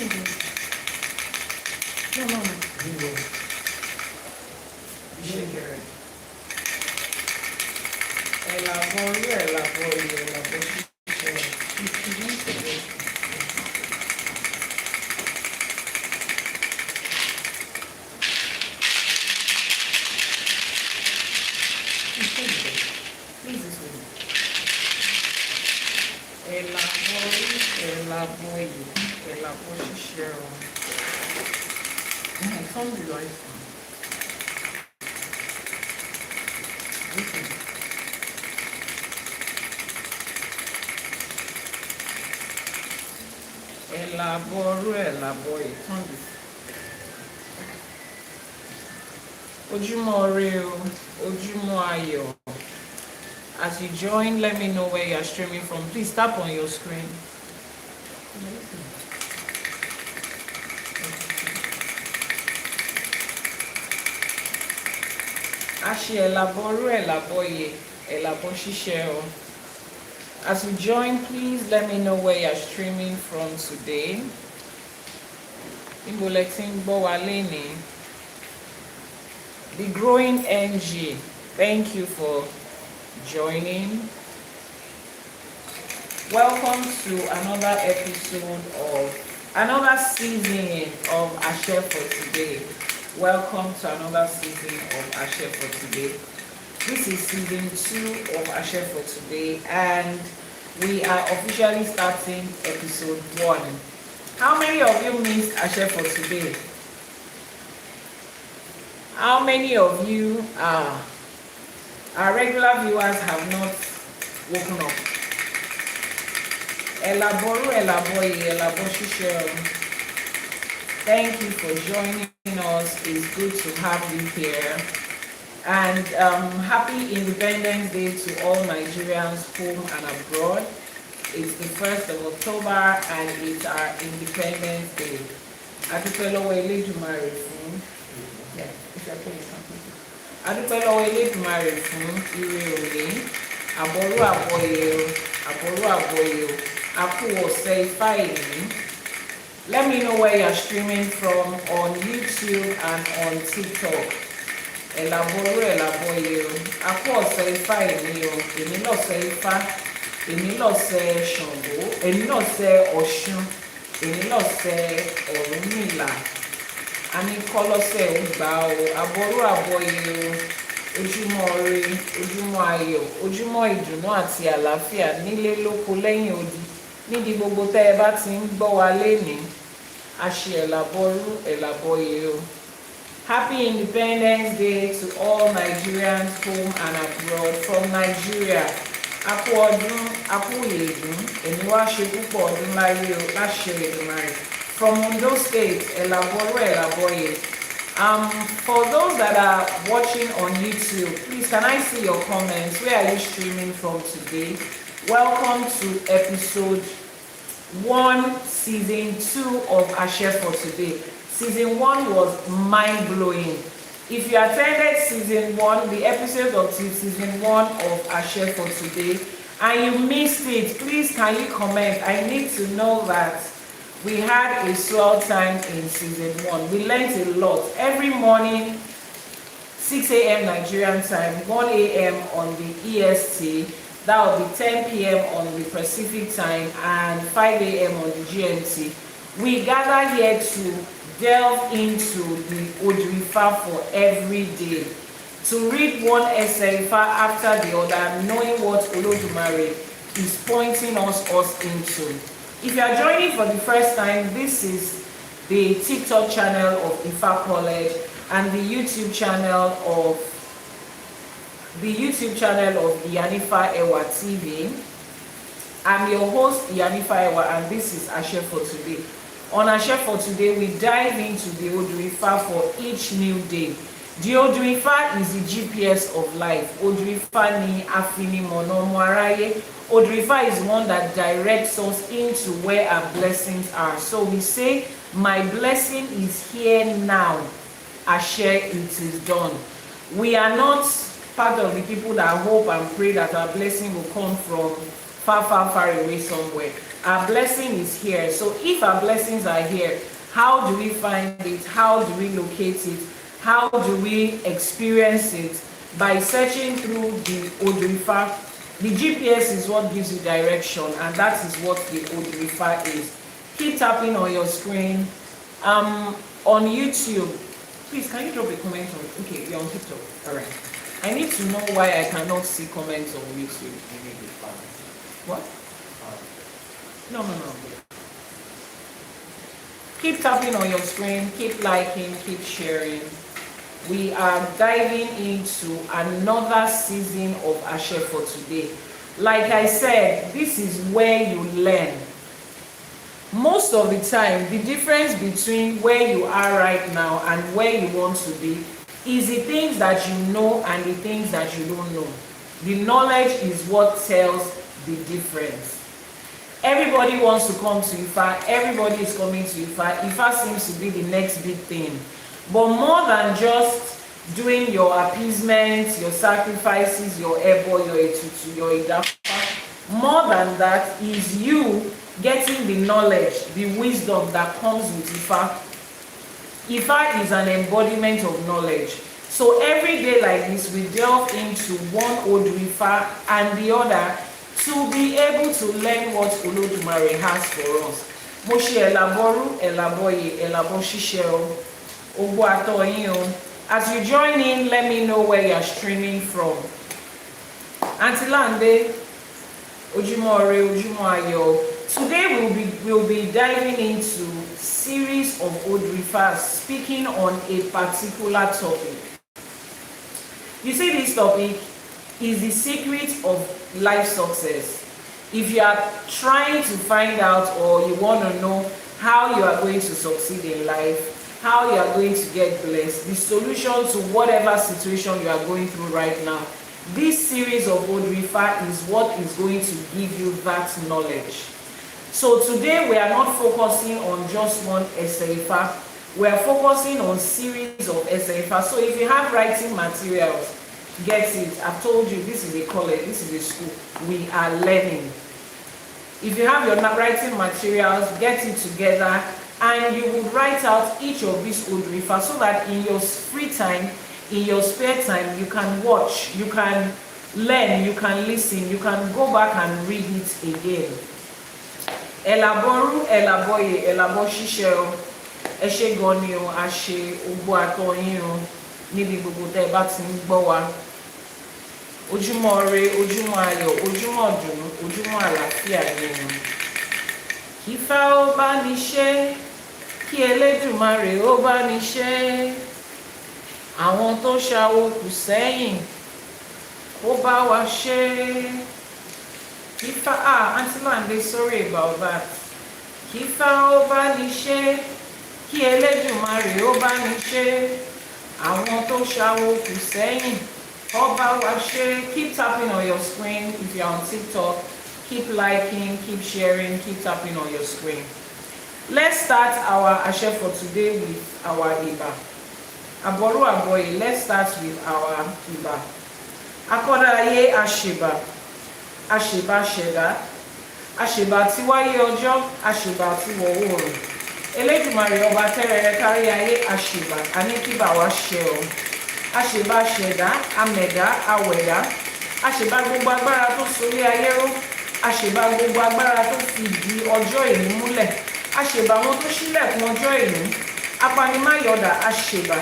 No, no, no. Ojúmọ́ ire o, ojúmọ́ ayọ̀. As you join, let me know where you are streaming from. Please tap on your screen. Ashi elaboru elaboye elabo ṣíṣe o. As you join, please let me know where you are streaming from today. Níbo lẹ ti ń gbọ́ wa lénìí. The Growing NG, thank you for joining. Welcome to another episode of another season of ASE for Today. Welcome to another season of ASE for Today. This is season 2 of ASE for Today, and we are officially starting episode 1. How many of you missed ASE for Today? How many of you our regular viewers have not woken up? Elaboru elaboye elabo ṣíṣe. Thank you for joining us. It's good to have you here. And happy Independence Day to all Nigerians home and abroad. It's the 1st of October and it's our Independence Day. Adúpẹ́ lọ́wọ́ Elédùmarè fún. Adúpẹ́ lọ́wọ́ Elédùmarè fún ire òní. Àbọ̀rú àbọ̀yè o. Àkú ọ̀sẹ̀ Ifá èní. Let me know where you're streaming from on YouTube and on TikTok. Elaboru elaboye o. Àkú ọ̀sẹ̀ Ifá èní o. Èní lọ̀sẹ̀ Ifá. Èní lọ̀sẹ̀ Ṣàngó. Èní lọ̀sẹ̀ Ọ̀ṣun. Èní lọ̀sẹ̀ Ọ̀rúnmìlà. Àní kọ́lọ́sẹ̀ Ògbà o. Àbọ̀rú àbọ̀yè o. Ojúmọ́ ire, ojúmọ́ ayọ̀, ojúmọ́ ìdùnnú àti àlàáfíà nílé lóko lẹ́yìn odi. Níbi gbogbo tẹ́ ẹ bá ti ń gbọ́ wa lénìí. Àṣẹ elaboru elaboye o. Happy Independence Day to all Nigerians home and abroad from Nigeria. Àkú ọdún, àkú ìyèdún, èmi wá ṣe púpọ̀ ọdún láyé o, láṣẹ Èdùmàrè. From Ondo State, elaboru elaboye. For those that are watching on YouTube, please can I see your comments? Where are you streaming from today? Welcome to episode 1, season 2 of ASE for Today. Season 1 was mind-blowing. If you attended season 1, the episode of season 1 of ASE for Today, and you missed it, please can you comment? I need to know that. We had a swell time in season 1. We learned a lot. Every morning, 6 a.m. Nigerian time, 1 a.m. on the EST, that will be 10 p.m. on the Pacific time, and 5 a.m. on the GMT. We gather here to delve into the Odrifa for every day, to read one Eseifa after the other, knowing what Olodumare is pointing us into. If you are joining for the first time, this is the TikTok channel of IFA College and the YouTube channel of Iyanifa Ewa TV. I'm your host Iyanifa Ewa, and this is ASE for Today. On ASE for Today, we dive into the Odrifa for each new day. The Odrifa is the GPS of life. Odrifa ni afinimono mwaraye. Odrifa is one that directs us into where our blessings are. So we say, my blessing is here now. ASE, it is done. We are not part of the people that hope and pray that our blessing will come from far, far, far away somewhere. Our blessing is here. So if our blessings are here, how do we find it? How do we locate it? How do we experience it? By searching through the Odrifa. The GPS is what gives you direction, and that is what the Odrifa is. Keep tapping on your screen. On YouTube, please can you drop a comment on it? Okay, you're on TikTok. All right. I need to know why I cannot see comments on YouTube. What? No. Keep tapping on your screen, keep liking, keep sharing. We are diving into another season of ASE for Today. Like I said, this is where you learn. Most of the time, the difference between where you are right now and where you want to be is the things that you know and the things that you don't know. The knowledge is what tells the difference. Everybody wants to come to IFA. Everybody is coming to IFA. IFA seems to be the next big thing. But more than just doing your appeasement, your sacrifices, your ebo, your etutu, your idafa, more than that is you getting the knowledge, the wisdom that comes with IFA. IFA is an embodiment of knowledge. So every day like this, we delve into one Odrifa and the other to be able to learn what Olodumare has for us. Moshi elaboru, elaboye, elaboshishe, ogbo atoyin. As you join in, let me know where you are streaming from. Antilande, Ojumore, Ojumoayo. Today we'll be diving into series of Odrifas speaking on a particular topic. You see, this topic is the secret of life success. If you are trying to find out or you want to know how you are going to succeed in life, how you are going to get blessed, the solution to whatever situation you are going through right now, this series of Odrifa is what is going to give you that knowledge. So today we are not focusing on just one ASE. We are focusing on series of ASE. So if you have writing materials, get it. I've told you this is a college, this is a school. We are learning. If you have your writing materials, get it together and you will write out each of these Odrifa so that in your free time, in your spare time, you can watch, you can learn, you can listen, you can go back and read it again. Elaboru, elaboye, elaboshishe, eshe gonio, ashe, ogbo atoyin, níbi gbogbo tẹ́ bá ti ń gbọ́ wa. Ojúmọ́ ire, ojúmọ́ ayọ̀, ojúmọ́ ìdùnnú, ojúmọ́ àlàáfíà ni. Kí Ifá ó bá ní ṣe, kí Elédùmarè ó bá ní ṣe. Àwọn tó ṣàwo kù sẹ́yìn, kó bá wa ṣe. Kí Ifá, Auntie Lande, sorry about that. Kí Ifá ó bá ní ṣe, kí Elédùmarè ó bá ní ṣe. Àwọn tó ṣàwo kù sẹ́yìn, kó bá wa ṣe. Keep tapping on your screen if you're on TikTok. Keep liking, keep sharing, keep tapping on your screen. Let's start our ASE for today with our Iba. Aboru Aboye, let's start with our Iba. Akodaye Asheba. Asheba Sheda. Asheba Tiwaye Ojo. Asheba Tiwoworo. Elédùmarè ọba tẹ́rẹ̀ẹ́rẹ́ kárí ayé Asheba. Anikiba wa ṣe o. Asheba Sheda. Amẹ̀dá Awẹ̀dá. Asheba gbogbo agbára tó sorí ayé ró. Asheba gbogbo agbára tó fi di ọjọ́ ìní múlẹ̀. Asheba wọn tó ṣílẹ̀kùn ọjọ́ ìní. Apanimáyọ̀dà Asheba.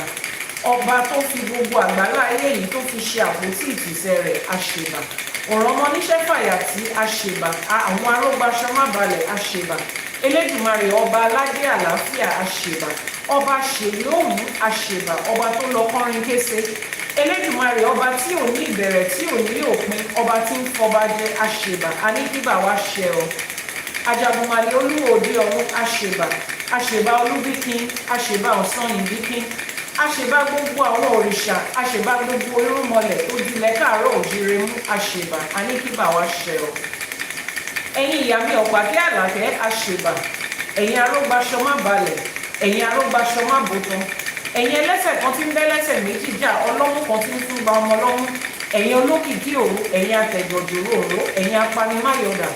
Ọba tó fi gbogbo àgbálá ayé yìí tó fi ṣe àpótí ìtìsẹ̀ rẹ̀ Asheba. Ọ̀rọ̀ ọmọ oníṣẹ́ fàyàtì Asheba. Àwọn arógbáṣọ má balẹ̀ Asheba. Elédùmarè ọba aládé àlàáfíà Asheba. Ọba ṣèlóhùn Asheba. Ọba tó lọ kọrin kése. Elédùmarè ọba tí ò ní ìbẹ̀rẹ̀ tí ò ní òpin. Ọba tí ń fọba jẹ Asheba. Aníkíbà wá ṣe ọ. Ajagunmalè olúwo òde ọ̀run Asheba. Asheba olúbíkin. Asheba ọ̀sán ìbíkin. Asheba gbogbo àwọn òrìṣà. Asheba gbogbo irúnmọlẹ̀ tó dilẹ̀ káàárọ̀ òjìrè mú Asheba. Aníkíbà wá ṣe ọ. Ẹ̀yin ìyá mi ọ̀pàkí àlàkẹ́ Asheba. Ẹ̀yin arógbáṣọ má balẹ̀. Ẹ̀yin arógbáṣọ má bòtán. Ẹ̀yin ẹlẹ́sẹ̀ kan tí ń bẹ́lẹ́sẹ̀ méjì jà, ọlọ́mú kan tí ń tún gba ọmọ lọ́mú. Ẹ̀yin olókìkí òru, ẹ̀yin atẹ̀jọ̀jòrò òru, ẹ̀yin apanimáyọ̀dà.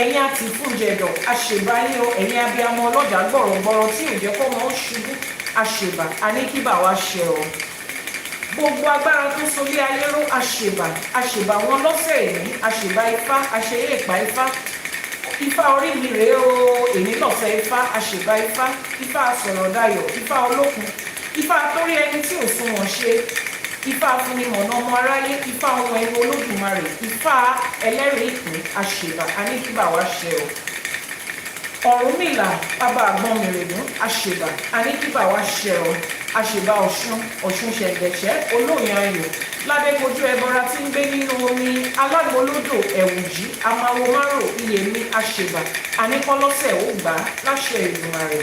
ẹ̀yin àti fúnjẹ̀dọ̀ àṣèbáyé o ẹ̀yin abiyamọ ọlọ́jà gbọ̀rọ̀gbọ̀rọ̀ tí ò jẹ́ kó mọ́ ṣubú àṣèbà àníkíbà wa ṣe o gbogbo agbára tó sórí ayé ró àṣèbà wọn lọ́sẹ̀ èní àṣèbà ifá àṣeyé ìpá ifá orí mi rèé o èní lọ́sẹ̀ ifá àṣèbà ifá sọ̀rọ̀ dayọ̀ ifá olókun ifá torí ẹni tí ò sún wọn ṣe ifá fúnimọ̀nà ọmọ aráyé ifá ohun ẹni olódùmarè ifá ẹlẹ́rìí ìpín àṣèbà àníkíbà wa ṣe o Ọ̀rúnmìlà bàbá àgbọn mèrègún àṣèbà àníkíbà wa ṣe o àṣèbà ọ̀ṣun ṣẹ̀ǹgẹ̀ṣẹ́ olóyin ayò ládékojú ẹbọra tí ń gbé nínú omi alágbolódò ẹ̀wùjí amawomárò iyèmí àṣèbà àníkọ́lọ́sẹ̀ ó gbà á láṣẹ Èdùmàrè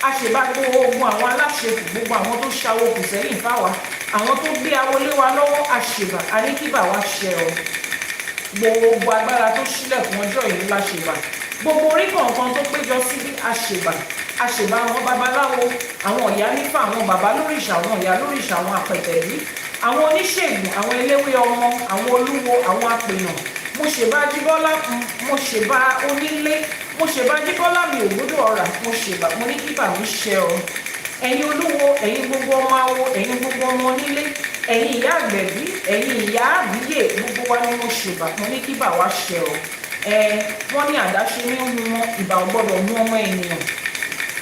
àṣèbà gbogbo ogun àwọn aláṣekù gbogbo àwọn tó ṣàwó kù sẹ́yìn fáwa àwọn tó gbé awolé wa lọ́wọ́ àṣèbà àníkíbà wa ṣe o gbogbo agbára tó ṣílẹ̀kùn ọjọ́ ìlú láṣèbà gbogbo orí kọ̀ọ̀kan tó péjọ síbí àṣèbà àwọn babaláwo àwọn ọ̀yá nífà àwọn bàbá lóríṣà àwọn ọ̀yá lóríṣà àwọn àpẹtẹ̀lí àwọn oníṣègùn àwọn eléwé ọmọ àwọn olúwo àwọn apènà mo ṣèbá jíbọ́lá mo ṣèbá onílé mo ṣèbá jíbọ́lá mi ògbódò ọ̀rà mo ní kíbà mi ṣe ọ ẹ̀yin olúwo ẹ̀yin gbogbo ọmọ awo ẹ̀yin gbogbo ọmọ onílé ẹ̀yin ìyá àgbẹ̀bí ẹ̀yin ìyá àbíyè gbogbo wa ni mo ṣèbà mo ní kíbà wa ṣe ọ wọ́n ní àdáṣe ní ohun wọn ìbà ò gbọ́dọ̀ mú ọmọ ènìyàn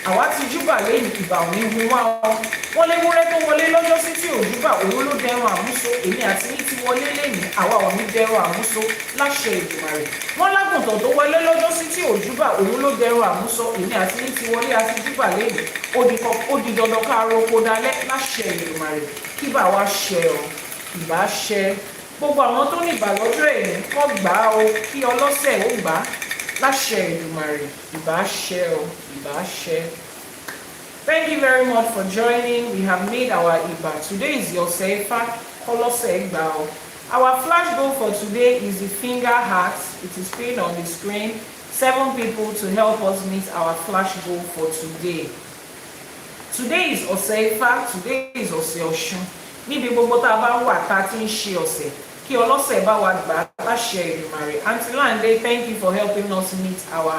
àwa ti júbà lẹ́yìn ìbà ò ní hun wá ọ wọ́n léwúrẹ́ tó wọlé lọ́jọ́ sí tí ò júbà òun ló dẹrùn àmúso èmi àti ní ti wọlé lẹ́yìn àwa ò ní dẹrùn àmúso láṣẹ Èdùmàrè wọ́n lágùntàn tó wọlé lọ́jọ́ sí tí ò júbà òun ló dẹrùn àmúso èmi àti ní ti wọlé àti júbà lẹ́yìn ó di dandan ká roko dalẹ́ láṣẹ Èdùmàrè kíbà wá ṣẹ ọ ìbá ṣẹ gbogbo àwọn tó ní ìbàlọ́jọ́ èyí kọ́ gbà á o kí ọlọ́sẹ̀ ó gbà á láṣẹ Èdùmàrè ìbá ṣẹ o ìbá ṣẹ. Thank you very much for joining. We have made our Iba. Today is your Seifa Kolose Gbao. Our flash goal for today is the finger heart. It is pinned on the screen. 7 people to help us meet our flash goal for today. Today is Oseifa. Today is Ose Osun. Níbi gbogbo tá a bá wà tá a ti ń ṣe ọ̀sẹ̀ kí ọlọ́sẹ̀ bá wa gbà láṣẹ Èdùmàrè. Aunty Lande, thank you for helping us meet our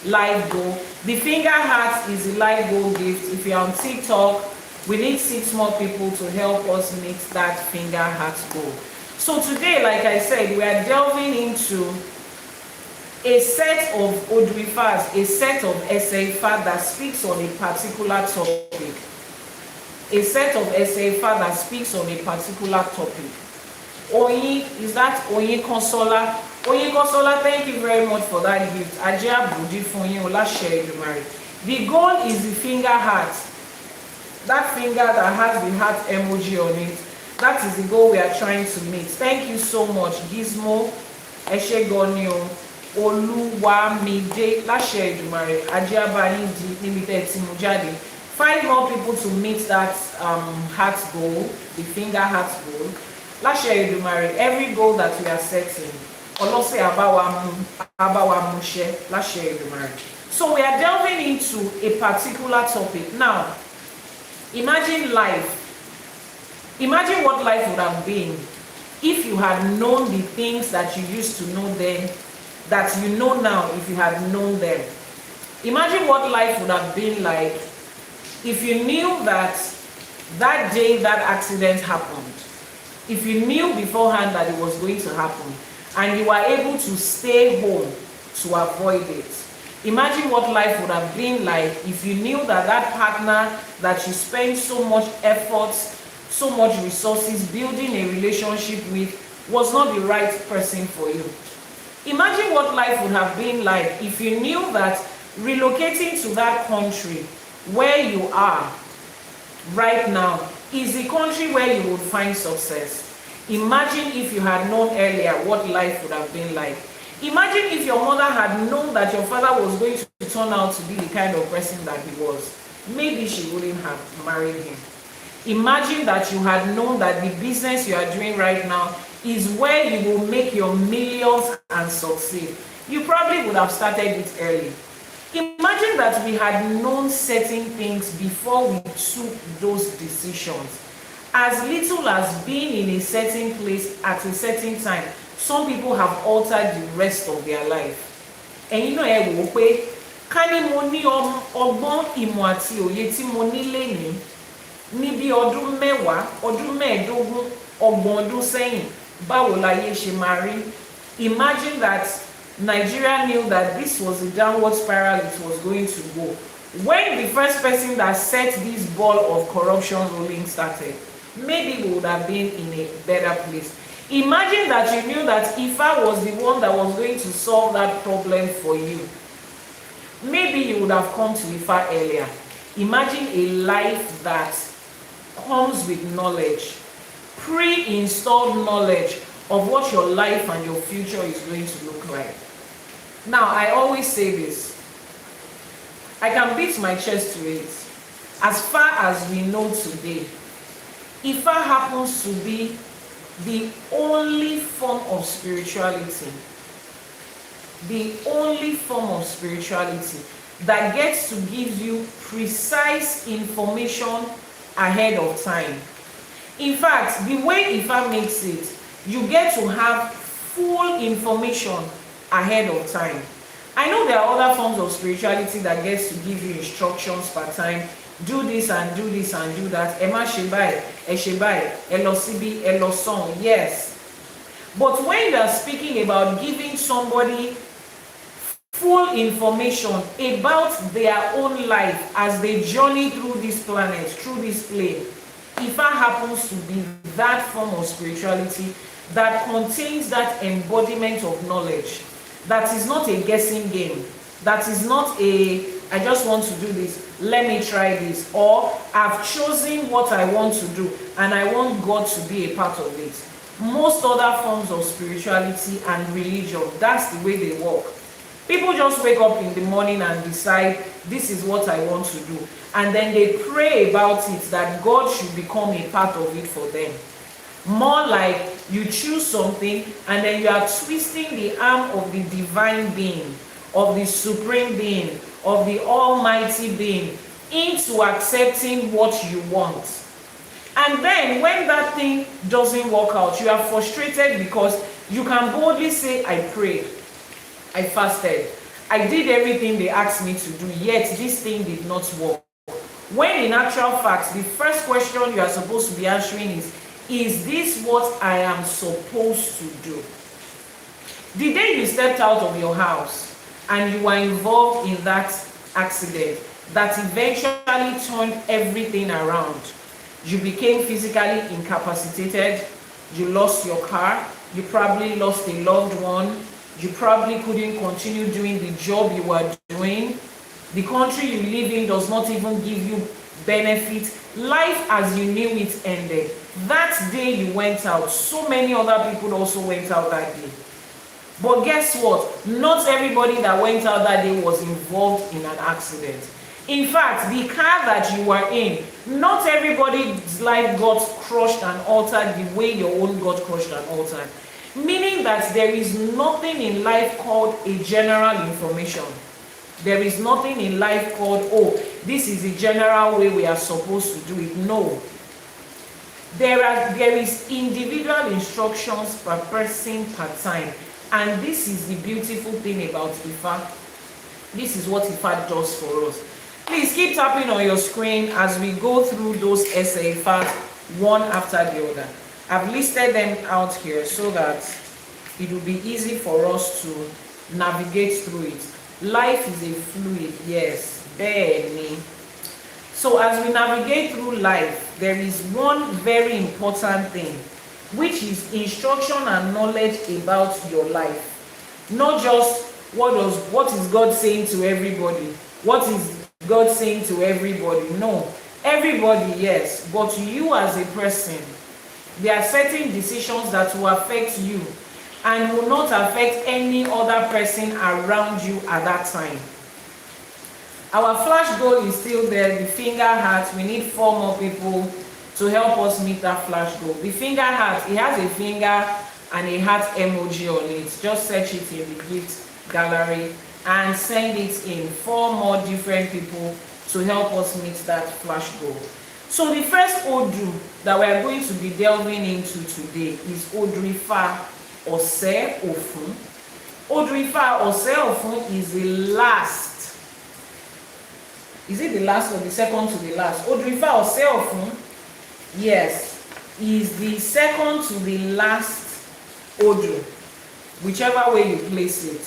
live goal. The finger heart is the live goal gift. If you're on TikTok, we need 6 more people to help us meet that finger heart goal. So today, like I said, we are delving into a set of Odwifas, a set of SAFA that speaks on a particular topic. A set of SAFA that speaks on a particular topic. Oyin, is that Oyin Consola? Oyin Consola, thank you very much for that gift. Ajia Budi Fonyin Olashe Edumare. The goal is the finger heart. That finger that has the heart emoji on it. That is the goal we are trying to meet. Thank you so much, Gizmo, Eshegonio, Oluwamide, Lashe Edumare, Ajia Bayindi, Limited Timujadi. 5 more people to meet that heart goal, the finger heart goal. Lashe Edumare, every goal that we are setting. Olose abawa mushe, Lashe Edumare. So we are delving into a particular topic. Now, imagine life. Imagine what life would have been if you had known the things that you used to know then, that you know now if you had known them. Imagine what life would have been like if you knew that that day that accident happened, if you knew beforehand that it was going to happen, and you were able to stay home to avoid it. Imagine what life would have been like if you knew that that partner that you spent so much effort, so much resources building a relationship with was not the right person for you. Imagine what life would have been like if you knew that relocating to that country where you are right now is the country where you would find success. Imagine if you had known earlier what life would have been like. Imagine if your mother had known that your father was going to turn out to be the kind of person that he was. Maybe she wouldn't have married him. Imagine that you had known that the business you are doing right now is where you will make your millions and succeed. You probably would have started it early. Imagine that we had known certain things before we took those decisions. As little as being in a certain place at a certain time, some people have altered the rest of their life. ẹ̀yin náà ẹ wò ó pé ká ní mo ní ọgbọ́n ìmọ̀ àti òye tí mo ní lénìí ní bí ọdún 10 ọdún 15 ọgbọ̀n ọdún sẹ́yìn, báwo láyé ṣe máa rí? Imagine that Nigeria knew that this was the downward spiral it was going to go when the first person that set this ball of corruption rolling started. Maybe we would have been in a better place. Imagine that you knew that ITEFA was the one that was going to solve that problem for you. Maybe you would have come to ITEFA earlier. Imagine a life that comes with knowledge, pre-installed knowledge of what your life and your future is going to look like. Now, I always say this. I can beat my chest to it. As far as we know today, ITEFA happens to be the only form of spirituality, the only form of spirituality that gets to give you precise information ahead of time. In fact, the way ITEFA makes it, you get to have full information ahead of time. I know there are other forms of spirituality that gets to give you instructions per time. Do this and do this and do that. Emma Shebai, Eshebai, Elosibi, Eloson. Yes. But when you are speaking about giving somebody full information about their own life as they journey through this planet, through this plane, ITEFA happens to be that form of spirituality that contains that embodiment of knowledge. That is not a guessing game. That is not a, I just want to do this, let me try this, or I've chosen what I want to do and I want God to be a part of it. Most other forms of spirituality and religion, that's the way they work. People just wake up in the morning and decide, this is what I want to do. And then they pray about it, that God should become a part of it for them. More like you choose something and then you are twisting the arm of the divine being, of the supreme being, of the almighty being into accepting what you want. And then when that thing doesn't work out, you are frustrated because you can boldly say, I prayed, I fasted, I did everything they asked me to do, yet this thing did not work. When in actual fact, the first question you are supposed to be answering is this what I am supposed to do? The day you stepped out of your house and you were involved in that accident that eventually turned everything around, you became physically incapacitated, you lost your car, you probably lost a loved one, you probably couldn't continue doing the job you were doing, the country you live in does not even give you benefits, life as you knew it ended. That day you went out, so many other people also went out that day. But guess what? Not everybody that went out that day was involved in an accident. In fact, the car that you were in, not everybody's life got crushed and altered the way your own got crushed and altered. Meaning that there is nothing in life called a general information. There is nothing in life called, oh, this is the general way we are supposed to do it. No. There is individual instructions per person per time. And this is the beautiful thing about ITEFA. This is what ITEFA does for us. Please keep tapping on your screen as we go through those SAFAs one after the other. I've listed them out here so that it will be easy for us to navigate through it. Life is a fluid, yes, barely. So as we navigate through life, there is one very important thing, which is instruction and knowledge about your life. Not just what is God saying to everybody? What is God saying to everybody? No. Everybody, yes, but you as a person, there are certain decisions that will affect you and will not affect any other person around you at that time. Our flash goal is still there, the finger heart. We need 4 more people to help us meet that flash goal. The finger heart, it has a finger and a heart emoji on it. Just search it in the gift gallery and send it in. 4 more different people to help us meet that flash goal. So the first Odu that we are going to be delving into today is Odrifa Ose Ofun. Odrifa or Selfun is the last. Is it the last or the second to the last? Odrifa or Selfun, yes, is the second to the last Odru, whichever way you place it.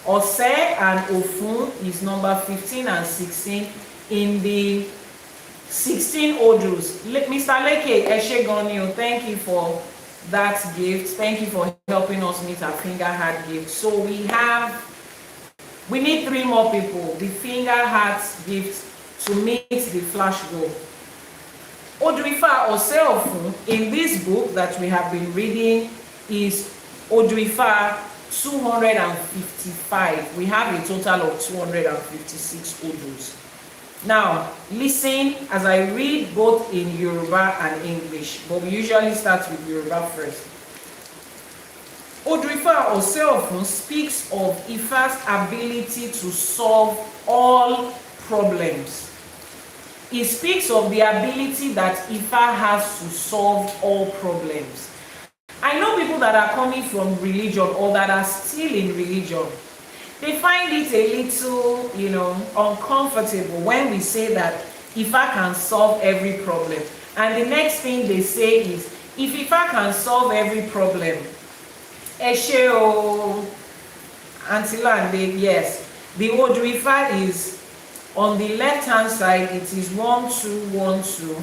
Ose and Ofun is number 15 and 16 in the 16 Odrus. Mr. Leke Eshegonio, thank you for that gift. Thank you for helping us meet our finger heart gift. So we need 3 more people, the finger heart gift, to meet the flash goal. Odrifa or Selfun in this book that we have been reading is Odrifa 255. We have a total of 256 Odus. Now, listen as I read both in Yoruba and English, but we usually start with Yoruba first. Odrifa or Selfun speaks of Ifa's ability to solve all problems. It speaks of the ability that Ifa has to solve all problems. I know people that are coming from religion or that are still in religion. They find it a little, uncomfortable when we say that Ifa can solve every problem. And the next thing they say is, if Ifa can solve every problem, Esheo, Antilande, yes, the Odrifa is on the left hand side, it is 1 2 1 2.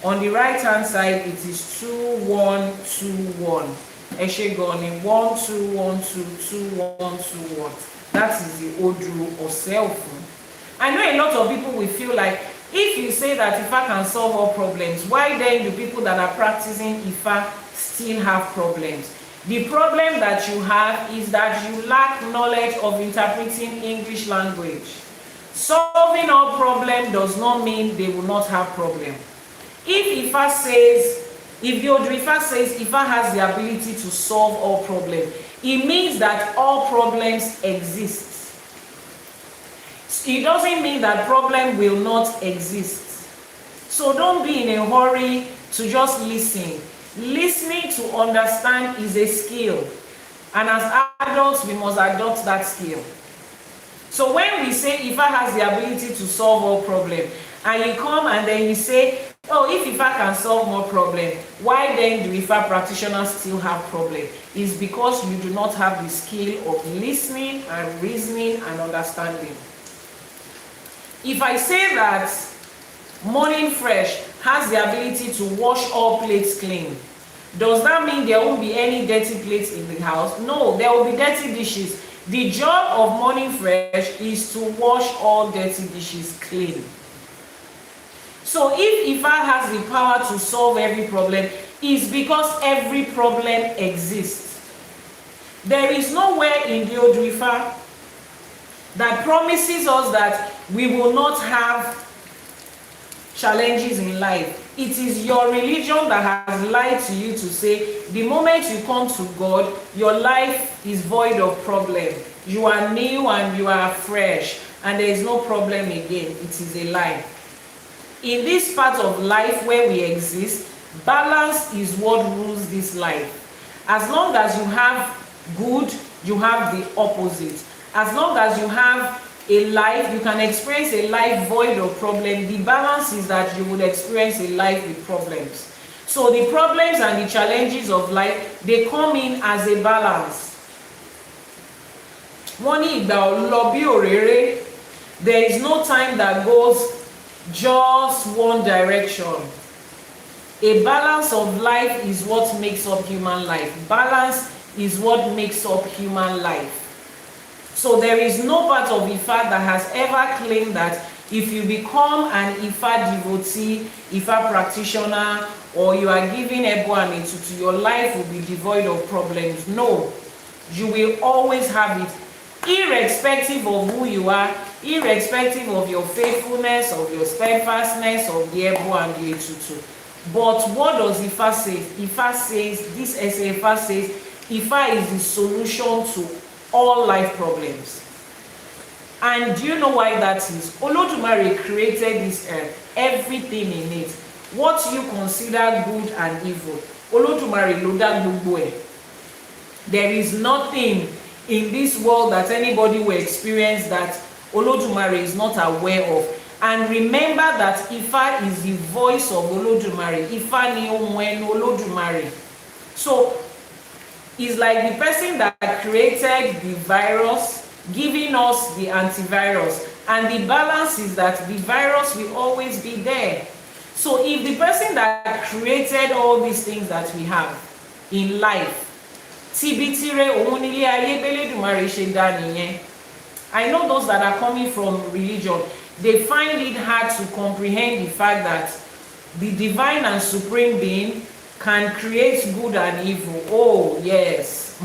On the right hand side, it is 2 1 2 1. Eshegoni 1 2 1 2 2 1 2 1. That is the Odru or Selfun. I know a lot of people will feel like, if you say that Ifa can solve all problems, why then do people that are practicing Ifa still have problems? The problem that you have is that you lack knowledge of interpreting English language. Solving all problems does not mean they will not have problem. If the Odrifa says Ifa has the ability to solve all problems, it means that all problems exist. It doesn't mean that problem will not exist. So don't be in a hurry to just listen. Listening to understand is a skill. And as adults, we must adopt that skill. So when we say Ifa has the ability to solve all problems, and you come and then you say, oh, if Ifa can solve more problems, why then do Ifa practitioners still have problems? It's because you do not have the skill of listening and reasoning and understanding. If I say that Morning Fresh has the ability to wash all plates clean, does that mean there won't be any dirty plates in the house? No, there will be dirty dishes. The job of Morning Fresh is to wash all dirty dishes clean. So if Ifa has the power to solve every problem, it's because every problem exists. There is nowhere in the Odrifa that promises us that we will not have challenges in life. It is your religion that has lied to you to say the moment you come to God, your life is void of problem. You are new and you are fresh and there is no problem again. It is a lie. In this part of life where we exist, balance is what rules this life. As long as you have good, you have the opposite. As long as you have a life, you can experience a life void of problem. The balance is that you would experience a life with problems. So the problems and the challenges of life, they come in as a balance. There is no time that goes just one direction. A balance of life is what makes up human life. Balance is what makes up human life. So there is no part of Ifa that has ever claimed that if you become an Ifa devotee, Ifa practitioner, or you are giving Ebo and Etu, your life will be devoid of problems. No, you will always have it, irrespective of who you are, irrespective of your faithfulness, of your steadfastness, of the Ebo and the Etutu. But what does Ifa say? Ifa says, this Ifa says, Ifa is the solution to all life problems. And do you know why that is? Olodumare created this earth, everything in it. What you consider good and evil, Olodumare lo da gbogbo e. There is nothing in this world that anybody will experience that Olodumare is not aware of. And remember that Ifa is the voice of Olodumare. Ifa ni ohun Olodumare. So it's like the person that created the virus giving us the antivirus, and the balance is that the virus will always be there. So if the person that created all these things that we have in life, I know those that are coming from religion, they find it hard to comprehend the fact that the divine and supreme being can create good and evil. Oh yes,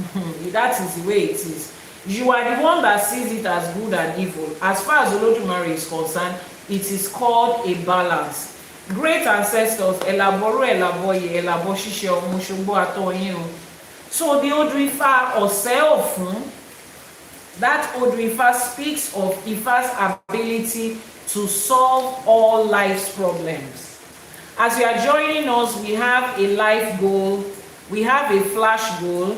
that is the way it is. You are the one that sees it as good and evil. As far as Olodumare is concerned, it is called a balance. Great ancestors, elaboro elaboye, elabo sise omushogbo atoyin. So the Odrifa Oseofun, that Odrifa speaks of Ifa's ability to solve all life's problems. As you are joining us, we have a life goal, we have a flash goal,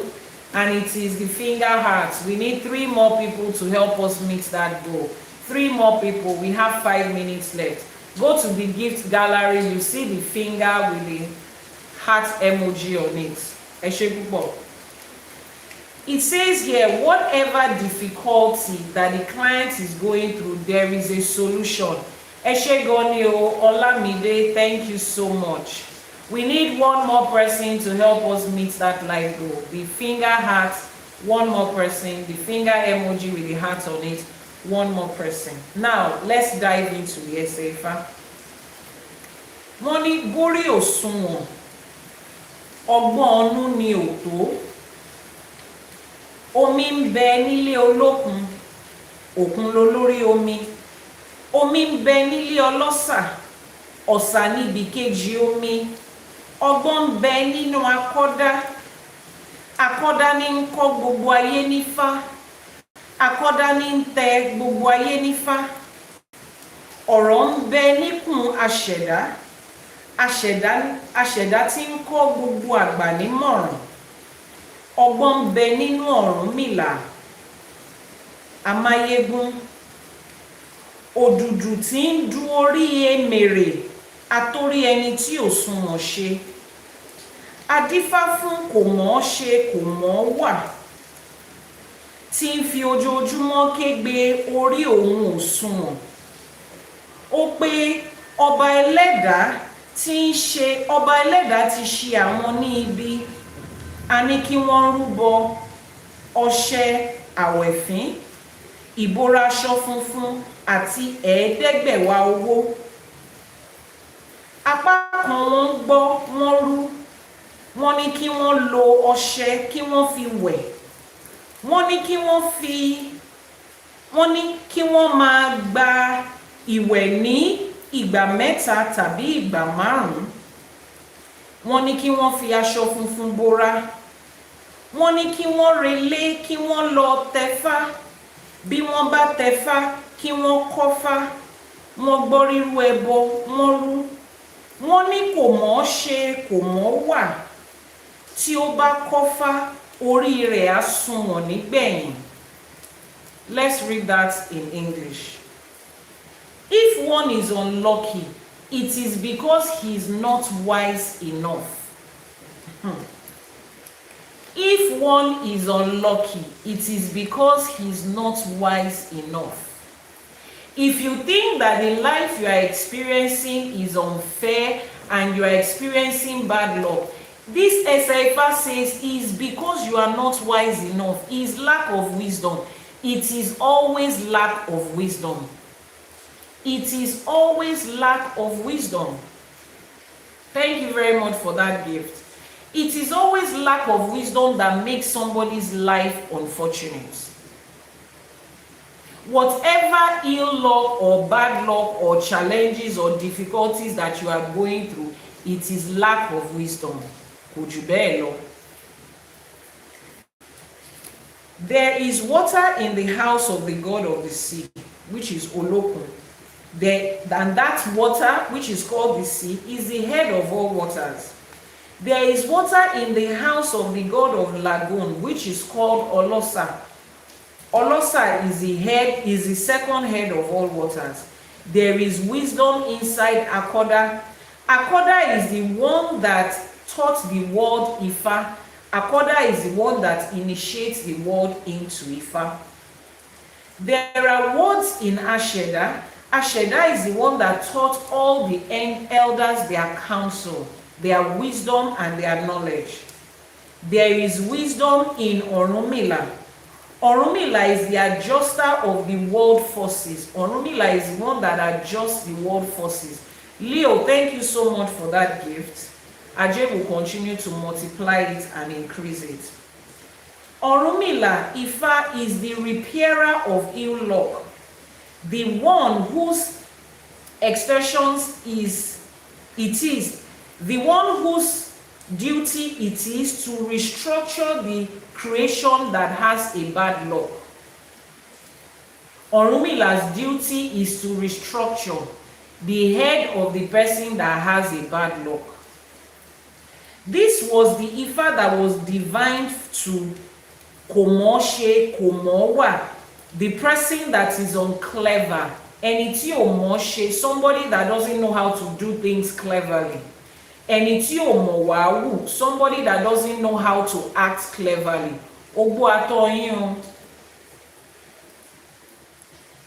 and it is the finger hearts. We need 3 more people to help us meet that goal. 3 more people. We have 5 minutes left. Go to the gift gallery, you see the finger with the heart emoji on it. It says here, whatever difficulty that the client is going through, there is a solution. Eshegonio Olamide, thank you so much. We need 1 more person to help us meet that life goal. The finger heart, 1 more person. The finger emoji with the heart on it, 1 more person. Now, let's dive into the ASE. Money Bori Osunwon. Ọgbọ́n ọnú ni òtó. Omi ń bẹ nílé olókun. Òkun ló lórí omi. Omi ń bẹ nílé ọlọ́sà. Ọ̀sà níbi kejì omi. Ọgbọ́n ń bẹ nínú akọ́dá. Akọ́dá ní ń kọ́ gbogbo ayé nífá. Akọ́dá ní ń tẹ gbogbo ayé nífá. Ọ̀rọ̀ ń bẹ níkùn aṣẹ̀dá. Aṣẹ̀dá tí ń kọ́ gbogbo àgbà nímọ̀ràn. Ọgbọ́n ń bẹ nínú Ọ̀rúnmìlà. Amáyégún. Òdùdù tí ń du orí èmèrè. Atórí ẹni tí ò sunwọ̀n ṣe. Adífá fún kò mọ̀ ṣe kò mọ̀ wà. Tí ń fi ojoojúmọ́ kégbe orí òun ò sunwọ̀n. Ó pé ọba ẹlẹ́dàá ti ṣe àwọn ní ibi. A ní kí wọ́n rúbọ ọṣẹ àwẹ̀fín, ìbora aṣọ funfun àti ẹ̀ẹ́dẹ́gbẹ̀wá owó. Apá kan wọ́n gbọ́ wọ́n rú. Wọ́n ní kí wọ́n lo ọṣẹ kí wọ́n fi wẹ̀. Wọ́n ní kí wọ́n máa gba ìwẹ̀ ní ìgbà 3 tàbí ìgbà 5. Wọ́n ní kí wọ́n fi aṣọ funfun bora. Wọ́n ní kí wọ́n relé kí wọ́n lọ tẹfá. Bí wọ́n bá tẹfá kí wọ́n kọ́fá. Wọ́n gbọ́ rírú ẹbọ wọ́n rú. Wọ́n ní kò mọ̀ ṣe kò mọ̀ wà. Tí ó bá kọ́fá orí rẹ̀ á sunwọ̀n nígbẹ̀yìn. Let's read that in English. If one is unlucky, it is because he is not wise enough. If one is unlucky, it is because he is not wise enough. If you think that the life you are experiencing is unfair and you are experiencing bad luck, this Esaifa says is because you are not wise enough. It is lack of wisdom. It is always lack of wisdom. It is always lack of wisdom. Thank you very much for that gift. It is always lack of wisdom that makes somebody's life unfortunate. Whatever ill luck or bad luck or challenges or difficulties that you are going through, it is lack of wisdom. Could you bear law? There is water in the house of the god of the sea, which is Olokun. And that water, which is called the sea, is the head of all waters. There is water in the house of the god of Lagoon, which is called Olosa. Olosa is the head, is the second head of all waters. There is wisdom inside Akoda. Akoda is the one that taught the world Ifa. Akoda is the one that initiates the world into Ifa. There are words in Asheda. Asheda is the one that taught all the elders their counsel, their wisdom and their knowledge. There is wisdom in Orunmila. Orunmila is the adjuster of the world forces. Orunmila is the one that adjusts the world forces. Leo, thank you so much for that gift. Ajay will continue to multiply it and increase it. Orunmila, Ifa, is the repairer of ill luck. The one whose expressions it is the one whose duty it is to restructure the creation that has a bad luck. Orunmila's duty is to restructure the head of the person that has a bad luck. This was the Ifa that was divined to Komoshe Komowa, the person that is unclever. Eniti Omoshe, somebody that doesn't know how to do things cleverly. Eniti Omowawu, somebody that doesn't know how to act cleverly. Ogbuatoyin.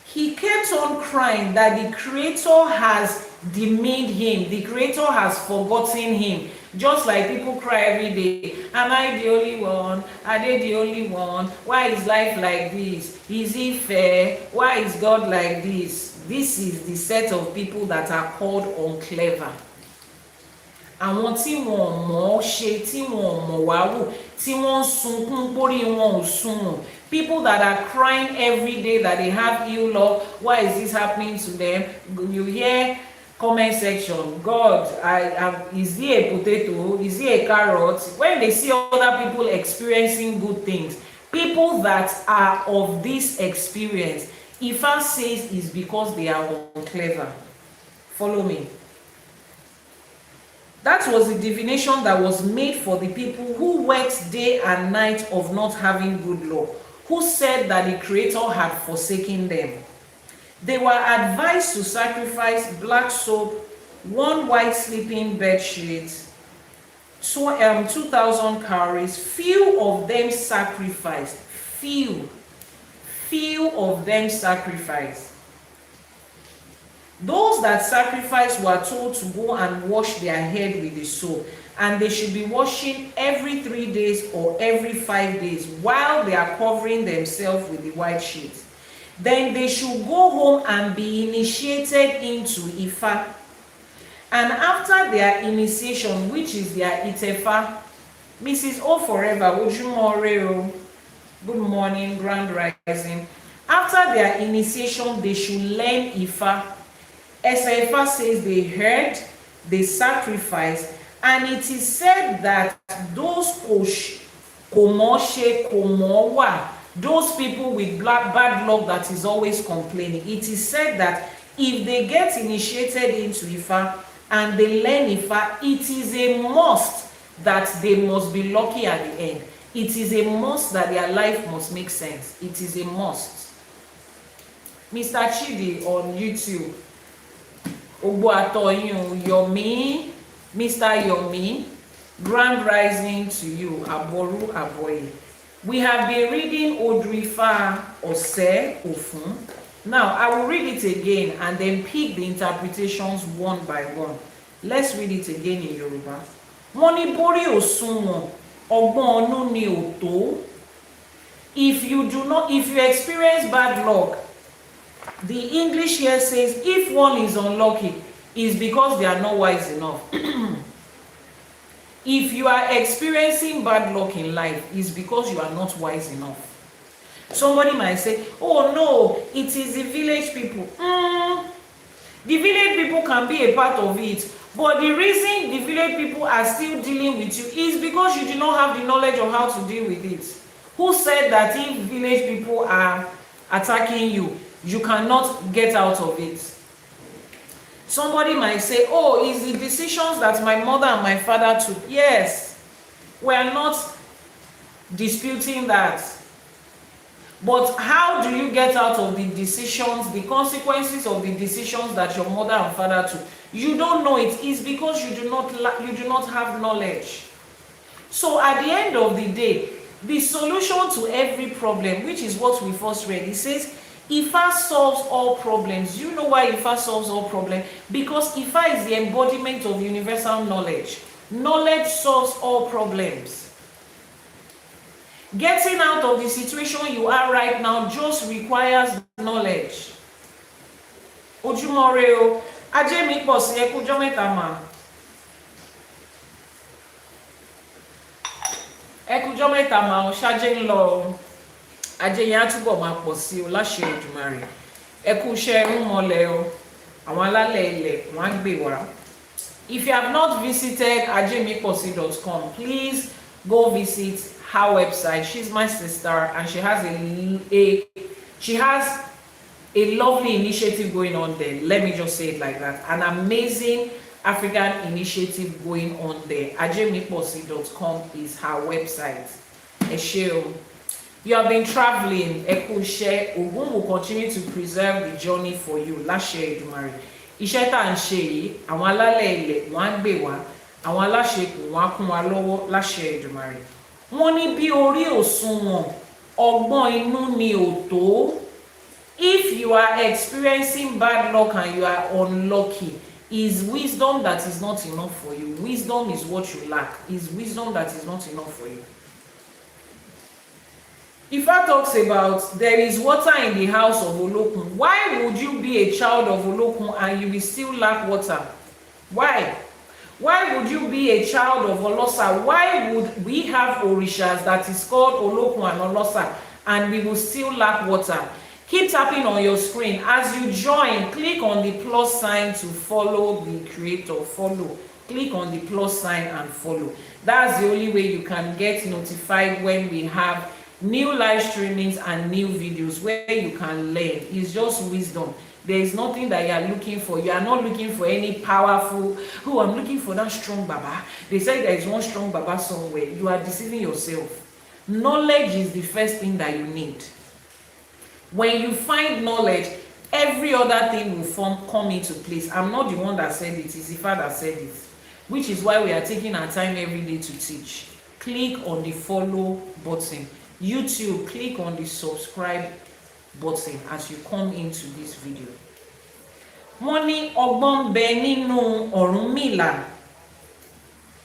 He kept on crying that the Creator has demeaned him, the Creator has forgotten him. Just like people cry every day, am I the only one? Are they the only one? Why is life like this? Is it fair? Why is God like this? This is the set of people that are called unclever. Àwọn tí wọ́n mọ̀ ṣe, tí wọ́n mọ̀ wáwù, tí wọ́n sunkún borí wọn ò sunwọ̀n. People that are crying every day that they have ill luck. Why is this happening to them? You hear comment section, God, is he a potato? Is he a carrot? When they see other people experiencing good things, people that are of this experience, Ifa says is because they are unclever. Follow me. That was the divination that was made for the people who worked day and night of not having good luck, who said that the Creator had forsaken them. They were advised to sacrifice black soap, 1 white sleeping bed sheet, 2,000 calories. Few of them sacrificed. Few of them sacrificed. Those that sacrificed were told to go and wash their head with the soap, and they should be washing every 3 days or every 5 days while they are covering themselves with the white sheet. Then they should go home and be initiated into Ifa. And after their initiation, which is their ITEFA, Mrs. O Forever, Ojumoreo, good morning, grand rising. After their initiation, they should learn Ifa. ASE Ifa says they heard, they sacrificed, and it is said that those Komoshe Komowa, those people with bad luck that is always complaining, it is said that if they get initiated into Ifa and they learn Ifa, it is a must that they must be lucky at the end. It is a must that their life must make sense. It is a must. Mr. Chidi on YouTube, Ogbuatoyin, Yomi, Mr. Yomi, grand rising to you, Aboru Aboye. We have been reading Odrifa Ose Ofun. Now, I will read it again and then pick the interpretations one by one. Let's read it again in Yoruba. Wọ́n borí òṣùwọ̀n, ọgbọ́n ọ̀nù ni òtó. If you experience bad luck, the English here says if one is unlucky, it's because they are not wise enough. If you are experiencing bad luck in life, it's because you are not wise enough. Somebody might say, oh no, it is the village people. The village people can be a part of it, but the reason the village people are still dealing with you is because you do not have the knowledge of how to deal with it. Who said that if village people are attacking you, you cannot get out of it? Somebody might say, oh, it's the decisions that my mother and my father took. Yes, we are not disputing that. But how do you get out of the decisions, the consequences of the decisions that your mother and father took? You don't know it. It's because you do not have knowledge. So at the end of the day, the solution to every problem, which is what we first read, it says IFA solves all problems. You know why IFA solves all problems? Because IFA is the embodiment of universal knowledge. Knowledge solves all problems. Getting out of the situation you are right now just requires knowledge. Ojúmọ́ ire o, ajé mi pọ̀ sí ẹ kú ọjọ́ mẹ́ta mà. Ẹ kú ọjọ́ mẹ́ta mà o, ṣáájé ń lọ o. Ajé yẹn á túbọ̀ máa pọ̀ sí o láṣẹ Èdùmàrè. Ẹ kú iṣẹ́ irúnmọlẹ̀ o. Àwọn alálẹ̀ ilẹ̀ wọ́n á gbé wa. If you have not visited ajemiposi.com, please go visit her website. She's my sister and she has a lovely initiative going on there. Let me just say it like that. An amazing African initiative going on there. ajemiposi.com is her website. Esheo. You have been traveling. Ekushe Ogun will continue to preserve the journey for you. Lashe Edumare. Iṣẹ́ tá à ń ṣe yìí, àwọn alálẹ̀ ilẹ̀ wọ́n á gbé wa, àwọn aláṣepọ̀ wọ́n á kún wa lọ́wọ́ láṣẹ Èdùmàrè. Wọ́n ní bí orí òṣùwọ̀n ọgbọ́n inú ni ò tó. If you are experiencing bad luck and you are unlucky, is wisdom that is not enough for you. Wisdom is what you lack. Is wisdom that is not enough for you. Ifa talks about there is water in the house of Olokun. Why would you be a child of Olokun and you will still lack water? Why? Why would you be a child of Olosa? Why would we have Orishas that is called Olokun and Olosa and we will still lack water? Keep tapping on your screen. As you join, click on the plus sign to follow the creator. Follow. Click on the plus sign and follow. That's the only way you can get notified when we have new live streamings and new videos where you can learn. It's just wisdom. There is nothing that you are looking for. You are not looking for any powerful, oh, I'm looking for that strong Baba. They say there is one strong Baba somewhere. You are deceiving yourself. Knowledge is the first thing that you need. When you find knowledge, every other thing will come into place. I'm not the one that said it. It's the Father that said it. Which is why we are taking our time every day to teach. Click on the follow button. YouTube, click on the subscribe button as you come into this video. Wọ́n ní ọgbọ́n bẹ nínú Ọ̀rúnmìlà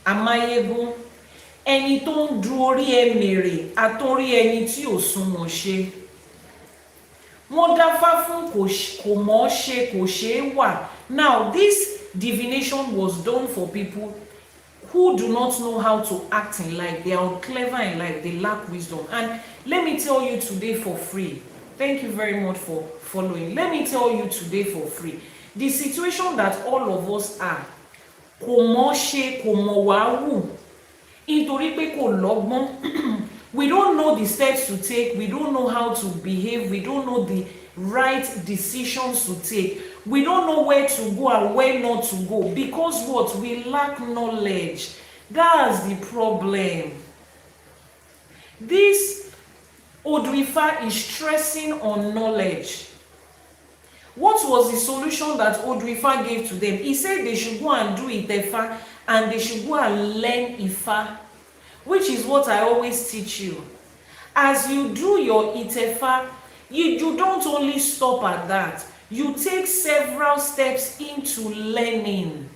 Amáyégún, ẹni tó ń du orí ẹ̀mèrè àtórí ẹni tí ò sunwọ̀n ṣe. Wọ́n dáfá fún kò mọ̀ ṣe kò ṣe wà. Now this divination was done for people who do not know how to act in life. They are clever in life. They lack wisdom. And let me tell you today for free. Thank you very much for following. Let me tell you today for free. The situation that all of us are, kò mọ̀ ṣe kò mọ̀ wá wù, nítorí pé kò lọ́gbọ́n. We don't know the steps to take. We don't know how to behave. We don't know the right decisions to take. We don't know where to go and where not to go because what? We lack knowledge. That's the problem. This Odrifa is stressing on knowledge. What was the solution that Odrifa gave to them? He said they should go and do ITEFA and they should go and learn IFA, which is what I always teach you. As you do your ITEFA, you don't only stop at that. You take several steps into learning.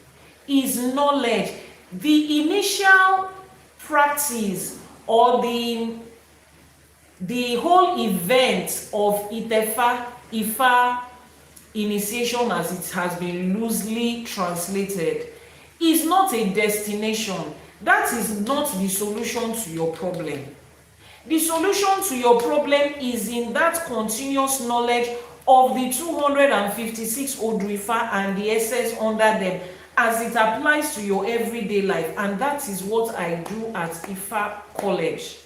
Is knowledge. The initial practice or the whole event of ITEFA, IFA initiation as it has been loosely translated, is not a destination. That is not the solution to your problem. The solution to your problem is in that continuous knowledge of the 256 Odrifa and the essence under them as it applies to your everyday life. And that is what I do at IFA College.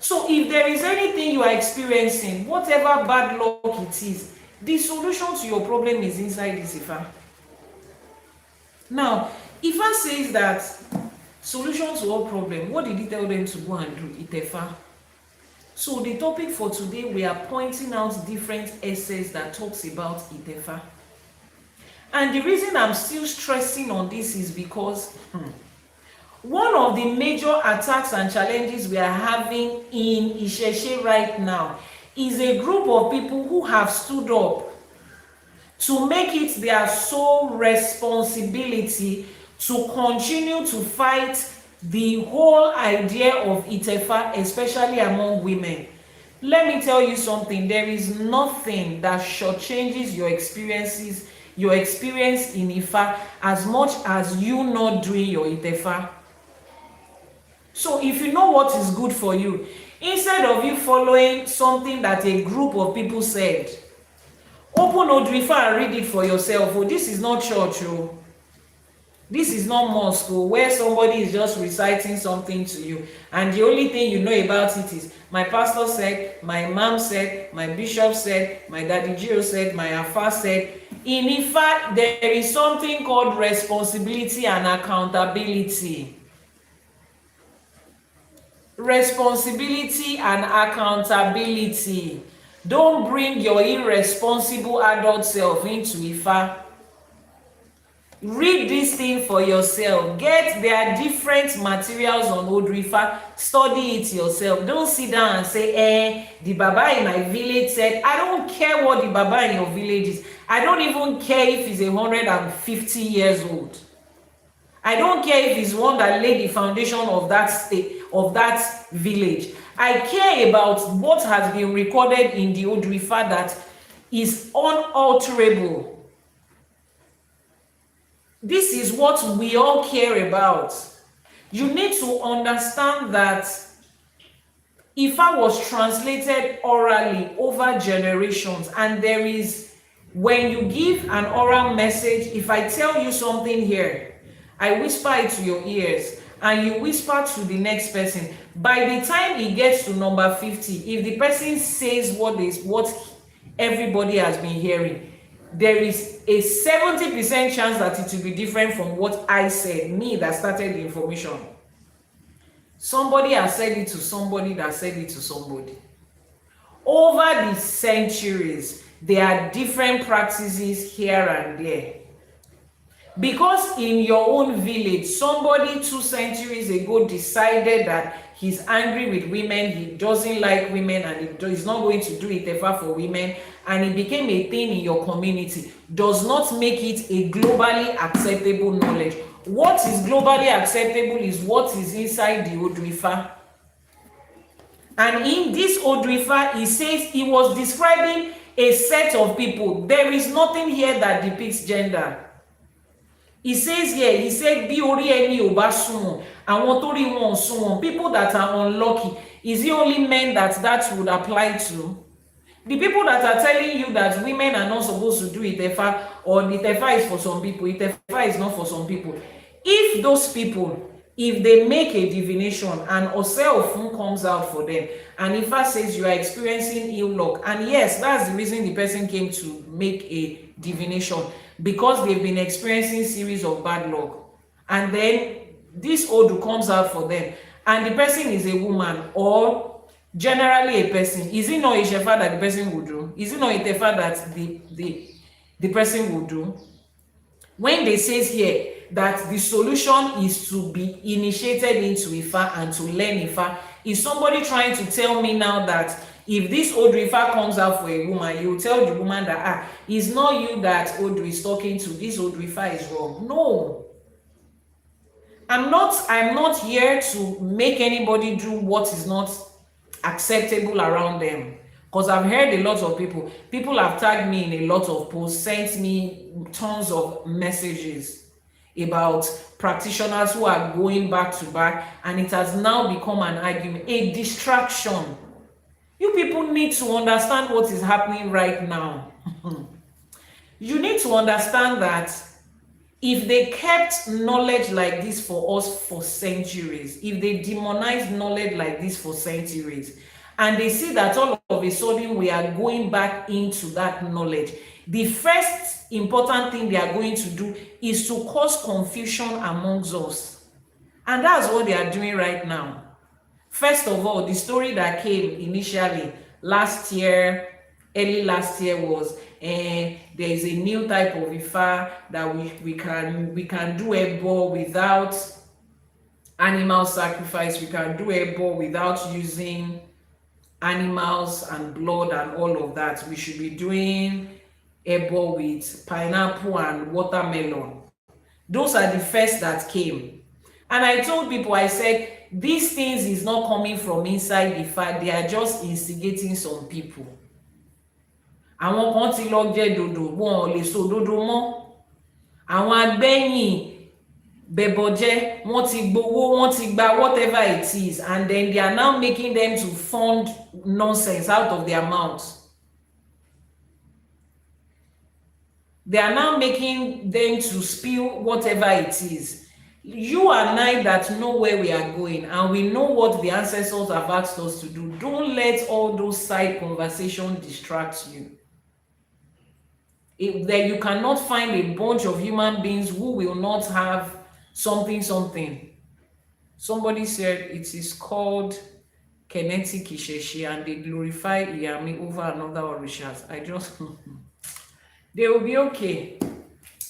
So if there is anything you are experiencing, whatever bad luck it is, the solution to your problem is inside this IFA. Now, IFA says that solution to all problem, what did he tell them to go and do? ITEFA. So the topic for today, we are pointing out different essays that talks about ITEFA. And the reason I'm still stressing on this is because one of the major attacks and challenges we are having in Isheshe right now is a group of people who have stood up to make it their sole responsibility to continue to fight the whole idea of ITEFA, especially among women. Let me tell you something, there is nothing that shortchanges your experience in IFA as much as you not doing your ITEFA. So if you know what is good for you, instead of you following something that a group of people said, open Odrifa and read it for yourself. Oh, this is not church. Oh. This is not mosque where somebody is just reciting something to you and the only thing you know about it is my pastor said, my mom said, my bishop said, my daddy Gio said, my afa said. In fact, there is something called responsibility and accountability. Responsibility and accountability. Don't bring your irresponsible adult self into IFA. Read this thing for yourself. Get their different materials on Odrifa. Study it yourself. Don't sit down and say, the Baba in my village said. I don't care what the Baba in your village is. I don't even care if he's 150 years old. I don't care if he's one that laid the foundation of that state, of that village. I care about what has been recorded in the Odrifa that is unalterable. This is what we all care about. You need to understand that IFA was translated orally over generations, and there is, when you give an oral message, if I tell you something here, I whisper it to your ears, and you whisper to the next person. By the time it gets to number 50, if the person says what everybody has been hearing, there is a 70% chance that it will be different from what I said, me that started the information. Somebody has said it to somebody that said it to somebody. Over the centuries, there are different practices here and there. Because in your own village, somebody 2 centuries ago decided that he's angry with women, he doesn't like women, and he's not going to do ITEFA for women, and it became a thing in your community, does not make it a globally acceptable knowledge. What is globally acceptable is what is inside the Odrifa. And in this Odrifa, he says he was describing a set of people. There is nothing here that depicts gender. He says here, he said, Bi ori eni o ba sunwon, awon to ri won sunwon, people that are unlucky. Is it only men that would apply to? The people that are telling you that women are not supposed to do ITEFA, or the ITEFA is for some people, ITEFA is not for some people. If those people, if they make a divination and Oseofun comes out for them, and IFA says you are experiencing ill luck, and yes, that's the reason the person came to make a divination, because they've been experiencing series of bad luck, and then this Odu comes out for them, and the person is a woman or generally a person. Is it not Ishefa that the person will do? Is it not Itefa that the person will do? When they says here that the solution is to be initiated into Ifa and to learn Ifa, is somebody trying to tell me now that if this Odu Ifa comes out for a woman, you tell the woman that it's not you that Odu is talking to, this Odu Ifa is wrong? No. I'm not here to make anybody do what is not acceptable around them, because I've heard a lot of people have tagged me in a lot of posts, sent me tons of messages about practitioners who are going back to back, and it has now become an argument, a distraction. You people need to understand what is happening right now. You need to understand that if they kept knowledge like this for us for centuries, if they demonized knowledge like this for centuries, and they see that all of a sudden we are going back into that knowledge, the first important thing they are going to do is to cause confusion amongst us. And that's what they are doing right now. First of all, the story that came initially last year, early last year, was there is a new type of Ifa that we can do ebo without animal sacrifice. We can do ebo without using animals and blood and all of that. We should be doing ebo with pineapple and watermelon. Those are the first that came. And I told people, I said, these things is not coming from inside the fact, they are just instigating some people. Àwọn kan ti lọ jẹ dòdò, wọn ò lè so dòdò mọ́. Àwọn agbẹ́yìn bẹ̀bọ̀jẹ́, wọ́n ti gbowó, wọ́n ti gba whatever it is, and then they are now making them to fund nonsense out of their mouths. They are now making them to spill whatever it is. You and I that know where we are going and we know what the ancestors have asked us to do, don't let all those side conversations distract you. That you cannot find a bunch of human beings who will not have something. Somebody said it is called kinetic Isheshi and they glorify Iyami over another Orishas. I just they will be okay.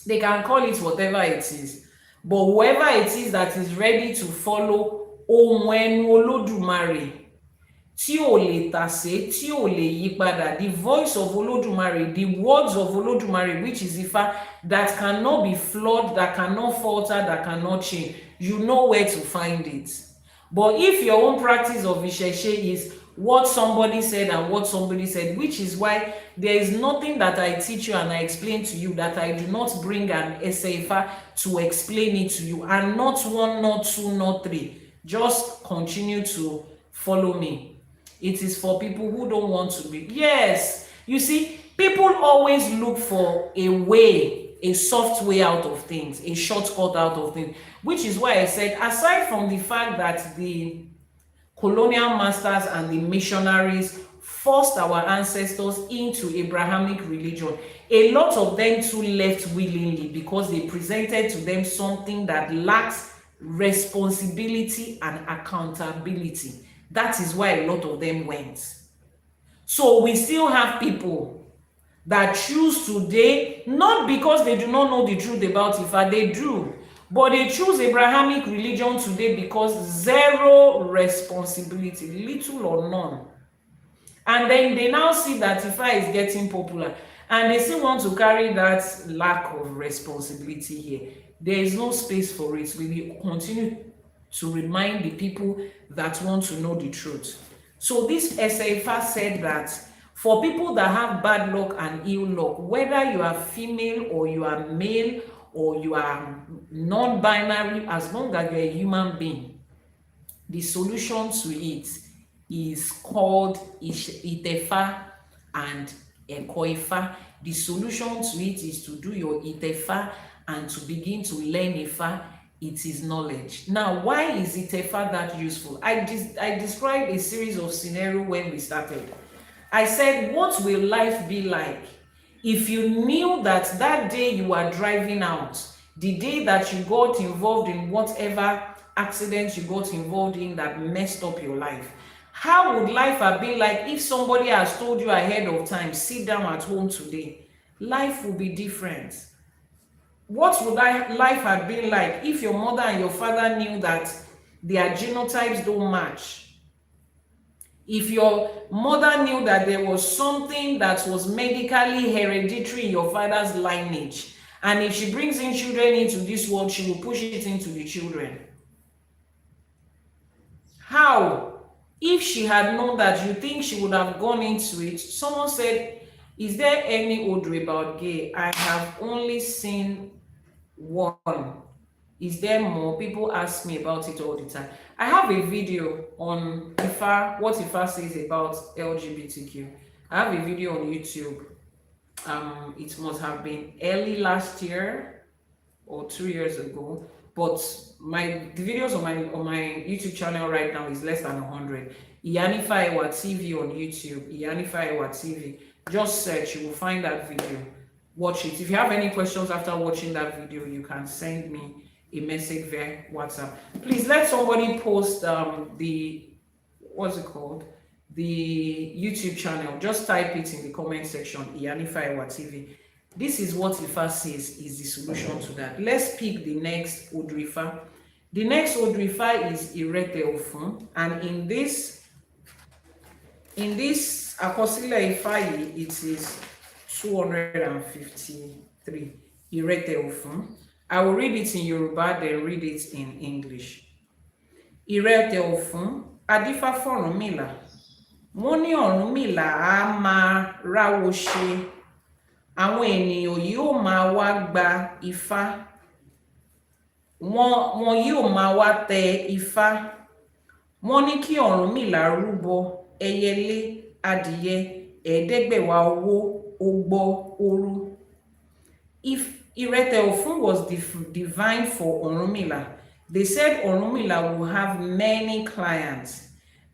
They can call it whatever it is. But whoever it is that is ready to follow ohun ẹnu Olódùmarè, tí ò lè tàsé, tí ò lè yí padà, the voice of Olódùmarè, the words of Olódùmarè, which is Ifa, that cannot be flawed, that cannot falter, that cannot change, you know where to find it. But if your own practice of Isheshe is what somebody said and what somebody said, which is why there is nothing that I teach you and I explain to you that I do not bring an ASE Ifa to explain it to you, and not one, not two, not three. Just continue to follow me. It is for people who don't want to be. Yes, you see, people always look for a way, a soft way out of things, a shortcut out of things, which is why I said, aside from the fact that the colonial masters and the missionaries forced our ancestors into Abrahamic religion, a lot of them too left willingly because they presented to them something that lacks responsibility and accountability. That is why a lot of them went. So we still have people that choose today, not because they do not know the truth about Ifa, they do, but they choose Abrahamic religion today because zero responsibility, little or none. And then they now see that Ifa is getting popular and they still want to carry that lack of responsibility here. There is no space for it. We will continue to remind the people that want to know the truth. So this Ifa said that for people that have bad luck and ill luck, whether you are female or you are male or you are non-binary, as long as you're a human being, the solution to it is called ITEFA and Ekoifa. The solution to it is to do your ITEFA and to begin to learn Ifa. It is knowledge. Now, why is ITEFA that useful? I described a series of scenarios when we started. I said, what will life be like if you knew that that day you were driving out, the day that you got involved in whatever accident you got involved in that messed up your life? How would life have been like if somebody has told you ahead of time, sit down at home today? Life will be different. What would life have been like if your mother and your father knew that their genotypes don't match? If your mother knew that there was something that was medically hereditary in your father's lineage, and if she brings in children into this world, she will push it into the children. How? If she had known that, you think she would have gone into it? Someone said, is there any Odre about gay? I have only seen one. Is there more? People ask me about it all the time. I have a video on Ifa, what Ifa says about LGBTQ. I have a video on YouTube. It must have been early last year or 2 years ago, but the videos on my YouTube channel right now is less than 100. Iyanifa Ewa TV on YouTube. Iyanifa Ewa TV. Just search, you will find that video. Watch it. If you have any questions after watching that video, you can send me a message via WhatsApp. Please let somebody post the what's it called? The YouTube channel. Just type it in the comment section, Iyanifa TV. This is what Ifa says is the solution to that. Let's pick the next Odrifa. The next Odrifa is Irete Ofun, and in this Akosile Ifa, it is 253. Irete Ofun. I will read it in Yoruba, then read it in English. Irete Ofun, Adifa f'Ọ̀rúnmìlà. Wọ́n ní Ọ̀rúnmìlà á máa ráwo ṣe. Àwọn ènìyàn yóò máa wá gba Ifá. Wọ́n yóò máa wá tẹ Ifá. Wọ́n ní kí Ọ̀rúnmìlà rúbọ ẹyẹlé adìyẹ ẹ̀ẹ́dẹ́gbẹ̀wá owó ogbó òru. If Irete Ofun was divine for Ọ̀rúnmìlà, they said Ọ̀rúnmìlà will have many clients.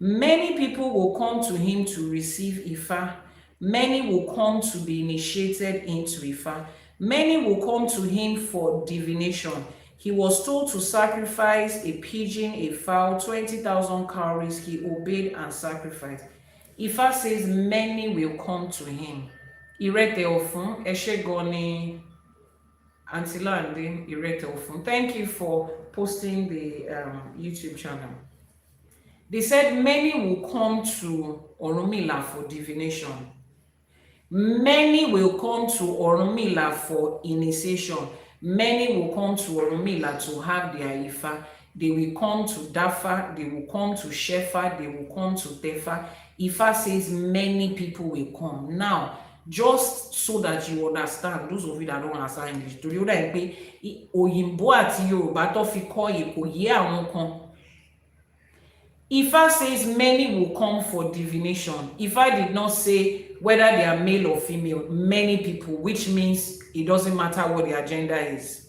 Many people will come to him to receive Ifa. Many will come to be initiated into Ifa. Many will come to him for divination. He was told to sacrifice a pigeon, a fowl, 20,000 cowries. He obeyed and sacrificed. Ifa says many will come to him. Irete Ofun, Eshegoni, Auntie Lande, Irete Ofun. Thank you for posting the YouTube channel. They said many will come to Ọ̀rúnmìlà for divination. Many will come to Ọ̀rúnmìlà for initiation. Many will come to Ọ̀rúnmìlà to have their Ifa. They will come to Dafa, they will come to Shefa, they will come to Tefa. Ifa says many people will come. Now, just so that you understand, those of you that don't understand English, torí ó dà pé Òyìnbó àti Yorùbá tó fi kọ́ yìí kò yé àwọn kan. Ifa says many will come for divination. Ifa did not say whether they are male or female, many people, which means it doesn't matter what the agenda is.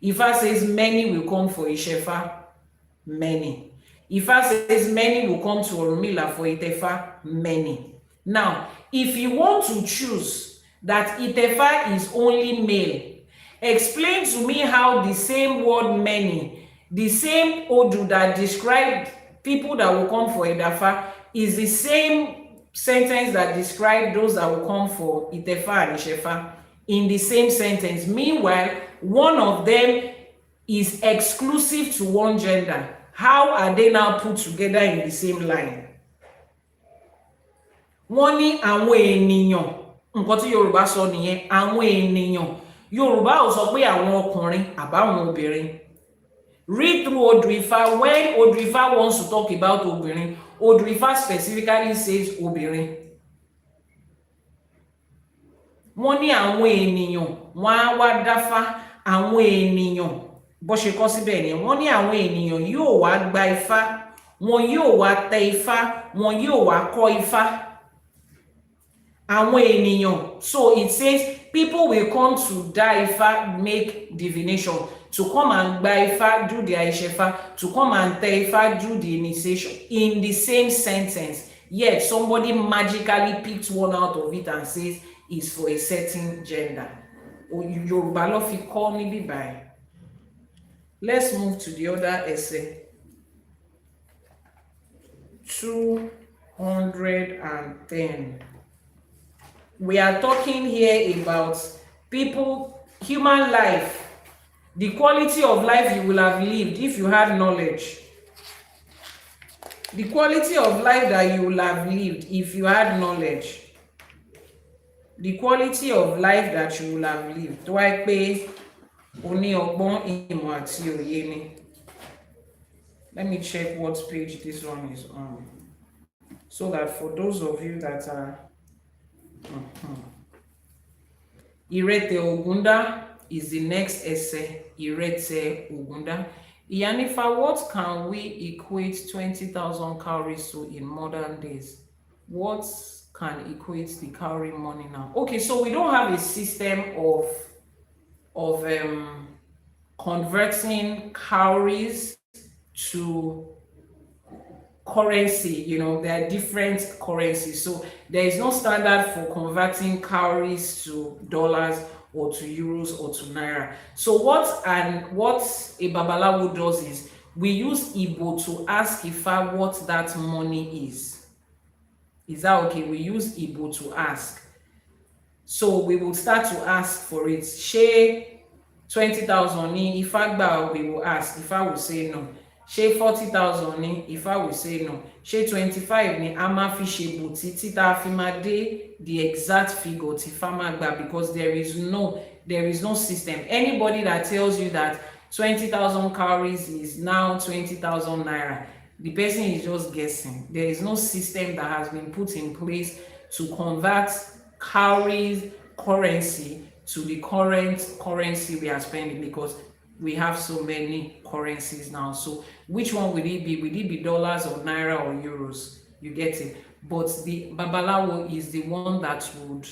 Ifa says many will come for Ishefa, many. Ifa says many will come to Ọ̀rúnmìlà for ITEFA, many. Now, if you want to choose that ITEFA is only male, explain to me how the same word many, the same Odu that described people that will come for Idafa is the same sentence that describes those that will come for ITEFA and Ishefa in the same sentence. Meanwhile, one of them is exclusive to one gender. How are they now put together in the same line? Wọ́n ní àwọn ènìyàn, nǹkan tí Yorùbá sọ nìyẹn, àwọn ènìyàn. Yorùbá ò sọ pé àwọn ọkùnrin àbáwọn obìnrin. Read through Odrifa. When Odrifa wants to talk about obìnrin, Odrifa specifically says obìnrin. Wọ́n ní àwọn ènìyàn, wọ́n á wá dáfá, àwọn ènìyàn, bó ṣe kọ síbẹ̀ ni, wọ́n ní àwọn ènìyàn yóò wá gba Ifá, wọn yóò wá tẹ Ifá, wọn yóò wá kọ́ Ifá. Àwọn ènìyàn. So it says people will come to da Ifá, make divination, to come and gba Ifá, do their Ishefa, to come and tẹ Ifá, do the initiation, in the same sentence. Yet somebody magically picked one out of it and says it's for a certain gender. Yorùbá ló fi kọ́ níbí báyìí. Let's move to the other essay. 210. We are talking here about people, human life, the quality of life you will have lived if you had knowledge. The quality of life that you will have lived if you had knowledge. The quality of life that you will have lived. Do I pay oni ọgbọ́n ìmọ̀ àti òye ni? Let me check what page this one is on, so that for those of you that are Irete Ogunda is the next essay. Irete Ogunda. Iyanifa, what can we equate 20,000 cowries to in modern days? What can equate the cowrie money now? Okay, so we don't have a system of converting cowries to currency. You know, there are different currencies, so there is no standard for converting cowries to dollars or to euros or to naira. So what a babalawo does is, we use Igbo to ask Ifa what that money is. Is that okay? We use Igbo to ask. So we will start to ask for it. Ṣé 20,000 ní Ifá gbà? We will ask. Ifá will say no. Ṣé 40,000 ní? Ifá will say no. Ṣé 25 ní? A máa fi ṣe bò títí tá a fi máa dé the exact figure tí Ifá máa gbà, because there is no system. Anybody that tells you that 20,000 cowries is now 20,000 naira, the person is just guessing. There is no system that has been put in place to convert cowries currency to the current currency we are spending, because we have so many currencies now. So which one will it be? Will it be dollars or naira or euros? You get it? But the Babalawo is the one that would,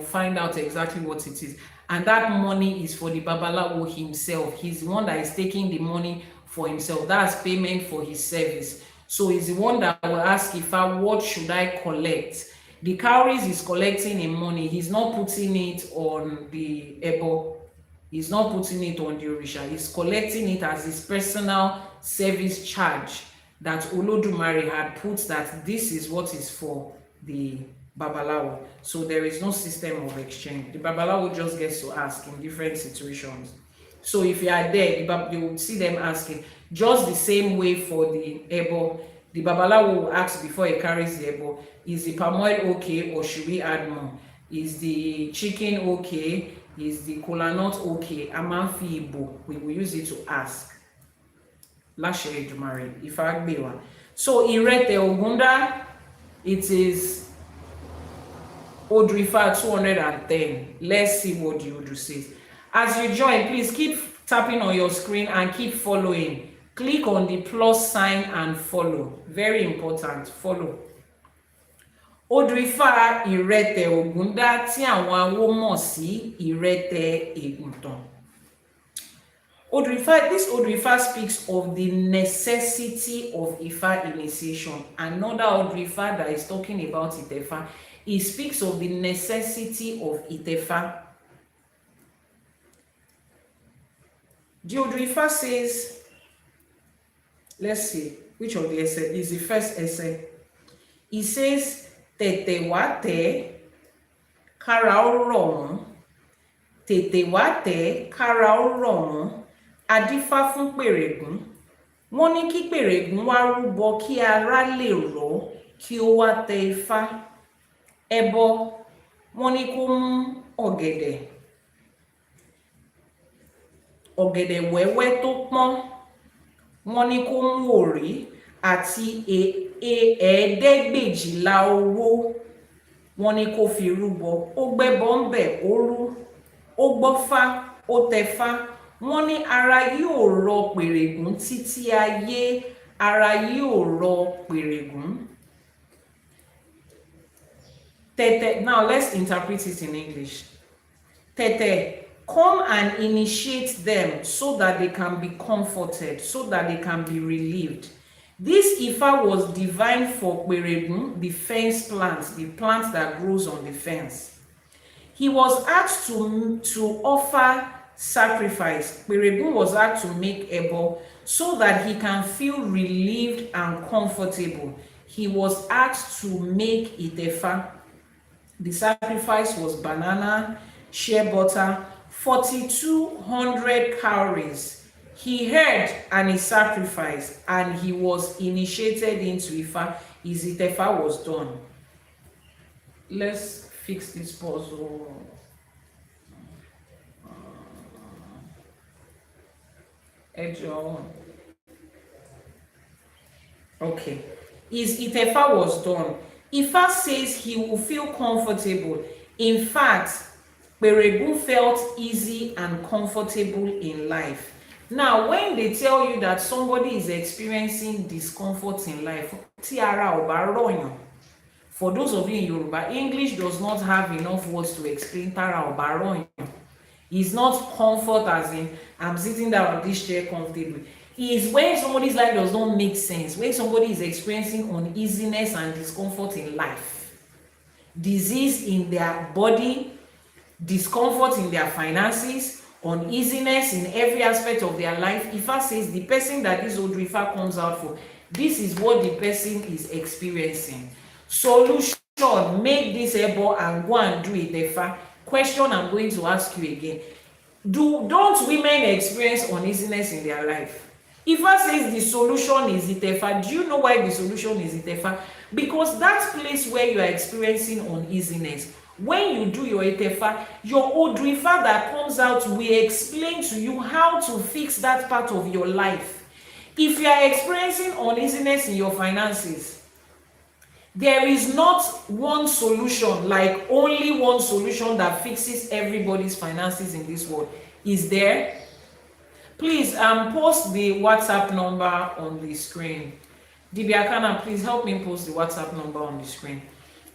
find out exactly what it is. And that money is for the Babalawo himself. He's the one that is taking the money for himself. That's payment for his service. So he's the one that will ask Ifa, what should I collect? The cowries is collecting in money. He's not putting it on the Ebo. He's not putting it on the Orisha. He's collecting it as his personal service charge that Olodumare had put, that this is what is for the Babalawo. So there is no system of exchange. The Babalawo just gets to ask in different situations. So if you are there, you will see them asking. Just the same way for the Ebo. The Babalawo will ask before he carries the Ebo, is the palm oil okay, or should we add more? Is the chicken okay? Is the kola nut okay? Amanfi Igbo. We will use it to ask. Lashe Ejumare, Ifa Agbewa. So Irete Ogunda, it is Odrifa 210. Let's see what the Odu says. As you join, please keep tapping on your screen and keep following. Click on the plus sign and follow. Very important. Follow. Odrifa Irete Ogunda tí àwọn awo mọ̀ sí Irete Eguntan. This Odrifa speaks of the necessity of Ifa initiation. Another Odrifa that is talking about ITEFA, he speaks of the necessity of ITEFA. The Odrifa says, let's see, which of the essay is the first essay? He says, tètè wá tẹ̀ kára ó rọ̀ wọ́n, tètè wá tẹ̀ kára ó rọ̀ wọ́n, adífá fún pèrègún. Wọ́n ní kí pèrègún wá rúbọ kí ara lè rọ̀ kí ó wá tẹ Ifá. Ẹbọ, wọ́n ní kó mú ọ̀gẹ̀dẹ̀ wẹ́wẹ́ tó pọ́n, wọ́n ní kó mú òrí àti ẹ̀ẹ́dẹ́gbèjìlá owó, wọ́n ní kó fi rúbọ. Ó gbẹ́bọ ń bẹ̀, ó rú, ó gbọ́fá, ó tẹfá. Wọ́n ní ara yóò rọ pèrègún títí ayé, ara yóò rọ pèrègún. Tete, now let's interpret it in English. Tete, come and initiate them so that they can be comforted, so that they can be relieved. This Ifa was divine for Peregun, the fence plant, the plant that grows on the fence. He was asked to offer sacrifice. Peregun was asked to make ebo so that he can feel relieved and comfortable. He was asked to make ITEFA. The sacrifice was banana, shea butter, 4,200 calories. He heard and he sacrificed, and he was initiated into Ifa. His ITEFA was done. Let's fix this puzzle. Okay. His ITEFA was done. Ifa says he will feel comfortable. In fact, Peregun felt easy and comfortable in life. Now, when they tell you that somebody is experiencing discomfort in life, for those of you in Yoruba, English does not have enough words to explain tara oba. It's not comfort as in I'm sitting down on this chair comfortably. It's when somebody's life does not make sense, when somebody is experiencing uneasiness and discomfort in life, disease in their body, discomfort in their finances, uneasiness in every aspect of their life, Ifa says the person that this Odrifa comes out for, this is what the person is experiencing. Solution: make this ebo and go and do it. Ifa, question I'm going to ask you again. Don't women experience uneasiness in their life? Ifa says the solution is ITEFA. Do you know why the solution is ITEFA? Because that place where you are experiencing uneasiness, when you do your ITEFA, your Odrifa that comes out will explain to you how to fix that part of your life. If you are experiencing uneasiness in your finances, there is not one solution, like only one solution that fixes everybody's finances in this world. Is there? Please post the WhatsApp number on the screen. Dibiakana, please help me post the WhatsApp number on the screen.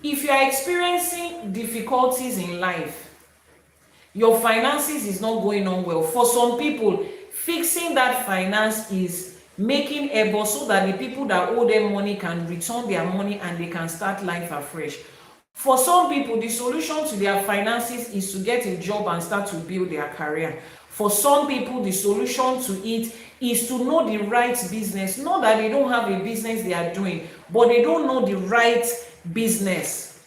If you are experiencing difficulties in life, your finances is not going on well. For some people, fixing that finance is making ebo so that the people that owe them money can return their money and they can start life afresh. For some people, the solution to their finances is to get a job and start to build their career. For some people, the solution to it is to know the right business. Not that they don't have a business they are doing, but they don't know the right business.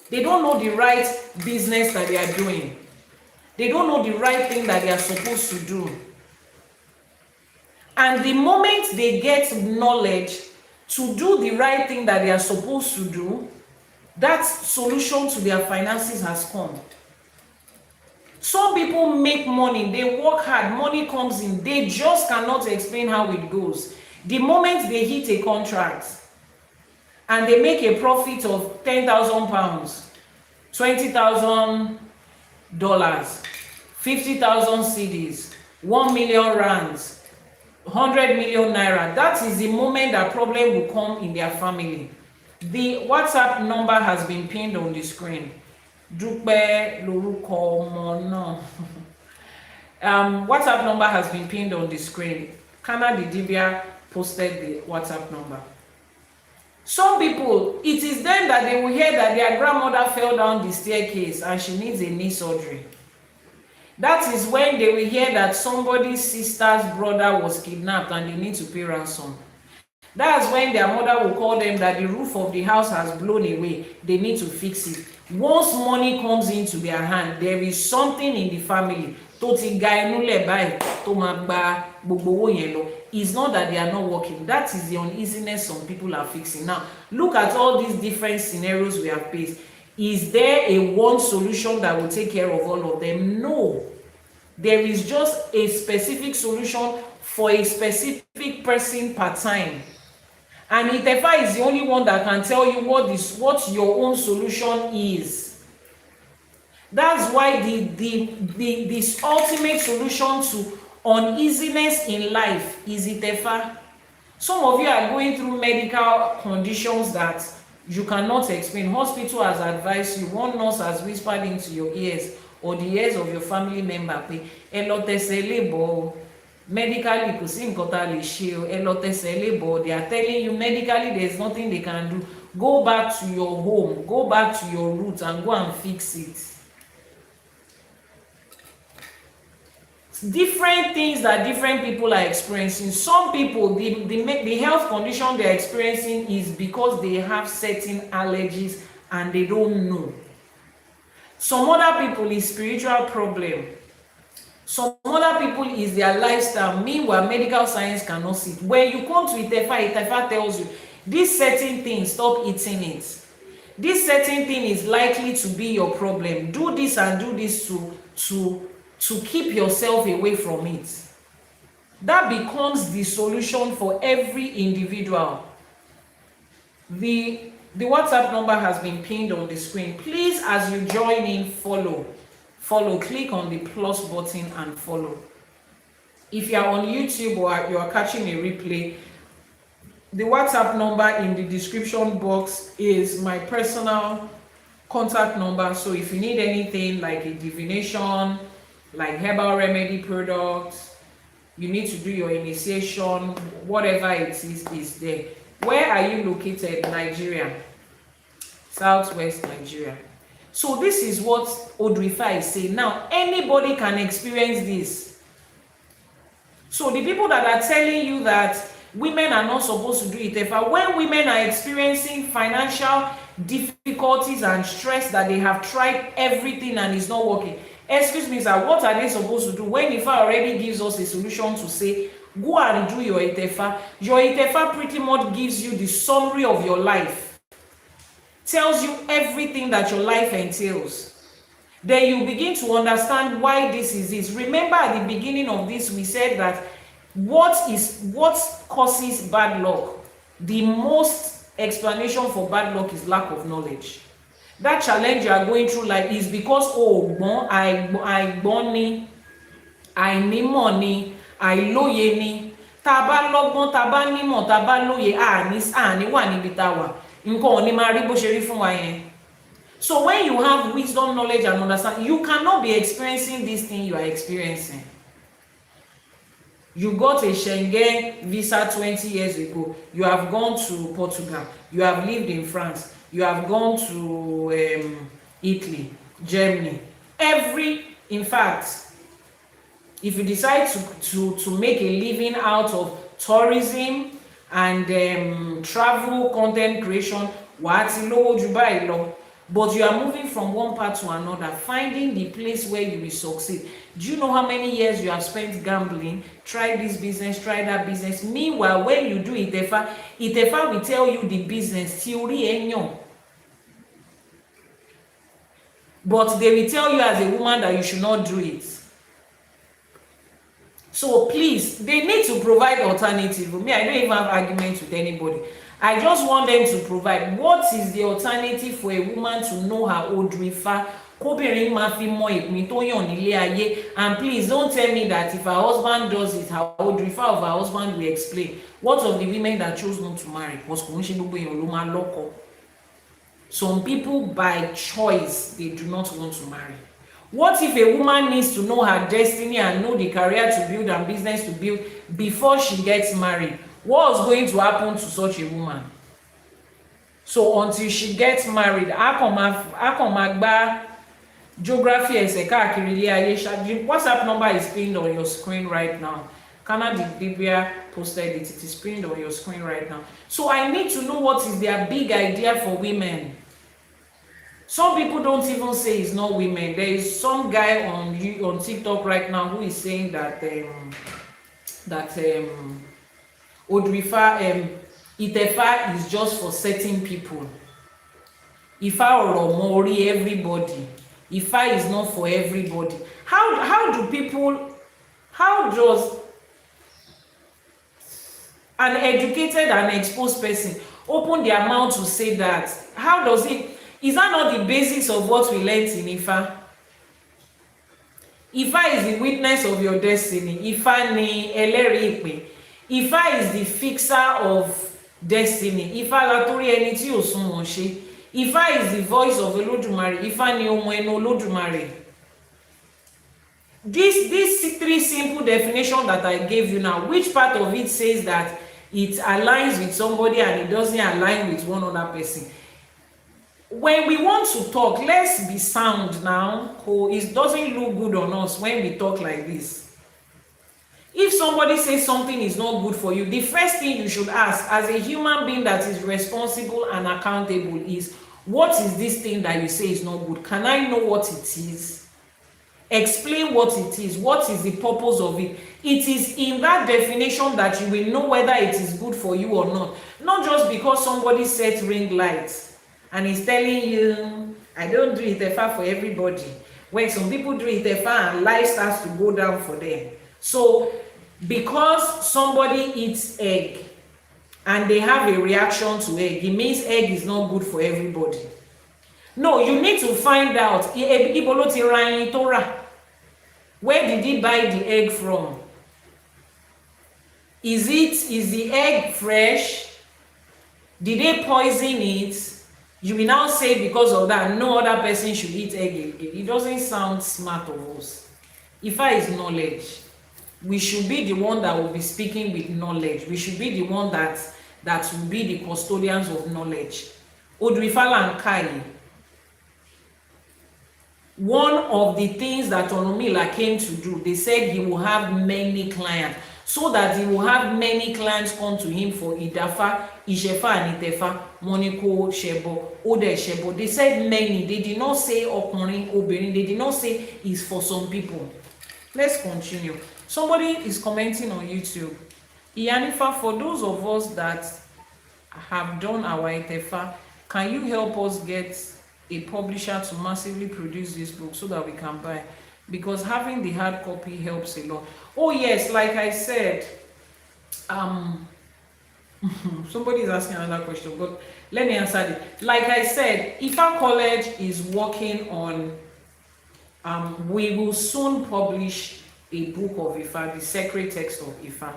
They don't know the right business that they are doing. They don't know the right thing that they are supposed to do. And the moment they get knowledge to do the right thing that they are supposed to do, that solution to their finances has come. Some people make money, they work hard, money comes in, they just cannot explain how it goes. The moment they hit a contract and they make a profit of £10,000, $20,000, 50,000 cedis, 1 million rands, 100 million naira, that is the moment that problem will come in their family. The WhatsApp number has been pinned on the screen. WhatsApp number has been pinned on the screen. Kana Didibia posted the WhatsApp number. Some people, it is then that they will hear that their grandmother fell down the staircase and she needs a knee surgery. That is when they will hear that somebody's sister's brother was kidnapped and they need to pay ransom. That's when their mother will call them that the roof of the house has blown away. They need to fix it. Once money comes into their hand, there is something in the family. It's not that they are not working. That is the uneasiness some people are fixing. Now, look at all these different scenarios we have faced. Is there a one solution that will take care of all of them? No. There is just a specific solution for a specific person per time. And ITEFA is the only one that can tell you what your own solution is. That's why this ultimate solution to uneasiness in life is ITEFA. Some of you are going through medical conditions that you cannot explain. Hospital has advised you, one nurse has whispered into your ears or the ears of your family member, medically, they are telling you medically there's nothing they can do. Go back to your home, go back to your roots and go and fix it. Different things that different people are experiencing. Some people, the health condition they're experiencing is because they have certain allergies and they don't know. Some other people is spiritual problem. Some other people is their lifestyle. Meanwhile, medical science cannot see it. When you come to ITEFA tells you this certain thing, stop eating it. This certain thing is likely to be your problem. Do this and do this to keep yourself away from it. That becomes the solution for every individual. The WhatsApp number has been pinned on the screen. Please, as you join in, follow, click on the plus button and follow. If you are on YouTube or you are catching a replay, the WhatsApp number in the description box is my personal contact number. So if you need anything like a divination, like herbal remedy products, you need to do your initiation, whatever it is there. Where are you located? Nigeria, Southwest Nigeria. So this is what Odrifa is saying. Now, anybody can experience this. So the people that are telling you that women are not supposed to do ITEFA, when women are experiencing financial difficulties and stress, that they have tried everything and it's not working, excuse me sir, what are they supposed to do when IFA already gives us a solution to say, go and do your ITEFA? Your ITEFA pretty much gives you the summary of your life, tells you everything that your life entails. Then you begin to understand why this is this. Remember at the beginning of this, we said that what causes bad luck? The most explanation for bad luck is lack of knowledge. That challenge you are going through life is because àìgbọ́n àìnímọ̀ ni, àìlóye ni. Tá bá lọ́gbọ́n, tá bá nímọ̀, tá bá lóye, àní wà níbi tá wà. Nǹkan ò ní máa rí bó ṣe rí fún wa yẹn. So when you have wisdom, knowledge and understanding, you cannot be experiencing this thing you are experiencing. You got a Schengen visa 20 years ago. You have gone to Portugal. You have lived in France. You have gone to Italy, Germany. In fact, if you decide to make a living out of tourism and travel content creation, but you are moving from one part to another, finding the place where you will succeed. Do you know how many years you have spent gambling? Try this business, try that business. Meanwhile, when you do ITEFA will tell you the business theory enyo. But they will tell you as a woman that you should not do it. So please, they need to provide alternative. Me, I don't even have arguments with anybody. I just want them to provide what is the alternative for a woman to know her Odrifa. And please don't tell me that if her husband does it, her Odrifa of her husband will explain. What of the women that chose not to marry? Some people by choice, they do not want to marry. What if a woman needs to know her destiny and know the career to build and business to build before she gets married? What is going to happen to such a woman? So until she gets married, geography WhatsApp number is pinned on your screen right now. Kana Divya posted it. It is pinned on your screen right now. So I need to know what is their big idea for women. Some people don't even say it's not women. There is some guy on TikTok right now who is saying that Odrifa ITEFA is just for certain people. Ifa or Mori, everybody. Ifa is not for everybody. How does an educated and exposed person open their mouth to say that? How does it? Is that not the basis of what we learned in Ifa? Ifa is the witness of your destiny. Ifa ni ẹlẹ́rìí ìpè. Ifa is the fixer of destiny. Ifa latori ẹni tí ò sunwọ̀n ṣe. Ifa is the voice of Olódùmarè. Ifa ni ohun ẹnu Olódùmarè. This three simple definition that I gave you now, which part of it says that it aligns with somebody and it doesn't align with one other person? When we want to talk, let's be sound now. It doesn't look good on us when we talk like this. If somebody says something is not good for you, the first thing you should ask as a human being that is responsible and accountable is, what is this thing that you say is not good? Can I know what it is? Explain what it is. What is the purpose of it? It is in that definition that you will know whether it is good for you or not. Not just because somebody sets ring lights and is telling you, I don't do ITEFA for everybody. When some people do ITEFA and life starts to go down for them. So because somebody eats egg and they have a reaction to egg, it means egg is not good for everybody. No, you need to find out, where did he buy the egg from? Is the egg fresh? Did they poison it? You will now say because of that, no other person should eat egg again. It doesn't sound smart of us. Ifa is knowledge. We should be the one that will be speaking with knowledge. We should be the one that will be the custodians of knowledge. Odrifala and Kai. one of the things that Onomila came to do, they said he will have many clients, so that he will have many clients come to him for Idafa, Ishefa and Itefa, Moniko, Shebo, Ode Shebo. They said many. They did not say Okorin, Oberin. They did not say it's for some people. Let's continue. Somebody is commenting on YouTube. Iyanifa, for those of us that have done our ITEFA, can you help us get a publisher to massively produce this book so that we can buy? Because having the hard copy helps a lot. Oh yes, like I said, somebody is asking another question, but let me answer it. Like I said, IFA College is working on, we will soon publish a book of IFA, the sacred text of IFA.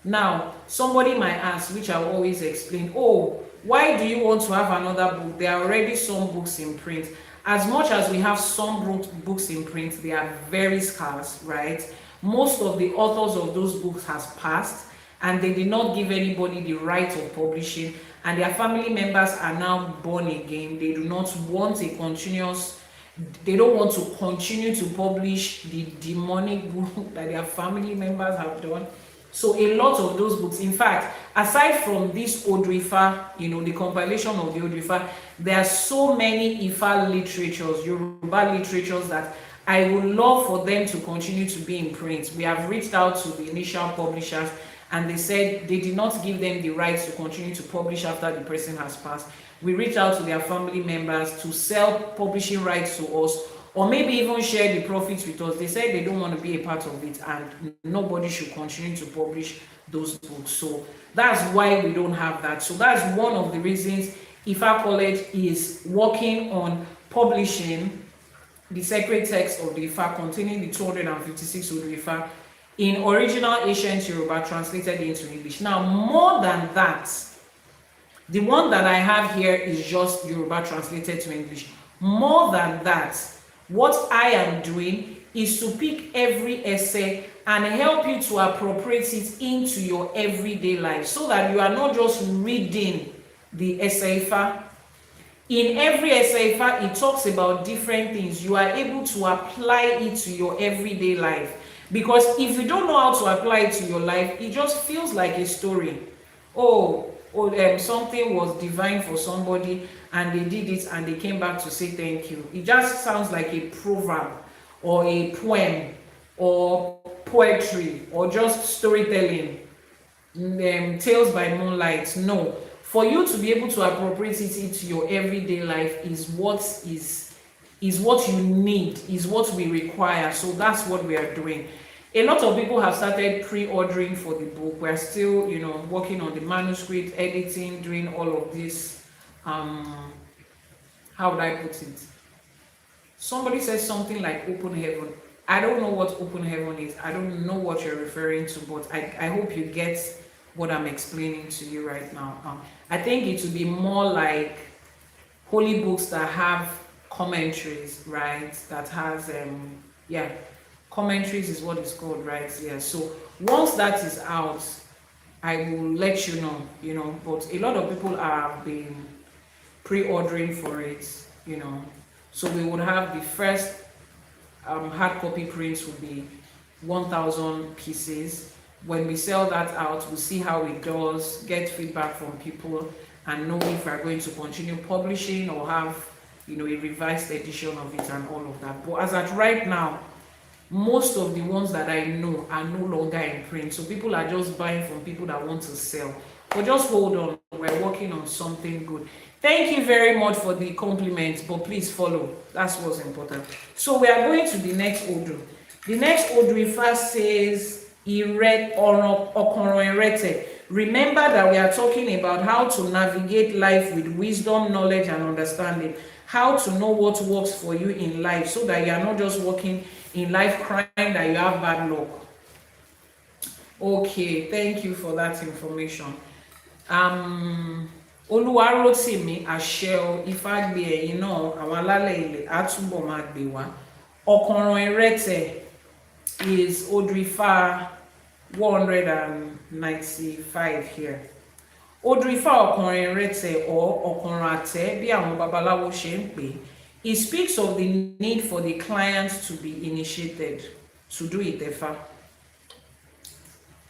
Now, somebody might ask, which I always explain, oh, why do you want to have another book? There are already some books in print. As much as we have some books in print, they are very scarce, right? Most of the authors of those books has passed, and they did not give anybody the right of publishing, and their family members are now born again. They do not want a continuous, they don't want to continue to publish the demonic book that their family members have done. So a lot of those books, in fact, aside from this Odrifa, the compilation of the Odrifa, there are so many Ifa literatures, Yoruba literatures, that I would love for them to continue to be in print. We have reached out to the initial publishers, and they said they did not give them the right to continue to publish after the person has passed. We reached out to their family members to sell publishing rights to us, or maybe even share the profits with us. They said they don't want to be a part of it, and nobody should continue to publish those books. So that's why we don't have that. So that's one of the reasons IFA College is working on publishing the sacred text of the IFA containing the 256 Odu IFA in original ancient Yoruba translated into English. Now, more than that, the one that I have here is just Yoruba translated to English. More than that, what I am doing is to pick every essay and help you to appropriate it into your everyday life, so that you are not just reading the essay. In every essay, it talks about different things. You are able to apply it to your everyday life. Because if you don't know how to apply it to your life, it just feels like a story. Something was divine for somebody and they did it and they came back to say thank you. It just sounds like a proverb or a poem or poetry or just storytelling, tales by moonlight. No, for you to be able to appropriate it into your everyday life is what you need, is what we require. So that's what we are doing. A lot of people have started pre-ordering for the book. We're still, working on the manuscript, editing, doing all of this. How would I put it? Somebody says something like open heaven. I don't know what open heaven is. I don't know what you're referring to, but I hope you get what I'm explaining to you right now. I think it would be more like holy books that have commentaries, right? That has, commentaries is what it's called, right? Yeah. So once that is out, I will let you know, but a lot of people have been pre-ordering for it, So we would have the first hard copy prints will be 1,000 pieces. When we sell that out, we'll see how it does, get feedback from people, and know if we're going to continue publishing or have, a revised edition of it and all of that. But as at right now, most of the ones that I know are no longer in print. So people are just buying from people that want to sell. But just hold on, we're working on something good. Thank you very much for the compliments, but please follow. That's what's important. So we are going to the next Odu. The next Odu first says, remember that we are talking about how to navigate life with wisdom, knowledge, and understanding. How to know what works for you in life, so that you are not just walking in life crying that you have bad luck. Okay, thank you for that information. Olúwarótìmí àṣẹ Ifá gbé ẹ̀yin náà, àwọn alálẹ̀ ilẹ̀ á túbọ̀ máa gbé wá. Ọ̀kànràn Ìrẹtẹ̀ is Odrifa 195 here. Odrifa Ọ̀kànràn Ìrẹtẹ̀ or Ọ̀kànràn Àtẹ́ bí àwọn babaláwo ṣe ń pè It speaks of the need for the client to be initiated to do ITEFA.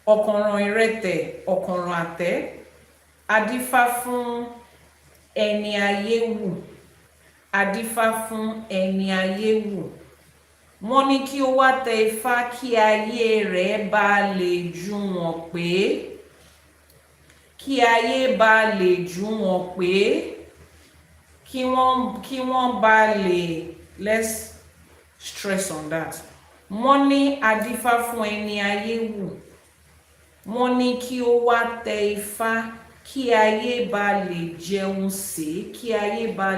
Ọ̀kànràn ìrẹtẹ̀, ọ̀kànràn àtẹ́, adífá fún ẹni ayé wù, adífá fún ẹni ayé wù. Wọ́n ní kí ó wá tẹ ifá kí ayé rẹ̀ bá lè jùwọ̀n pé, kí ayé bá lè jùwọ̀n pé, kí wọ́n bá lè, let's stress on that. Wọ́n ní adífá fún ẹni ayé wù. Wọ́n ní kí ó wá tẹ ifá kí ayé bá lè jẹun sè, kí ayé bá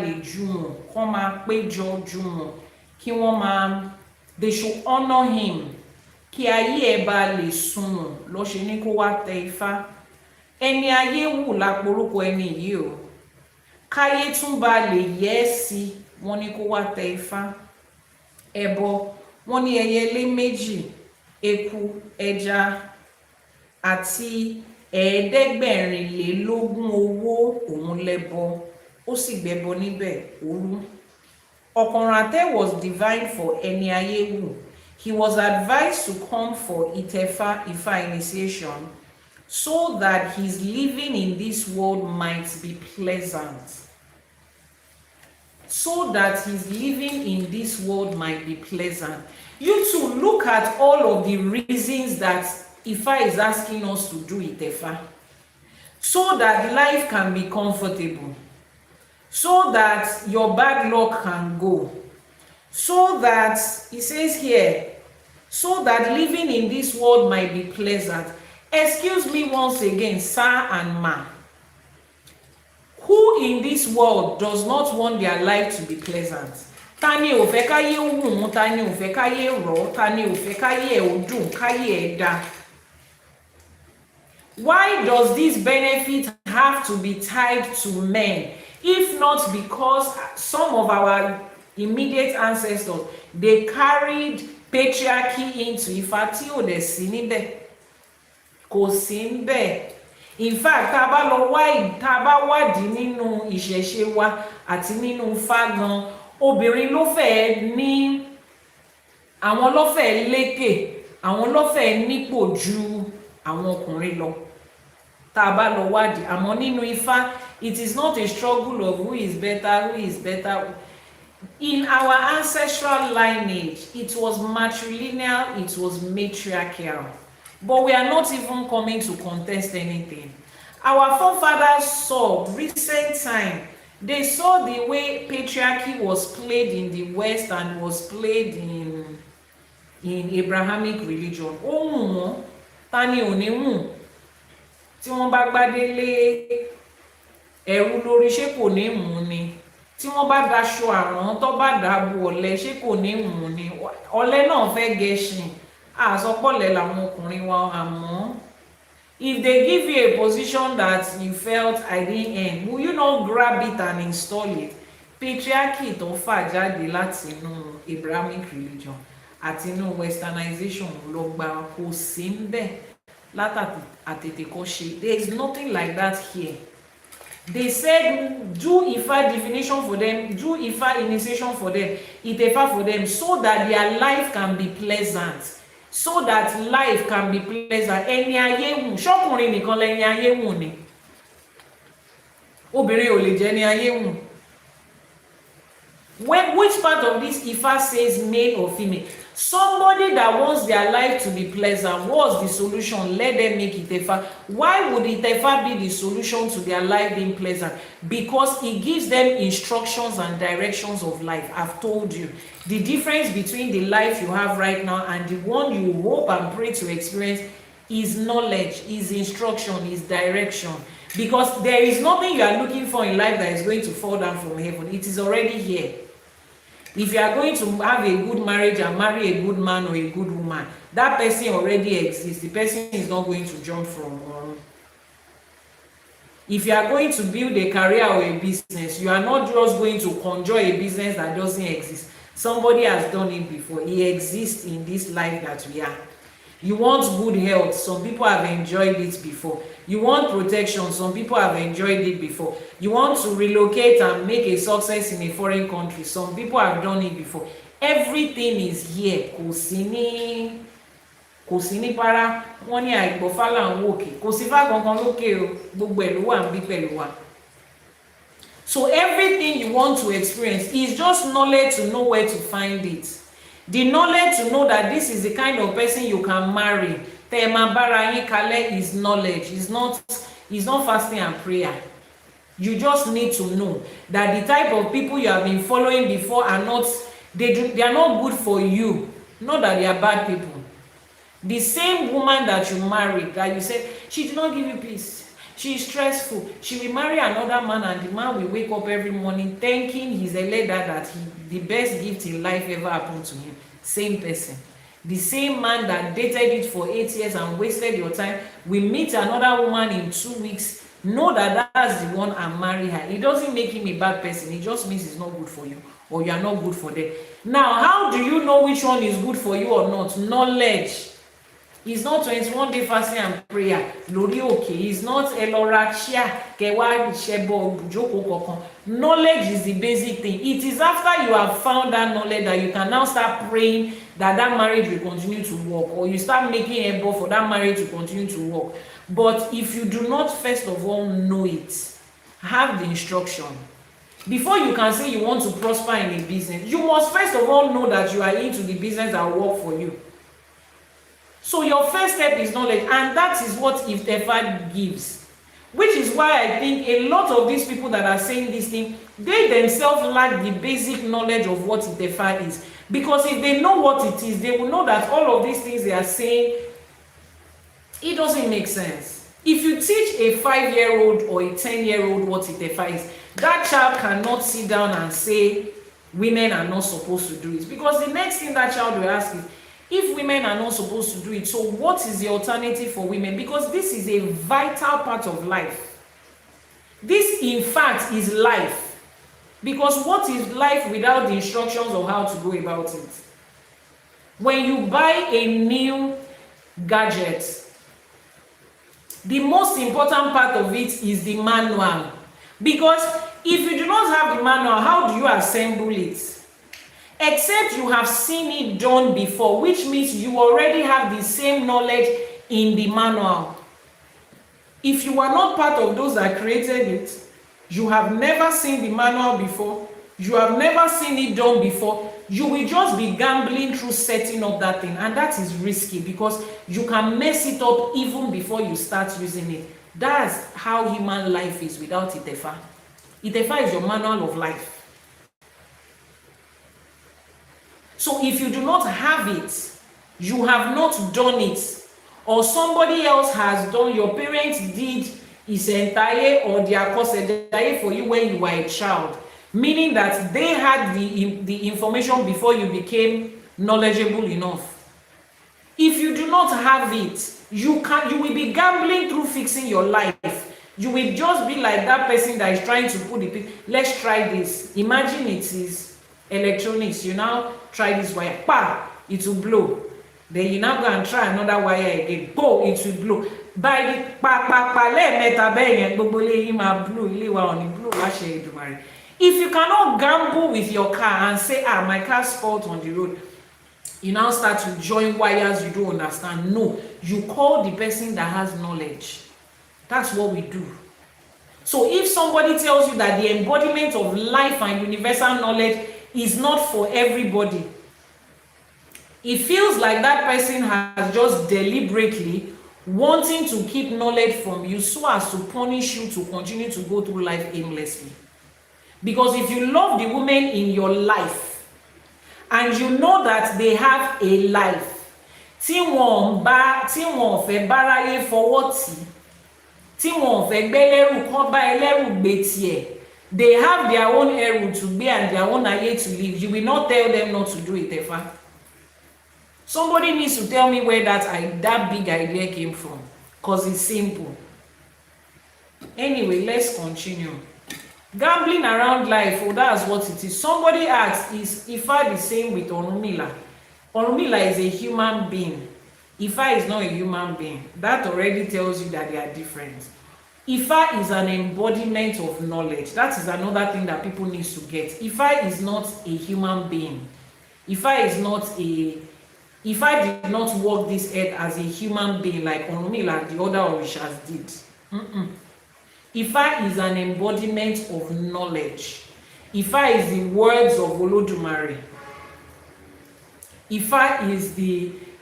lè jùwọ̀n, kó máa péjọ jùwọ̀n, kí wọ́n máa, they should honor him, kí ayé ẹ̀ bá lè sunwọ̀n ló ṣe ní kó wá tẹ ifá. Ẹni ayé wù láporúkọ ẹni yìí o, káyé tún bá lè yẹ́ sí, wọ́n ní kó wá tẹ ifá. Ẹbọ, wọ́n ní ẹyẹlé méjì, eku, ẹja àti 750 owó òun lẹ́bọ, ó sì gbẹ́bọ níbẹ̀ òru. Ọ̀kànràn àtẹ́ was divine for ẹni ayé wù. He was advised to come for ITEFA Ifa initiation so that his living in this world might be pleasant. So that his living in this world might be pleasant. You too, look at all of the reasons that Ifa is asking us to do ITEFA. So that life can be comfortable. So that your bad luck can go. So that, it says here, so that living in this world might be pleasant. Excuse me once again, sir and ma. Who in this world does not want their life to be pleasant? Tani ò fẹ́ káyé wù, tani ò fẹ́ káyé rọ̀, tani ò fẹ́ káyé ó dùn, káyé ẹ̀ dá. Why does this benefit have to be tied to men? If not because some of our immediate ancestors, they carried patriarchy into Ifá tí ò dẹ̀ sí níbẹ̀, kò sí níbẹ̀. In fact, tá bá wádìí nínú ìṣẹ̀ṣe wa àti nínú Ifá gan, obìnrin ló fẹ́ ní, àwọn ló fẹ́ lékè, àwọn ló fẹ́ nípò ju àwọn ọkùnrin lọ. Tá bá lọ wádìí, àmọ́ nínú Ifá, it is not a struggle of who is better. In our ancestral lineage, it was matrilineal, it was matriarchal. But we are not even coming to contest anything. Our forefathers saw, recent time, they saw the way patriarchy was played in the West and was played in Abrahamic religion. Ó wù wọ́n, tani ò ní wù. Tí wọ́n bá gbádélé ẹ̀rù lórí, ṣé kò ní mú ni? Tí wọ́n bá daṣọ àrán tó bá dàbò ọ̀lẹ, ṣé kò ní mú ni? Ọ̀lẹ náà fẹ́ gẹṣin. Àsọpọ̀lẹ̀ làwọn ọkùnrin wa, àmọ́ if they give you a position that you felt I didn't earn, will you not grab it and install it? Patriarchy tó fà jáde láti inú Abrahamic religion àti inú westernization ló gba, kò sí ńbẹ̀ látàtètèkọ́ṣe. There is nothing like that here. They said do Ifa divination for them, do Ifa initiation for them, ITEFA for them, so that their life can be pleasant. So that life can be pleasant. Ẹni ayé wù, ṣọ́kùnrin nìkan lẹni ayé wù ni. Obìnrin ò lè jẹ́ ní ayé wù. Which part of this Ifa says male or female? Somebody that wants their life to be pleasant, what's the solution? Let them make ITEFA. Why would ITEFA be the solution to their life being pleasant? Because it gives them instructions and directions of life. I've told you. The difference between the life you have right now and the one you hope and pray to experience is knowledge, is instruction, is direction. Because there is nothing you are looking for in life that is going to fall down from heaven. It is already here. If you are going to have a good marriage and marry a good man or a good woman, that person already exists. The person is not going to jump from one. If you are going to build a career or a business, you are not just going to conjure a business that doesn't exist. Somebody has done it before. He exists in this life that we are. You want good health, some people have enjoyed it before. You want protection, some people have enjoyed it before. You want to relocate and make a success in a foreign country, some people have done it before. Everything is here. Kò sí ní para wọ́n ní àìgbọ́fá là ń wòkè, kò sí fá kankan lókè o, gbogbo ẹ̀ ló wà ń bí pẹ̀lú wa. So everything you want to experience is just knowledge to know where to find it. The knowledge to know that this is the kind of person you can marry. Tẹ́ ẹ máa bára yín kalẹ̀ is knowledge. It's not fasting and prayer. You just need to know that the type of people you have been following before are not, they are not good for you. Not that they are bad people. The same woman that you married, that you said, she did not give you peace, she is stressful, she will marry another man, and the man will wake up every morning thanking his eleda that the best gift in life ever happened to him. Same person. The same man that dated it for 8 years and wasted your time will meet another woman in 2 weeks, know that that's the one, and marry her. It doesn't make him a bad person, it just means it's not good for you, or you are not good for them. Now, how do you know which one is good for you or not? Knowledge. It's not 21 day fasting and prayer. Lórí òkè. It's not elorachia kewa shebo joko kokon. Knowledge is the basic thing. It is after you have found that knowledge that you can now start praying that marriage will continue to work, or you start making effort for that marriage to continue to work. But if you do not first of all know it, have the instruction. Before you can say you want to prosper in a business, you must first of all know that you are into the business that will work for you. So your first step is knowledge, and that is what ITEFA gives. Which is why I think a lot of these people that are saying this thing, they themselves lack the basic knowledge of what ITEFA is. Because if they know what it is, they will know that all of these things they are saying, it doesn't make sense. If you teach a 5-year-old or a 10-year-old what ITEFA is, that child cannot sit down and say women are not supposed to do it. Because the next thing that child will ask is, if women are not supposed to do it, so what is the alternative for women? Because this is a vital part of life. This, in fact, is life. Because what is life without the instructions of how to go about it? When you buy a new gadget, the most important part of it is the manual. Because if you do not have the manual, how do you assemble it? Except you have seen it done before, which means you already have the same knowledge in the manual. If you are not part of those that created it, you have never seen the manual before, you have never seen it done before, you will just be gambling through setting up that thing, and that is risky because you can mess it up even before you start using it. That's how human life is without ITEFA. ITEFA is your manual of life. So if you do not have it, you have not done it, or somebody else has done, your parents did isentaye or their kosedaye for you when you were a child, meaning that they had the information before you became knowledgeable enough. If you do not have it, you will be gambling through fixing your life. You will just be like that person that is trying to put the, let's try this. Imagine it is electronics. You now try this wire, it will blow. Then you now go and try another wire again, it will blow. By the if you cannot gamble with your car and say, my car's fault on the road, you now start to join wires you don't understand. No, you call the person that has knowledge. That's what we do. So if somebody tells you that the embodiment of life and universal knowledge is not for everybody, it feels like that person has just deliberately wanting to keep knowledge from you so as to punish you to continue to go through life aimlessly. Because if you love the women in your life and you know that they have a life, tí wọ́n fẹ́ báráyé fọwọ́ tì, tí wọ́n fẹ́ gbẹ́lẹ́rù kán bá ẹlẹ́rù gbé tiẹ̀, they have their own ẹrù to gbé and their own ayé to live. You will not tell them not to do it, Efa. Somebody needs to tell me where that big idea came from, because it's simple. Anyway, let's continue. Gambling around life, that's what it is. Somebody asked, is Ifa the same with Orunmila? Orunmila is a human being. Ifa is not a human being. That already tells you that they are different. Ifa is an embodiment of knowledge. That is another thing that people need to get. Ifa is not a human being. Ifa is not a Ifa did not walk this earth as a human being like Orunmila and the other Orishas did. Ifa is an embodiment of knowledge. Ifa is the words of Olodumare. Ifa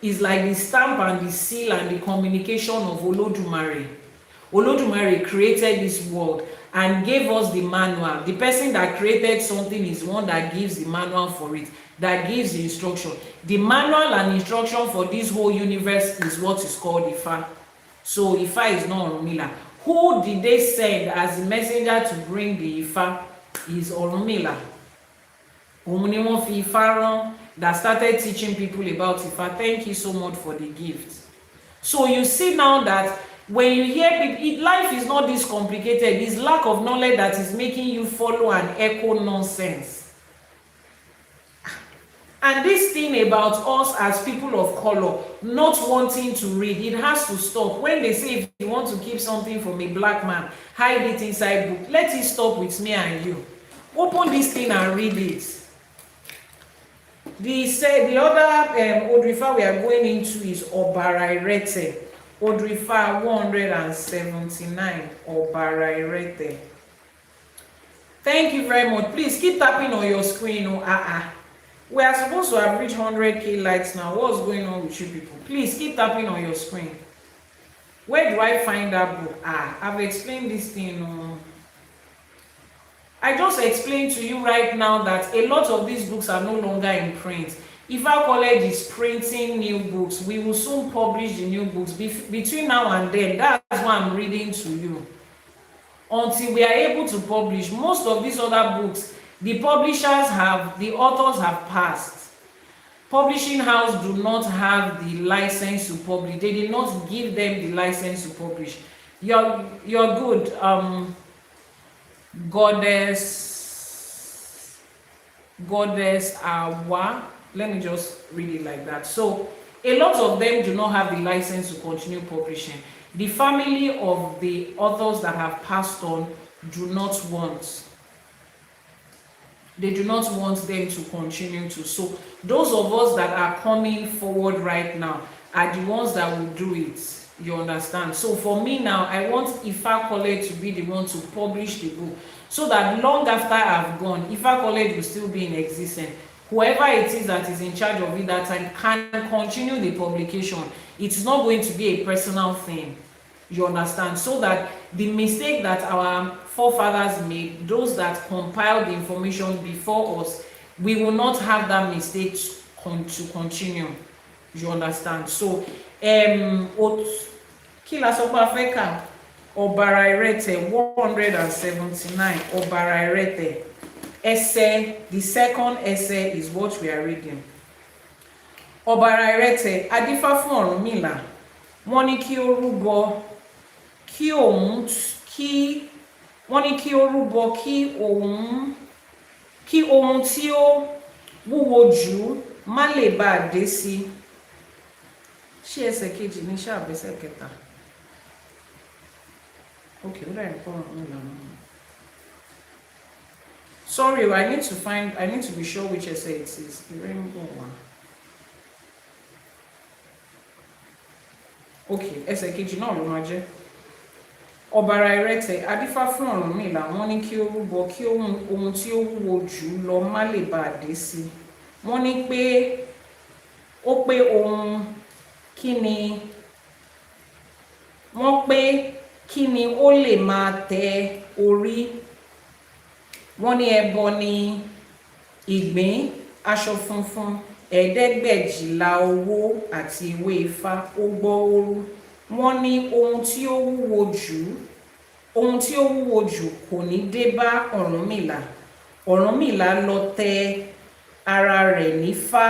is like the stamp and the seal and the communication of Olodumare. Olodumare created this world and gave us the manual. The person that created something is one that gives the manual for it, that gives the instruction. The manual and instruction for this whole universe is what is called Ifa. So Ifa is not Orunmila. Who did they send as the messenger to bring the Ifa? Is Orunmila. Òun ni wọ́n fi Ifá rán that started teaching people about Ifa. Thank you so much for the gift. So you see now that when you hear people, life is not this complicated. It's lack of knowledge that is making you follow and echo nonsense. And this thing about us as people of color not wanting to read, it has to stop. When they say if you want to keep something from a black man, hide it inside book. Let it stop with me and you. Open this thing and read it. The other Odrifa we are going into is Obarairete. Odrifa 179. Obarairete. Thank you very much. Please keep tapping on your screen. We are supposed to have reached 100k likes now. What's going on with you people? Please keep tapping on your screen. Where do I find that book? I've explained this thing. I just explained to you right now that a lot of these books are no longer in print. ITEFA College is printing new books. We will soon publish the new books. Between now and then, that's why I'm reading to you. Until we are able to publish, most of these other books, the authors have passed. Publishing house do not have the license to publish. They did not give them the license to publish. You're good. Goddess Awa. Let me just read it like that. So a lot of them do not have the license to continue publishing. The family of the authors that have passed on do not want. They do not want them to continue to. So those of us that are coming forward right now are the ones that will do it. You understand? So for me now, I want ITEFA College to be the one to publish the book, so that long after I've gone, ITEFA College will still be in existence. Whoever it is that is in charge of it that time can continue the publication. It's not going to be a personal thing. You understand? So that the mistake that our forefathers made, those that compiled the information before us, we will not have that mistake to continue. You understand? So Kila Sopa Feka Obarairete 179. Obarairete essay. The second essay is what we are reading. Obarairete adifa fún Ọ̀rúnmìlà. Wọ́n ní kí ó rúbọ kí òun kí wọ́n ní kí ó rúbọ kí ohun tí ó wúwo jù má lè bá dé sí. Ṣé ẹsẹ̀ kejì ní ṣàbẹ̀sẹ̀ kẹta? Okay, what are you calling? Sorry, I need to be sure which essay it is. The rainbow one. Okay, ẹsẹ̀ kejì náà ló máa jẹ́. Obarairete adífá fún Ọ̀rúnmìlà, wọ́n ní kí ó rúbọ kí ohun tí ó wúwo jù lọ má lè bá dé sí. Wọ́n ní pé ó pé ohun kíni wọ́n pé kíni ó lè máa tẹ orí. Wọ́n ní ẹbọ ní ìgbín, aṣọ funfun, ẹ̀ẹ́dẹ́gbẹ̀jìlá owó àti ewé ifá ó gbọ́ ooru. Wọ́n ní ohun tí ó wúwo jù kò ní dé bá Ọ̀rúnmìlà. Ọ̀rúnmìlà lọ tẹ ara rẹ̀ nífá.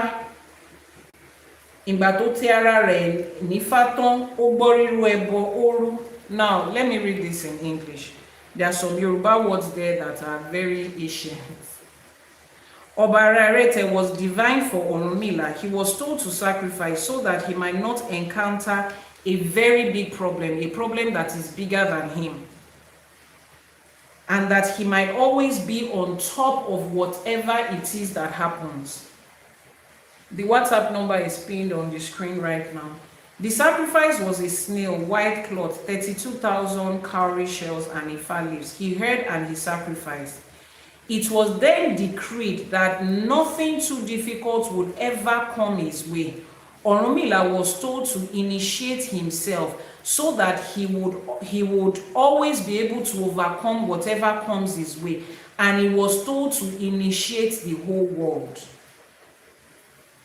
Ìgbà tó tẹ ara rẹ̀ nífá tán, ó gbọ́ rírú ẹbọ ooru. Now, let me read this in English. There are some Yoruba words there that are very ancient. Obararete was divine for Orunmila. He was told to sacrifice so that he might not encounter a very big problem, a problem that is bigger than him, and that he might always be on top of whatever it is that happens. The WhatsApp number is pinned on the screen right now. The sacrifice was a snail, white cloth, 32,000 cowrie shells, and Ifa leaves. He heard and he sacrificed. It was then decreed that nothing too difficult would ever come his way. Orunmila was told to initiate himself so that he would always be able to overcome whatever comes his way. And he was told to initiate the whole world.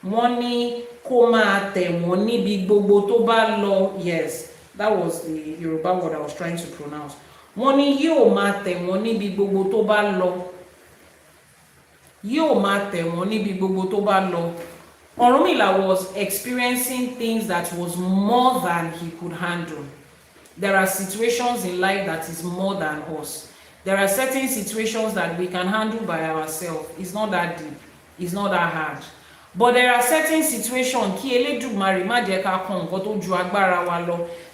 Money, koma, te, money, big bobo, toba, law. Yes, that was the Yoruba word I was trying to pronounce. Money, yo, mate, money, big bobo, toba, law. Yo, mate, money, big bobo, toba, law. Orunmila was experiencing things that was more than he could handle. There are situations in life that is more than us. There are certain situations that we can handle by ourselves. It's not that deep. It's not that hard. But there are certain situations,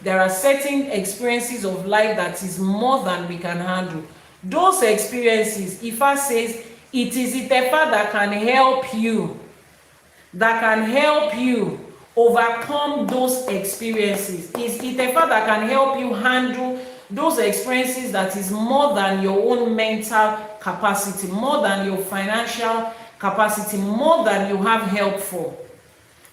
there are certain experiences of life that is more than we can handle. Those experiences, Ifa says, it is ITEFA that can help you. That can help you overcome those experiences. It's ITEFA that can help you handle those experiences that is more than your own mental capacity, more than your financial capacity, more than you have help for.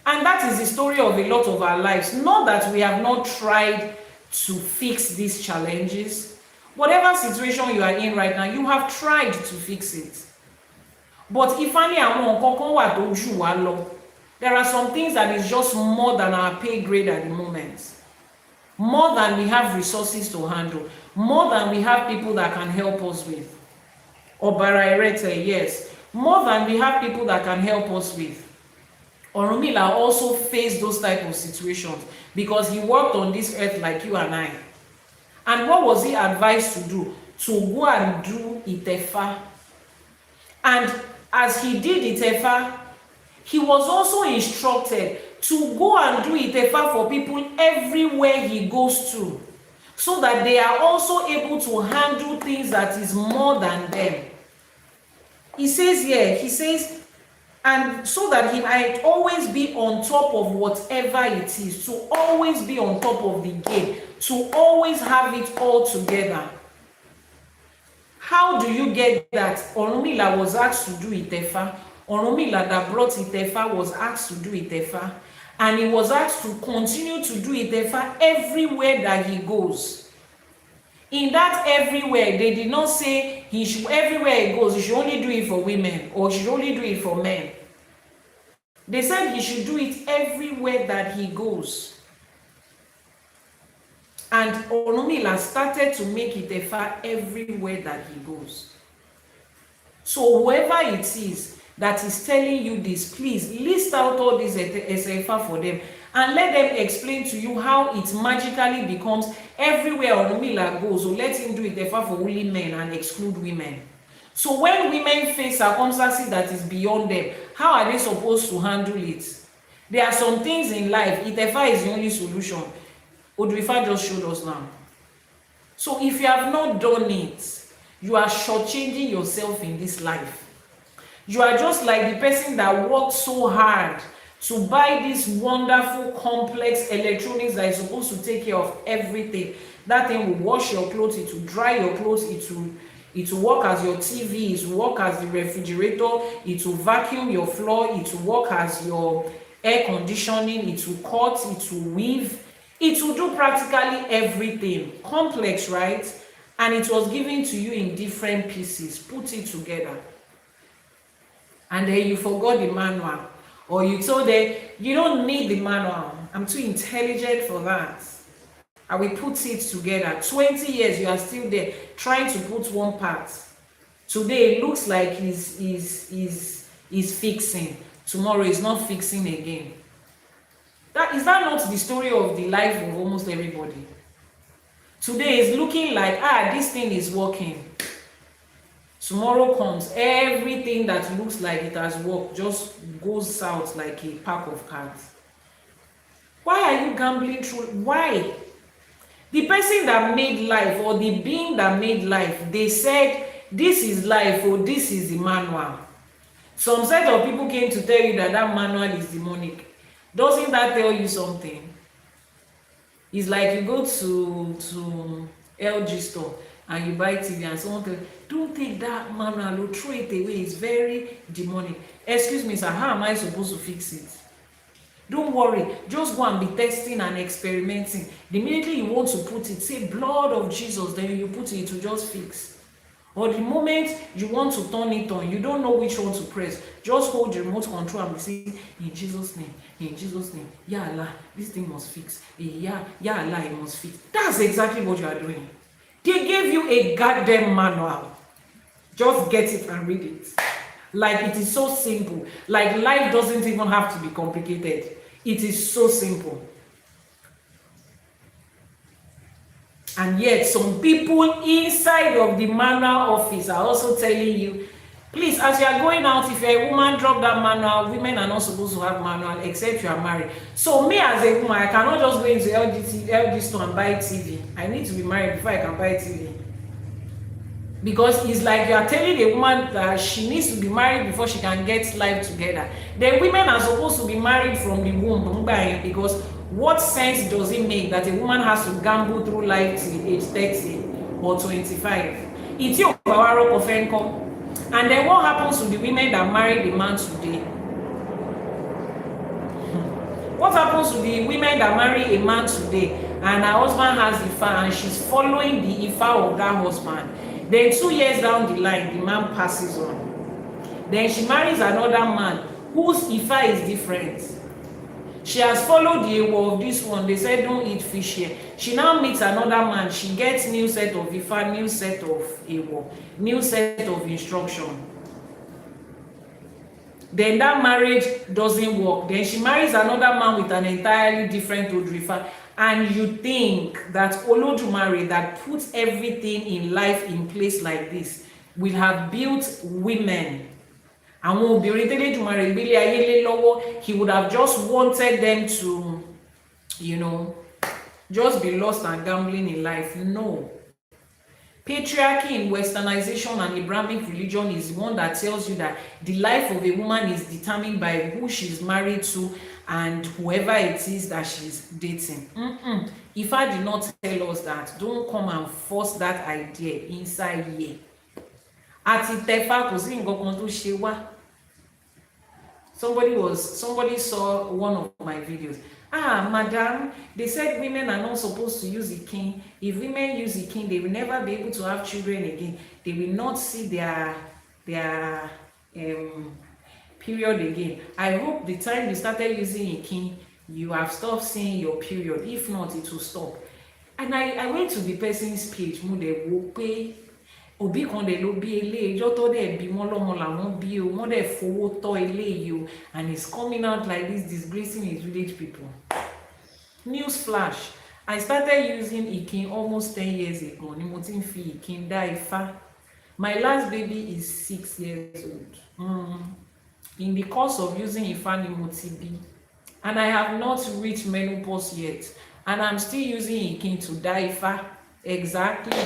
And that is the story of a lot of our lives. Not that we have not tried to fix these challenges. Whatever situation you are in right now, you have tried to fix it. But if there are some things that is just more than our pay grade at the moment. More than we have resources to handle. More than we have people that can help us with. Obarairete, yes. More than we have people that can help us with. Orunmila also faced those type of situations because he worked on this earth like you and I. And what was he advised to do? To go and do ITEFA. And as he did ITEFA, he was also instructed to go and do ITEFA for people everywhere he goes to, so that they are also able to handle things that is more than them. He says here, he says, and so that he might always be on top of whatever it is, to always be on top of the game, to always have it all together. How do you get that? Orunmila was asked to do ITEFA. Orunmila that brought ITEFA was asked to do ITEFA. And he was asked to continue to do ITEFA everywhere that he goes. In that everywhere, they did not say he should, everywhere he goes, he should only do it for women or he should only do it for men. They said he should do it everywhere that he goes. And Orunmila started to make ITEFA everywhere that he goes. So whoever it is that is telling you this, please list out all these ITEFA for them and let them explain to you how it magically becomes everywhere Orunmila goes. So let him do ITEFA for only men and exclude women. So when women face circumstances that is beyond them, how are they supposed to handle it? There are some things in life, ITEFA is the only solution. Odrifa just showed us now. So if you have not done it, you are shortchanging yourself in this life. You are just like the person that worked so hard to buy this wonderful complex electronics that is supposed to take care of everything. That thing will wash your clothes, it will dry your clothes, it will work as your TV, it will work as the refrigerator, it will vacuum your floor, it will work as your air conditioning, it will cut, it will weave, it will do practically everything. Complex, right? And it was given to you in different pieces. Put it together. And then you forgot the manual. Or you told them, you don't need the manual. I'm too intelligent for that. And we put it together. 20 years, you are still there trying to put one part. Today, it looks like he's fixing. Tomorrow, he's not fixing again. Is that not the story of the life of almost everybody? Today, it's looking like, this thing is working. Tomorrow comes, everything that looks like it has worked just goes out like a pack of cards. Why are you gambling through? Why? The person that made life, or the being that made life, they said, this is life, or this is the manual. Some set of people came to tell you that that manual is demonic. Doesn't that tell you something? It's like you go to LG store and you buy TV and someone tells you, don't take that manual, or throw it away, it's very demonic. Excuse me, sir, how am I supposed to fix it? Don't worry, just go and be testing and experimenting. The minute you want to put it, say blood of Jesus, then you put it, to just fix. Or the moment you want to turn it on, you don't know which one to press, just hold the remote control and be saying, in Jesus' name, Ya Allah, this thing must fix. Ya Allah, it must fix. That's exactly what you are doing. They gave you a goddamn manual. Just get it and read it. Like, it is so simple. Like, life doesn't even have to be complicated. It is so simple. And yet, some people inside of the manual office are also telling you, please, as you are going out, if you're a woman, drop that manual. Women are not supposed to have manual except you are married. So me as a woman, I cannot just go into LG store and buy TV. I need to be married before I can buy TV. Because it's like you are telling a woman that she needs to be married before she can get life together. Then women are supposed to be married from the womb, because what sense does it make that a woman has to gamble through life till age 30 or 25? It's your power of income. And then what happens to the women that marry the man today? What happens to the women that marry a man today and her husband has IFA and she's following the IFA of that husband? Then 2 years down the line, the man passes on. Then she marries another man whose IFA is different. She has followed the AWO of this one. They said don't eat fish here. She now meets another man. She gets new set of IFA, new set of AWO, new set of instruction. Then that marriage doesn't work. Then she marries another man with an entirely different Odrifa. And you think that Olodumare, that puts everything in life in place like this, will have built women. And when he would have just wanted them to, just be lost and gambling in life. No. Patriarchy in Westernization and Abrahamic religion is one that tells you that the life of a woman is determined by who she's married to and whoever it is that she's dating. If I did not tell us that, don't come and force that idea inside here. At ITEFA, somebody saw one of my videos. Madam, they said women are not supposed to use Ikin. If women use Ikin, they will never be able to have children again. They will not see their period again. I hope the time you started using Ikin, you have stopped seeing your period. If not, it will stop. And I went to the person's page. Obi kan de lo bi ele ijo to de bi won lomo lawon bi o won de fowo to ele yo, and it's coming out like this, disgracing his village people. News flash, I started using Ikin almost 10 years ago. Ni mo tin fi Ikin da Ifa. My last baby is 6 years old. In the course of using Ifa ni mo ti bi, and I have not reached menopause yet, and I'm still using Ikin to da Ifa. Exactly.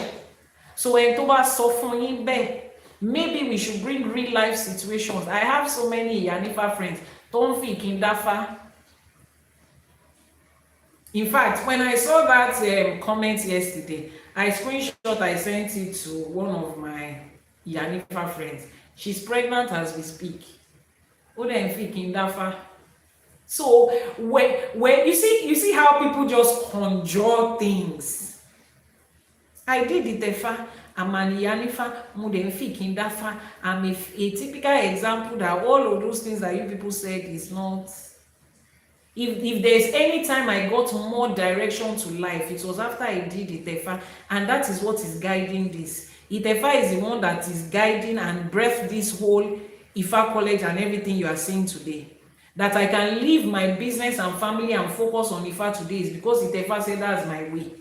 So when Toba suffering be, maybe we should bring real life situations. I have so many Yanifa friends. Don't think in Dafa. In fact, when I saw that comment yesterday, I screenshot, I sent it to one of my Yanifa friends. She's pregnant as we speak. So when you see how people just conjure things. I did ITEFA, I'm an Yanifa, Mudenfikindafa. I'm a typical example that all of those things that you people said is not. If there's any time I got more direction to life, it was after I did ITEFA, and that is what is guiding this. ITEFA is the one that is guiding and breathed this whole IFA college and everything you are seeing today. That I can leave my business and family and focus on IFA today is because ITEFA said that's my way.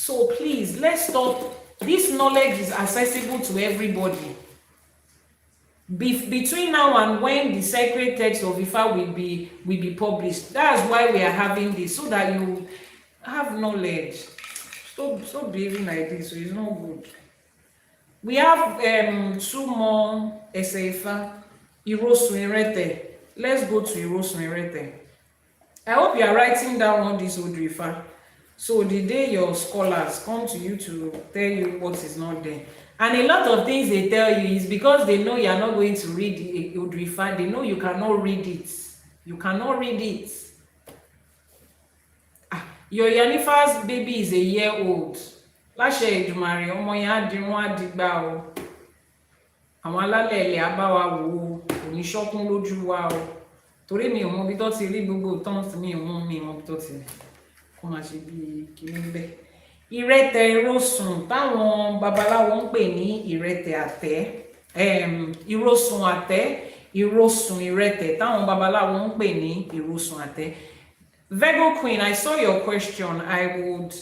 So please, let's stop This knowledge is accessible to everybody. Between now and when the sacred text of Ifa will be published, that's why we are having this, so that you have knowledge. Stop behaving like this, so it's not good. We have 2 more Eseifa. Irosunirete. Let's go to Irosunirete. I hope you are writing down all this Odrifa. So the day your scholars come to you to tell you what is not there. And a lot of things they tell you is because they know you are not going to read the Odrifa. They know you cannot read it. You cannot read it. Your Yanifa's baby is a year old. Láṣẹ Èdùmàrè, ọmọ yẹn á dirun á dìgbà o. Àwọn alálẹ̀ ilẹ̀ á bá wa wò ó, kò ní ṣọ́kún lójú wa o. Torí mi ò mọ bí tó ti rí gbogbo tán mi ò mọ bí tó ti rí. Kó máa ṣe bí kíní bẹ́ẹ̀. Ìrẹtẹ̀ ìrosùn táwọn babaláwo ń pè ní ìrẹtẹ̀ àtẹ́. Ìrosùn àtẹ́, ìrosùn ìrẹtẹ̀ táwọn babaláwo ń pè ní ìrosùn àtẹ́. Virgo Queen, I saw your question. I would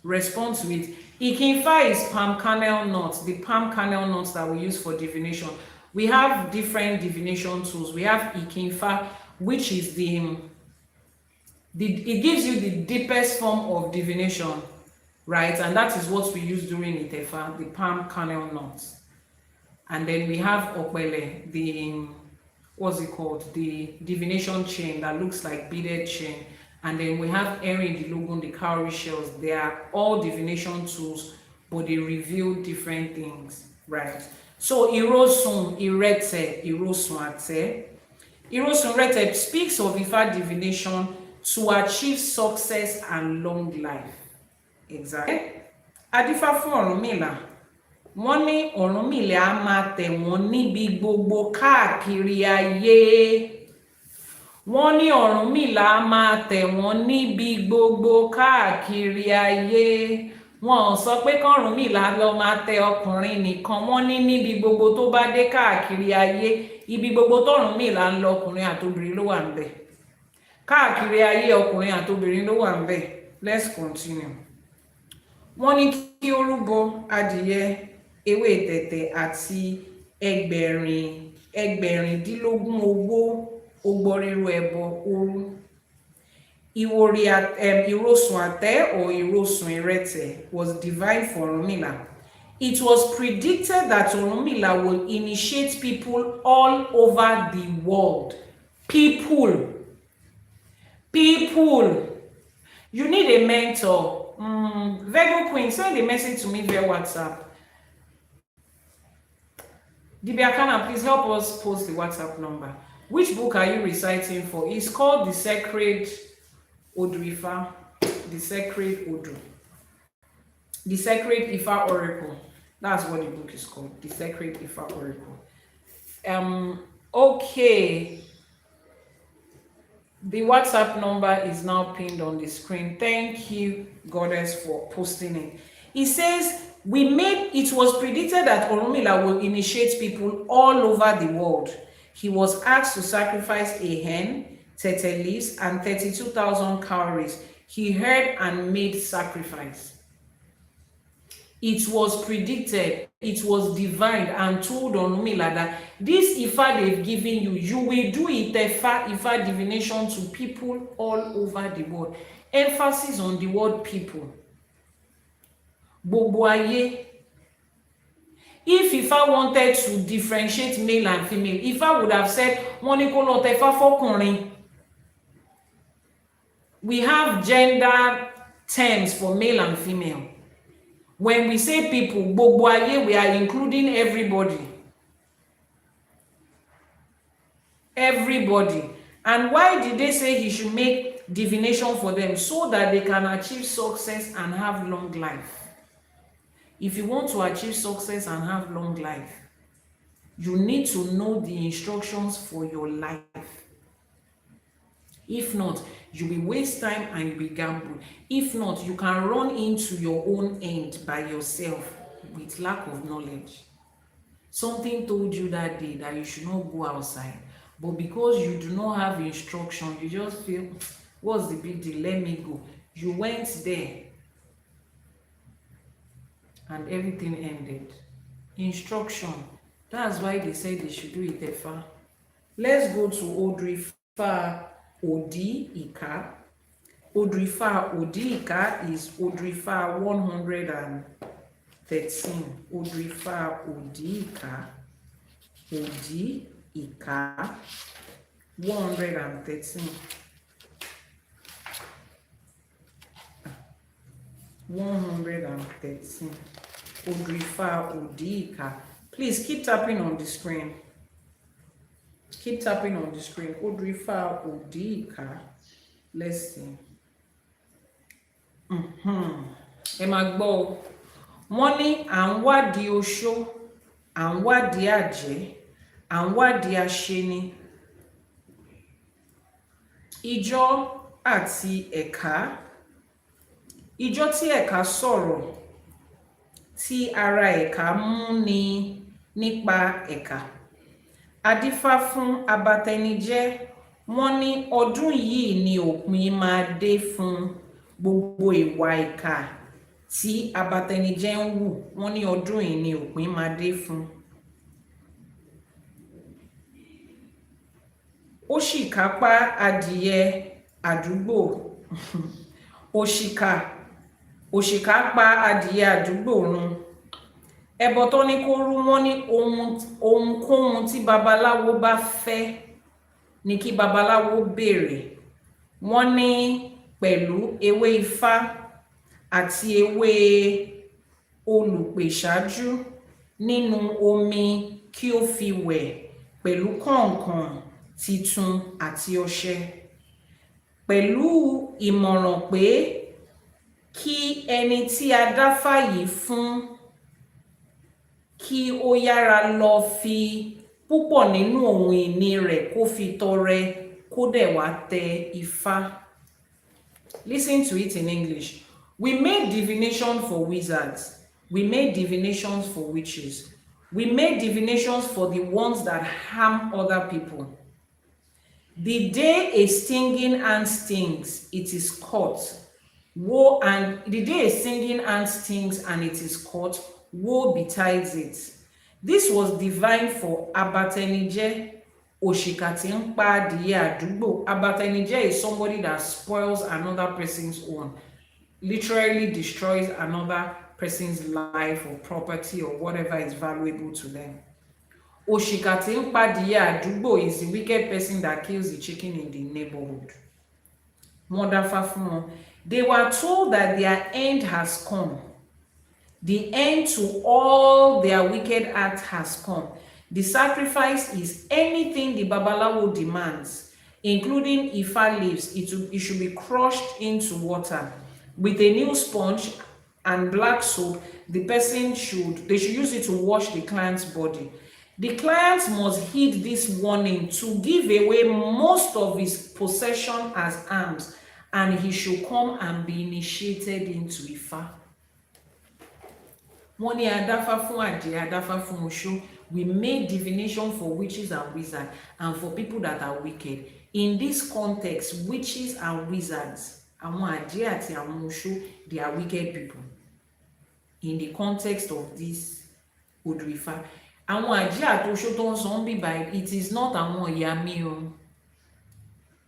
respond to it. Ikinfa is palm kernel nuts, the palm kernel nuts that we use for divination. We have different divination tools. We have Ikinfa, which is it gives you the deepest form of divination, right? And that is what we use during ITEFA, the palm kernel nuts. And then we have Okbele, what's it called? The divination chain that looks like beaded chain. And then we have Erin, the Logun, the cowrie shells. They are all divination tools, but they reveal different things, right? So Irosun Irete, Irosun Ate. Irosun Irete speaks of Ifa divination to achieve success and long life. Exactly. Adifa fún Ọ̀rúnmìlà. Wọ́n ní Ọ̀rúnmìlà á máa tẹ̀ wọ́n níbi gbogbo káàkiri ayé. Wọ́n ní Ọ̀rúnmìlà á máa tẹ̀ wọ́n níbi gbogbo káàkiri ayé. Wọ́n sọ pé k'Ọ̀rúnmìlà lọ máa tẹ ọkùnrin nìkan. Wọ́n ní níbi gbogbo tó bá dé káàkiri ayé. Ibi gbogbo t'Ọ̀rúnmìlà ń lọ, ọkùnrin àtobìnrin ló wà ńbẹ̀. Káàkiri ayé, ọkùnrin àtobìnrin ló wà ńbẹ̀. Let's continue. Wọ́n ní kí ó rúbọ adìyẹ, ewé tẹ̀tẹ̀ àti ẹgbẹ̀rìndínlógún owó. Ogboriru ẹbọ oru. Ìwòrì ìrosùn àtẹ́ or ìrosùn ìrẹtẹ̀ was divine for Ọ̀rúnmìlà. It was predicted that Ọ̀rúnmìlà will initiate people all over the world. People. You need a mentor. Virgo Queen, send a message to me via WhatsApp. Dibiakana, please help us post the WhatsApp number. Which book are you reciting for? It's called The Sacred Odrifa, The Sacred Odu. The Sacred Ifa Oracle. That's what the book is called, The Sacred Ifa Oracle. Okay. The WhatsApp number is now pinned on the screen. Thank you, Goddess, for posting it. It says, it was predicted that Ọ̀rúnmìlà will initiate people all over the world. He was asked to sacrifice a hen, 30 leaves, and 32,000 cowries. He heard and made sacrifice. It was predicted, it was divined, and told Ọ̀rúnmìlà that this Ifa they've given you, you will do Ifa divination to people all over the world. Emphasis on the word people. Gbogbo ayé. If Ifa wanted to differentiate male and female, Ifa would have said, wọ́n ní kó lọ tẹ̀fá fọ́kùnrin. We have gender terms for male and female. When we say people, gbogbo ayé, we are including everybody. Everybody. And why did they say he should make divination for them? So that they can achieve success and have long life. If you want to achieve success and have long life, you need to know the instructions for your life. If not, you will waste time and you will gamble. If not, you can run into your own end by yourself with lack of knowledge. Something told you that day that you should not go outside, but because you do not have instruction, you just feel, what's the big deal? Let me go. You went there and everything ended. Instruction. That's why they said they should do ITEFA. Let's go to Odrifa Odi-Ika. Odrifa Odi-Ika is Odrifa 113. Odrifa Odi-Ika. Odi-Ika 113. 113. Odrifa Odi-Ika. Please keep tapping on the screen. Keep tapping on the screen. Odrifa Odi-Ika. Let's see. Ẹ máa gbọ́ o. Wọ́n ní à ń wádìí oṣó, à ń wádìí àjẹ́, à ń wádìí aṣeni. Ijọ́ àti ẹ̀ka. Ijọ́ tí ẹ̀ka sọ̀rọ̀, tí ara ẹ̀ka mú ni nípa ẹ̀ka. Adífá fún abatẹnijẹ́, wọ́n ní ọdún yìí ni òpin máa dé fún gbogbo ìwà ìkà tí abatẹnijẹ́ ń wù. Wọ́n ní ọdún yìí ni òpin máa dé fún. Ó sì kápá adìyẹ àdúgbò. Òṣìkà pa adìyẹ àdúgbò run. Ẹbọ tó ní kó rú, wọ́n ní ohunkóhun tí babaláwo bá fẹ́ ni kí babaláwo béèrè. Wọ́n ní pẹ̀lú ewé ifá àti ewé olùpèṣáájú nínú omi kí ó fi wẹ̀ pẹ̀lú kànkàn titun àti ọṣẹ. Pẹ̀lú ìmọ̀ràn pé kí ẹni tí a dáfá yìí fún kí ó yára lọ fi púpọ̀ nínú ohun ìní rẹ̀ kó fi tọrẹ kó dẹ̀ wá tẹ ifá. Listen to it in English. We made divination for wizards. We made divinations for witches. We made divinations for the ones that harm other people. The day a stinging ant stings, it is caught. Woe, and the day a stinging ant stings and it is caught, woe betides it. This was divine for abatenije. Òṣìkà tí ń pa adìyẹ àdúgbò. Abatenije is somebody that spoils another person's own, literally destroys another person's life or property or whatever is valuable to them. Òṣìkà tí ń pa adìyẹ àdúgbò is the wicked person that kills the chicken in the neighborhood. Wọ́n dáfá fún wọn. They were told that their end has come. The end to all their wicked acts has come. The sacrifice is anything the babalawo demands, including Ifa leaves. It should be crushed into water. With a new sponge and black soap, they should use it to wash the client's body. The client must heed this warning to give away most of his possession as alms, and he should come and be initiated into Ifa. Wọ́n ní adáfá fún àjẹ́, adáfá fún oṣó. We made divination for witches and wizards and for people that are wicked. In this context, witches and wizards, àwọn àjẹ́ àti àwọn oṣó, they are wicked people. In the context of this Odrifa, àwọn àjẹ́ àti oṣó tó ń sọ ń bíbá, it is not àwọn ìyá mi o.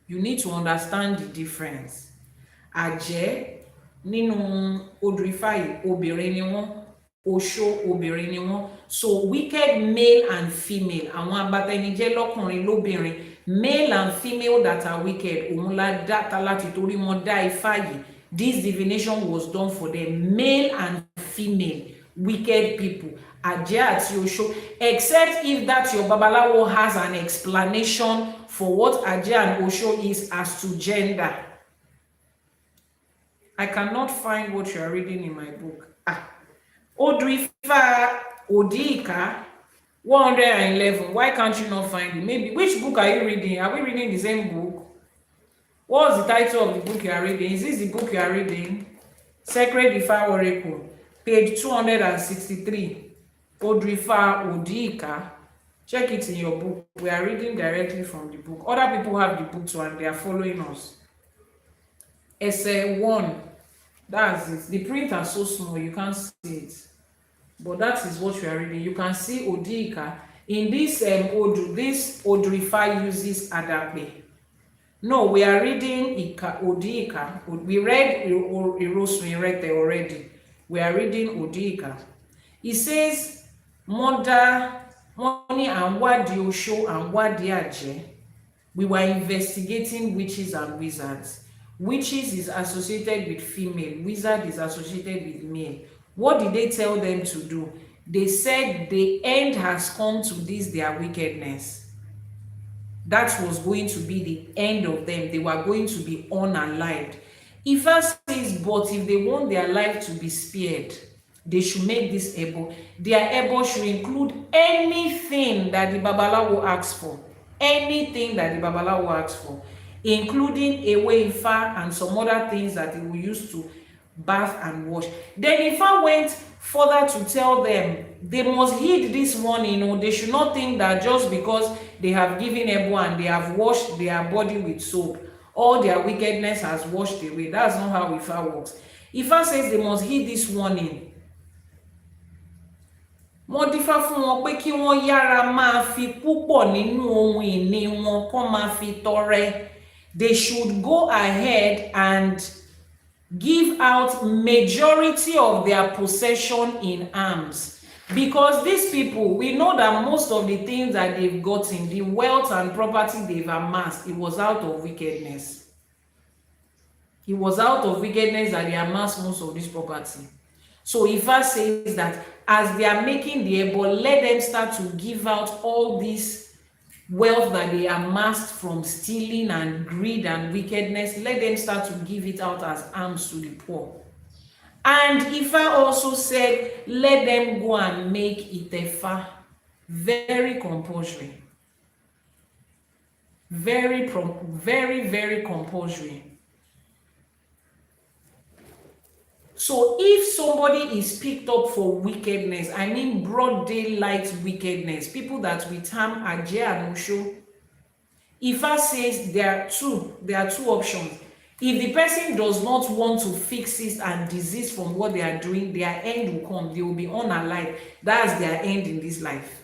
You need to understand the difference. Àjẹ́ nínú Odrifa yìí, obìnrin ni wọ́n. Oṣó obìnrin ni wọ́n. So wicked male and female, àwọn abatẹnijẹ́ lọ́kùnrin lóbìnrin, male and female that are wicked, òun la dáta láti torí wọn dá Ifá yìí. This divination was done for them, male and female wicked people, àjẹ́ àti oṣó, except if that your babalawo has an explanation for what àjẹ́ and oṣó is as to gender. I cannot find what you are reading in my book. Odrifa Odi-Ika 111. Why can't you not find it? Maybe which book are you reading? Are we reading the same book? What's the title of the book you are reading? Is this the book you are reading? Sacred Ifa Oracle, page 263. Odrifa Odi-Ika. Check it in your book. We are reading directly from the book. Other people have the book too and they are following us. Essay 1. That's it. The print is so small, you can't see it. but that is what we are reading. You can see Odika in this this Odrifa uses Adape. No, we are reading Odika. We read Irosmirete already. We are reading Odika. It says mother money and wadi osho and wadi aje. We were investigating witches and wizards. Witches is associated with female, wizard is associated with male. What did they tell them to do? They said the end has come to this their wickedness. That was going to be the end of them. They were going to be unalived. Ifa says, but if they want their life to be spared, they should make this ebo. Their ebo should include anything that the Babalawo asks for. Anything that the Babalawo asks for, including Ewe Ifa and some other things that they will use to bath and wash. Then Ifa went further to tell them they must heed this warning. They should not think that just because they have given Ebo and they have washed their body with soap, all their wickedness has washed away. That's not how Ifa works. Ifa says they must heed this warning. Wọ́n dífá fún wọn pé kí wọ́n yára máa fi púpọ̀ nínú ohun ìní wọn kó máa fi tọrẹ. They should go ahead and give out majority of their possession in alms, because these people, we know that most of the things that they've gotten, the wealth and property they've amassed, it was out of wickedness. It was out of wickedness that they amassed most of this property. So Ifa says that as they are making the ebo, let them start to give out all this wealth that they amassed from stealing and greed and wickedness. Let them start to give it out as alms to the poor. And Ifa also said, let them go and make ITEFA. Very compulsory. Very compulsory. So if somebody is picked up for wickedness, I mean broad daylight wickedness, people that we term Aje and Osho, Ifa says there are two options. If the person does not want to fix it and desist from what they are doing, their end will come. They will be unalive. That's their end in this life.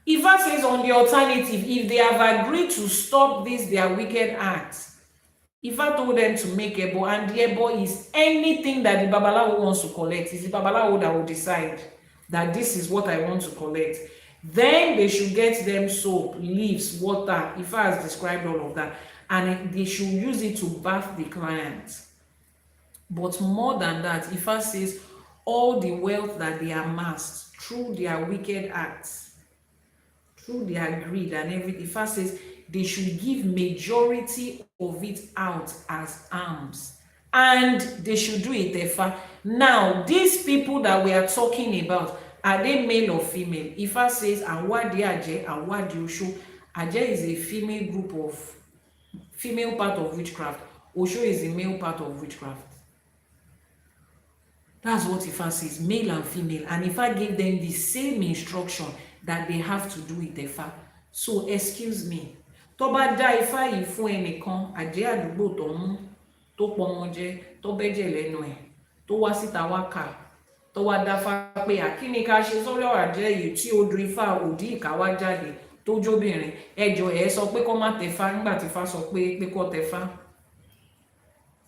Ifa says on the alternative, if they have agreed to stop their wicked acts, Ifa told them to make ebo, and the ebo is anything that the Babalawo wants to collect. It's the Babalawo that will decide that this is what I want to collect. Then they should get them soap, leaves, water. Ifa has described all of that. And they should use it to bath the client. But more than that, Ifa says all the wealth that they amassed through their wicked acts, through their greed and everything, Ifa says they should give majority of it out as alms. And they should do it, Ifa. Now, these people that we are talking about, are they male or female? Ifa says, Awadi Aje, Awadi Osho. Aje is a female group of female part of witchcraft. Osho is the male part of witchcraft. That's what Ifa says, male and female. And Ifa gave them the same instruction that they have to do it, Ifa. So, excuse me. Tó bá dá Ifá yìí fún ẹnìkan, àjẹ́ àdúgbò tó mú, tó pọmọ jẹ, tó bẹ́jẹ̀ lẹ́nu ẹ̀, tó wá síta wá kà, tó wá dáfá pé àkíní ká ṣe sórí ọ̀rọ̀ àjẹ́ yìí tí odù Ifá òdì ìkà wá jáde tó jóbìnrin, ẹjọ́ ẹ̀ sọ pé kó má tẹ̀fá nígbà tí Ifá sọ pé kó tẹ̀fá.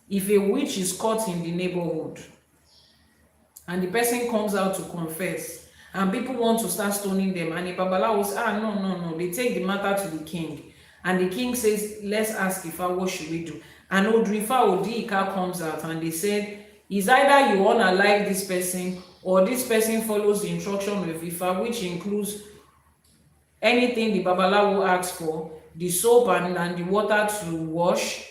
If a witch is caught in the neighborhood and the person comes out to confess and people want to start stoning them and the Babalawo says, no, they take the matter to the king. And the king says, let's ask Ifa, what should we do? And Odrifa Odika comes out and they said, is either you want to like this person or this person follows the instruction of Ifa, which includes anything the Babalawo asks for, the soap and the water to wash,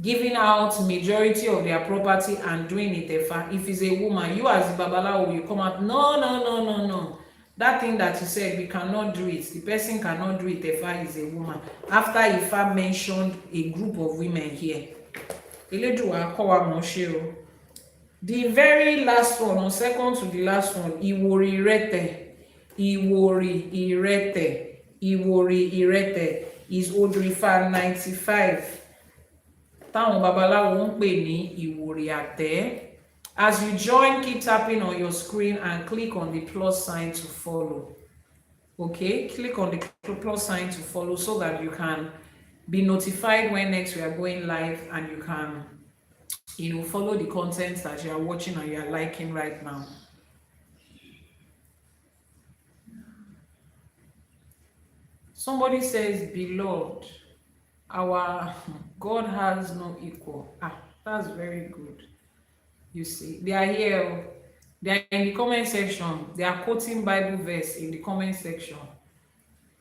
giving out majority of their property and doing it. If it's a woman, you as the Babalawo, you come out, no. That thing that you said, we cannot do it. The person cannot do it. Ifa is a woman. After Ifa mentioned a group of women here. The very last one, or second to the last one, Iwori Irete is Odrifa 95. Táwọn babaláwo ń pè ní Ìwòrì Àtẹ́. As you join, keep tapping on your screen and click on the plus sign to follow. Okay, click on the plus sign to follow so that you can be notified when next we are going live, and you can, follow the content that you are watching and you are liking right now. Somebody says, beloved, our God has no equal. That's very good. You see, they are here. They are in the comment section. They are quoting Bible verse in the comment section.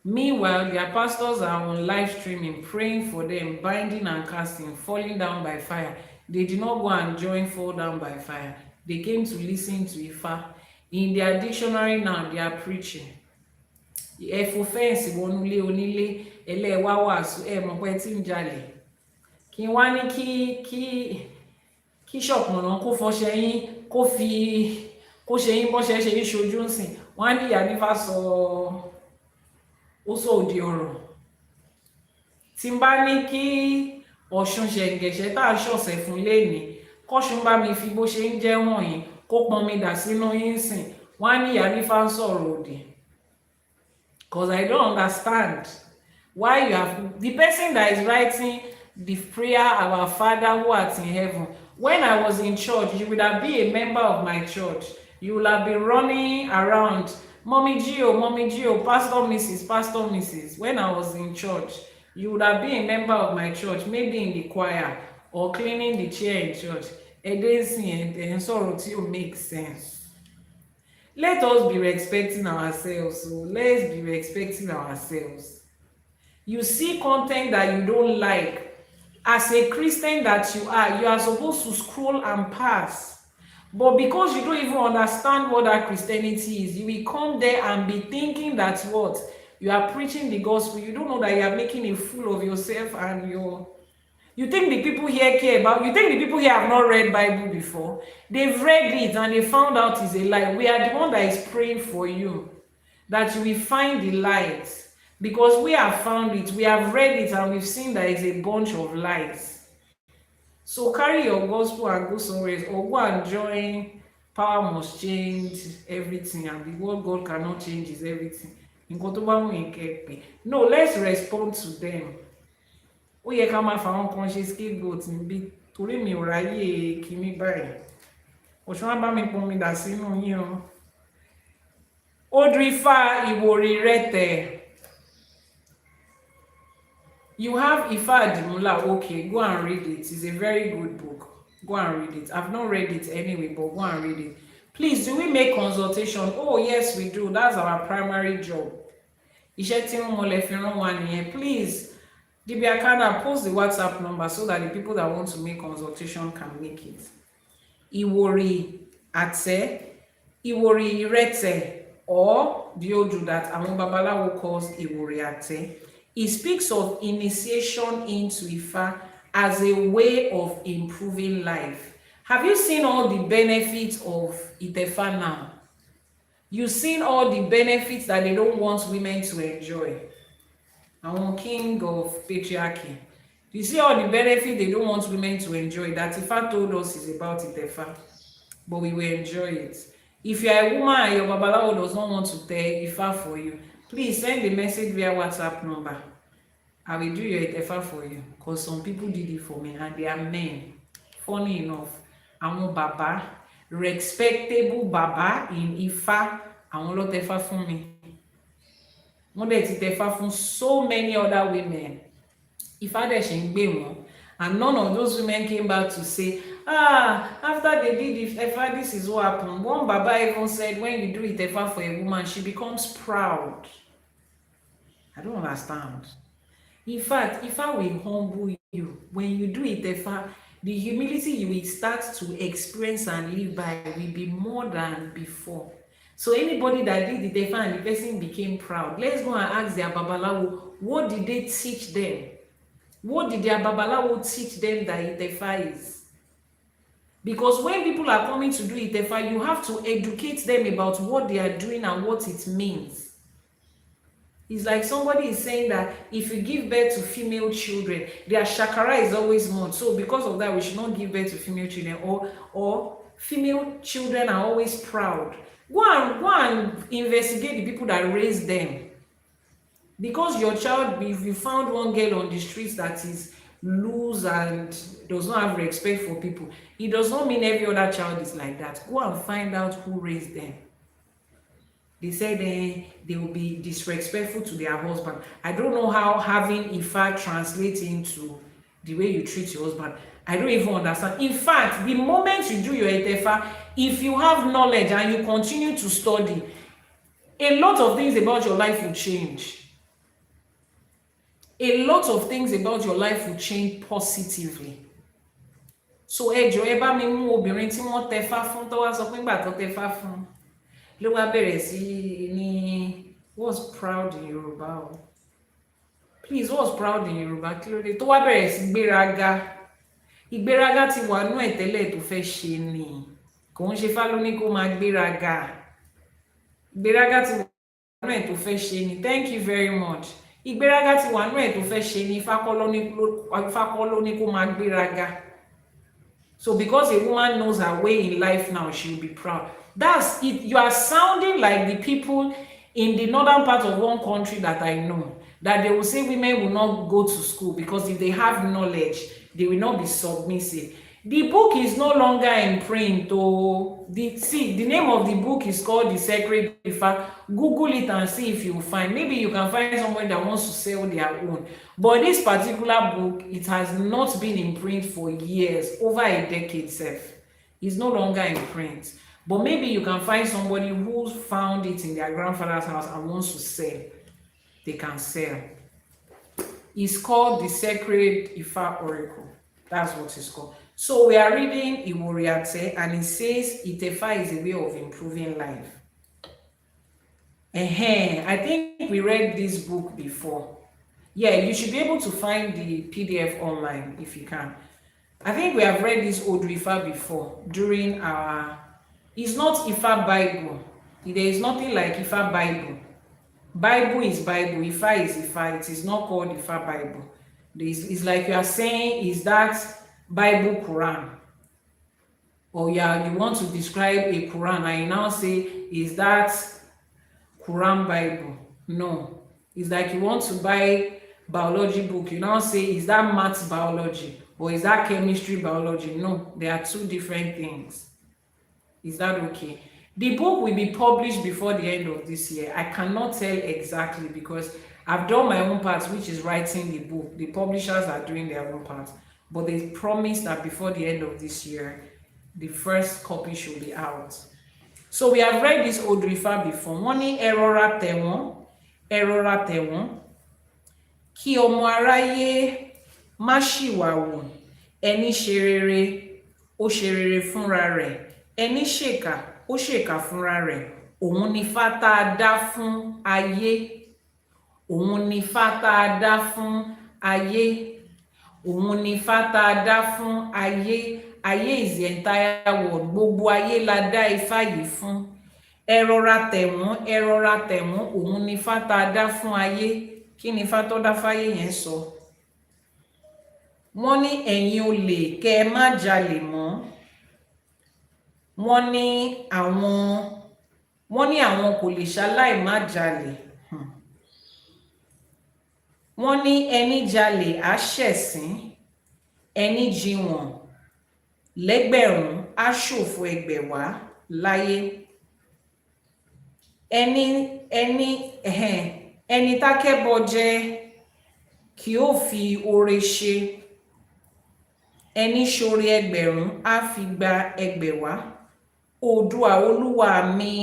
Meanwhile, their pastors are on live streaming, praying for them, binding and casting, falling down by fire. They did not go and join fall down by fire. They came to listen to ITEFA. In their dictionary now, they are preaching. Ẹ̀fọ́ fẹ́ǹsì wọnú ilé onílé, ẹlẹ́wàá wàásù mọ̀ pé tí ń jalè. Kí wá ní kí ṣọ̀pọ̀nà kó fọṣẹ yín, kó ṣe yín bọ́ṣẹ ṣe yín ṣojú ń sìn. Wọ́n á ní ìyá nífà ó sọ òdì ọ̀rọ̀. Tí n bá ní kí Ọ̀ṣun ṣẹ̀ǹgẹ̀ṣẹ̀ tá a ṣọ̀ṣẹ̀ fún lénìí, kọ́ṣun bá mi fi bó ṣe ń jẹ́ wọ̀nyí, kó pọn mi dà sínú yín sìn. Wọ́n á ní ìyá nífà ń sọ̀rọ̀ òdì. Because I don't understand why you have the person that is writing the prayer, our Father who art in heaven. When I was in church, you would have been a member of my church. You will have been running around, Mommy Gio, Pastor Mrs. When I was in church, you would have been a member of my church, maybe in the choir or cleaning the chair in church. And sorrow to make sense. Let us be respecting ourselves. So let's be respecting ourselves. You see content that you don't like, as a Christian that you are supposed to scroll and pass. But because you don't even understand what that Christianity is, you will come there and be thinking that what? You are preaching the gospel. You don't know that you are making a fool of yourself, and you think the people here care about, you think the people here have not read Bible before. They've read it and they found out it's a lie. We are the one that is praying for you, that you will find the light, because we have found it, we have read it, and we've seen that it's a bunch of lies. So carry your gospel and go somewhere, or go and join Power Must Change Everything, and the word God cannot change is everything. No, let's respond to them. Ó yẹ ká máa fàwọn kan ṣe scapegoat níbí, torí mi ò ráyè kíní báyìí. Ọ̀ṣun á bá mi pọn mi dà sínú yín o. Odrifa Ìwòrì Rẹ̀tẹ̀. You have Ifa Adimula. Okay, go and read it. It's a very good book. Go and read it. I've not read it anyway, but go and read it. Please, do we make consultation? Oh, yes, we do. That's our primary job. Iṣẹ́ tí wọ́n mọ̀lẹ́ fi rán wa nìyẹn. Please, Dibiakana, post the WhatsApp number so that the people that want to make consultation can make it. Ìwòrì Àtẹ, Ìwòrì Ìrẹ̀tẹ̀, or the Odu that Àwọn Babalawo calls Ìwòrì Àtẹ. It speaks of initiation into Ifa as a way of improving life. Have you seen all the benefits of ITEFA now? You've seen all the benefits that they don't want women to enjoy. Àwọn king of patriarchy. You see all the benefits they don't want women to enjoy, that Ifa told us is about ITEFA, but we will enjoy it. If you are a woman and your Babalawo does not want to tell Ifa for you, please send a message via WhatsApp number. I will do your ITEFA for you, because some people did it for me and they are men. Funny enough, àwọn bàbá, respectable bàbá in Ifa, àwọn ló tẹ̀fá fún mi. Wọ́n dẹ̀ ti tẹ̀fá fún so many other women. Ifa dẹ̀ ṣe ń gbé wọn, and none of those women came back to say, after they did ITEFA, this is what happened. One baba even said, when you do ITEFA for a woman, she becomes proud. I don't understand. In fact, Ifa will humble you. When you do ITEFA, the humility you will start to experience and live by will be more than before. So anybody that did ITEFA and the person became proud, let's go and ask their Babalawo, what did they teach them? What did their Babalawo teach them that ITEFA is? Because when people are coming to do ITEFA, you have to educate them about what they are doing and what it means. It's like somebody is saying that if you give birth to female children, their shakara is always more. So because of that, we should not give birth to female children. Or Female children are always proud. Go and investigate the people that raised them. Because your child, if you found one girl on the streets that is loose and does not have respect for people, it does not mean every other child is like that. Go and find out who raised them. They said they will be disrespectful to their husband. I don't know how having IFA translates into the way you treat your husband. I don't even understand. In fact, the moment you do your ITEFA, if you have knowledge and you continue to study, a lot of things about your life will change. A lot of things about your life will change positively. So ẹ jọ̀ọ́ ẹ bá mi mú obìnrin tí wọ́n tẹfá fún tó wá sọ pé nígbà tó tẹfá fún ló wá bẹ̀rẹ̀ sí ní what's proud in Yorùbá o please what's proud in Yorùbá kí ló dé tó wá bẹ̀rẹ̀ sí gbéraga ìgbéraga ti wà nú ẹ̀ tẹ́lẹ̀ tó fẹ́ ṣe ni kò ń ṣe fá ló ní kó máa gbéraga ìgbéraga ti wà nú ẹ̀ tó fẹ́ ṣe ni thank you very much ìgbéraga ti wà nú ẹ̀ tó fẹ́ ṣe ni Ifá kọ́ ló ní kó máa gbéraga. So because a woman knows her way in life now, she'll be proud. That's it. You are sounding like the people in the northern part of one country that I know, that they will say women will not go to school because if they have knowledge, they will not be submissive. The book is no longer in print. The name of the book is called The Sacred Ifa. Google it and see if you find. Maybe you can find someone that wants to sell their own. But this particular book, it has not been in print for years, over a decade itself. It's no longer in print. But maybe you can find somebody who found it in their grandfather's house and wants to sell. They can sell. It's called The Sacred Ifa Oracle. That's what it's called. So we are reading Iworiate and it says ITEFA is a way of improving life. I think we read this book before. Yeah, you should be able to find the PDF online if you can. I think we have read this Odu Ifa before during our... It's not Ifa Bible. There is nothing like Ifa Bible. Bible is Bible. Ifa is Ifa. It is not called Ifa Bible. It's like you are saying, is that Bible Quran? Or yeah, you want to describe a Quran and you now say, is that Quran Bible? No. It's like you want to buy biology book. You now say, is that maths biology? Or is that chemistry biology? No, they are two different things. Is that okay? The book will be published before the end of this year. I cannot tell exactly because I've done my own part, which is writing the book. The publishers are doing their own part. But they promised that before the end of this year, the first copy should be out. So we have read this Odu Ifa before. Wọ́n ní ẹrọra tẹ̀wọ́n, kí ọmọ aráyé má ṣìwàwù, ẹni ṣe rere, ó ṣe rere fúnra rẹ̀, ẹni ṣèkà, ó ṣèkà fúnra rẹ̀, òun ni Ifá tá a dá fún ayé, òun ni Ifá tá a dá fún ayé, òun ni Ifá tá a dá fún ayé. Ayé is the entire world. Gbogbo ayé la dá Ifá yìí fún. Ẹ rọra tẹ̀wọ́n, òun ni Ifá tá a dá fún ayé. Kí ni Ifá tó dá fáyé yẹn sọ? Wọ́n ní ẹ̀yin olè kẹ́ ẹ má jalè mọ́. Wọ́n ní àwọn kò lè ṣaláì má jalè. Wọ́n ní ẹni jalè á ṣẹ̀sín, ẹni jíwọ̀n lẹ́gbẹ̀rún á ṣòfò ẹgbẹ̀wá láyé. Ẹni tákẹ́bọ jẹ kí ó fi oore ṣe, ẹni ṣoore ẹgbẹ̀rún á fi gba ẹgbẹ̀wá. Oòduà olúwa mi,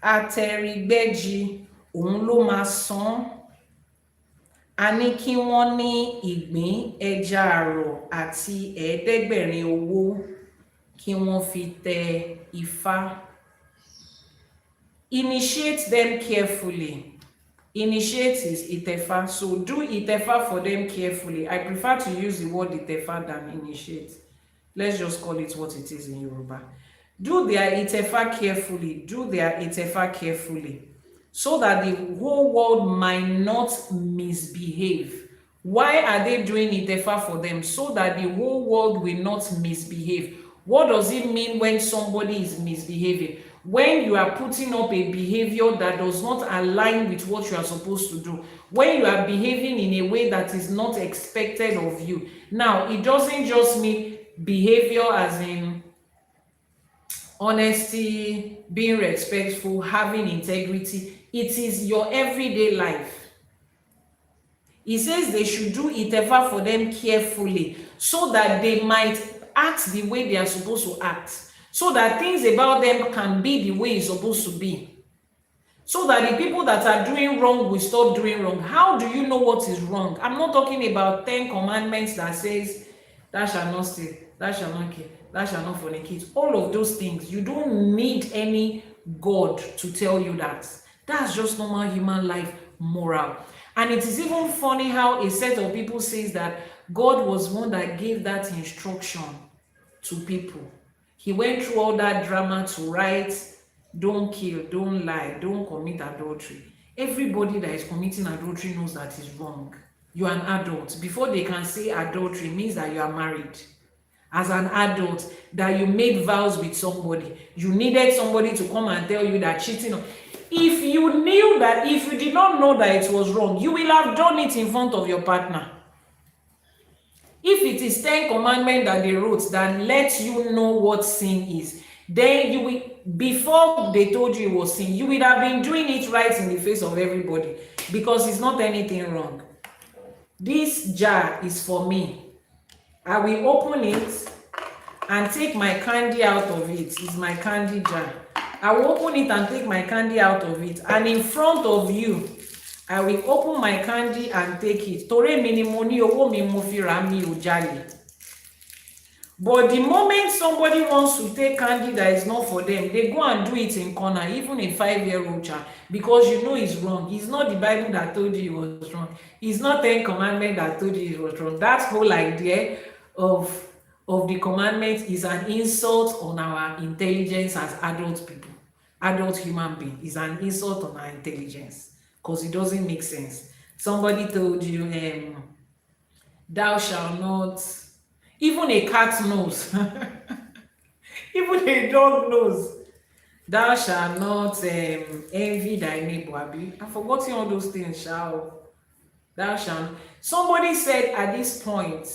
atẹrigbẹ́jì òun ló máa san. A ní kí wọ́n ní ìgbín, ẹja àrọ̀ àti ẹ̀ẹ́dẹ́gbẹ̀rin owó kí wọ́n fi tẹ Ifá. Initiate them carefully. Initiate is ITEFA. So do ITEFA for them carefully. I prefer to use the word ITEFA than initiate. Let's just call it what it is in Yoruba. Do their ITEFA carefully. Do their ITEFA carefully. So that the whole world might not misbehave. Why are they doing ITEFA for them? So that the whole world will not misbehave. What does it mean when somebody is misbehaving? When you are putting up a behavior that does not align with what you are supposed to do. When you are behaving in a way that is not expected of you. Now, it doesn't just mean behavior as in honesty, being respectful, having integrity. It is your everyday life. He says they should do ITEFA for them carefully so that they might act the way they are supposed to act, so that things about them can be the way it's supposed to be, so that the people that are doing wrong will stop doing wrong. How do you know what is wrong? I'm not talking about 10 commandments that says thou shalt not steal, thou shalt not kill, thou shalt not fornicate. All of those things, you don't need any God to tell you that. That's just normal human life moral. And it is even funny how a set of people says that God was one that gave that instruction to people. He went through all that drama to write, don't kill, don't lie, don't commit adultery. Everybody that is committing adultery knows that is wrong. You are an adult. Before they can say adultery means that you are married. As an adult, that you made vows with somebody. You needed somebody to come and tell you that cheating. If you knew that, if you did not know that it was wrong, you will have done it in front of your partner. If it is 10 commandments that they wrote that let you know what sin is, then you will, before they told you it was sin, you would have been doing it right in the face of everybody, because it's not anything wrong. This jar is for me. I will open it and take my candy out of it. It's my candy jar. I will open it and take my candy out of it, and in front of you, I will open my candy and take it. Tore mi ni mo ní owó mi mo fi rà, mi ò jalè. But the moment somebody wants to take candy that is not for them, they go and do it in corner, even a 5-year-old child, because you know it's wrong. It's not the Bible that told you it was wrong. It's not 10 commandments that told you it was wrong. That whole idea of the commandment is an insult on our intelligence as adult people, adult human beings. Is an insult on our intelligence, because it doesn't make sense. Somebody told you, thou shalt not, even a cat knows, even a dog knows, thou shalt not envy thy neighbor. I've forgotten all those things. Thou shalt. Somebody said at this point,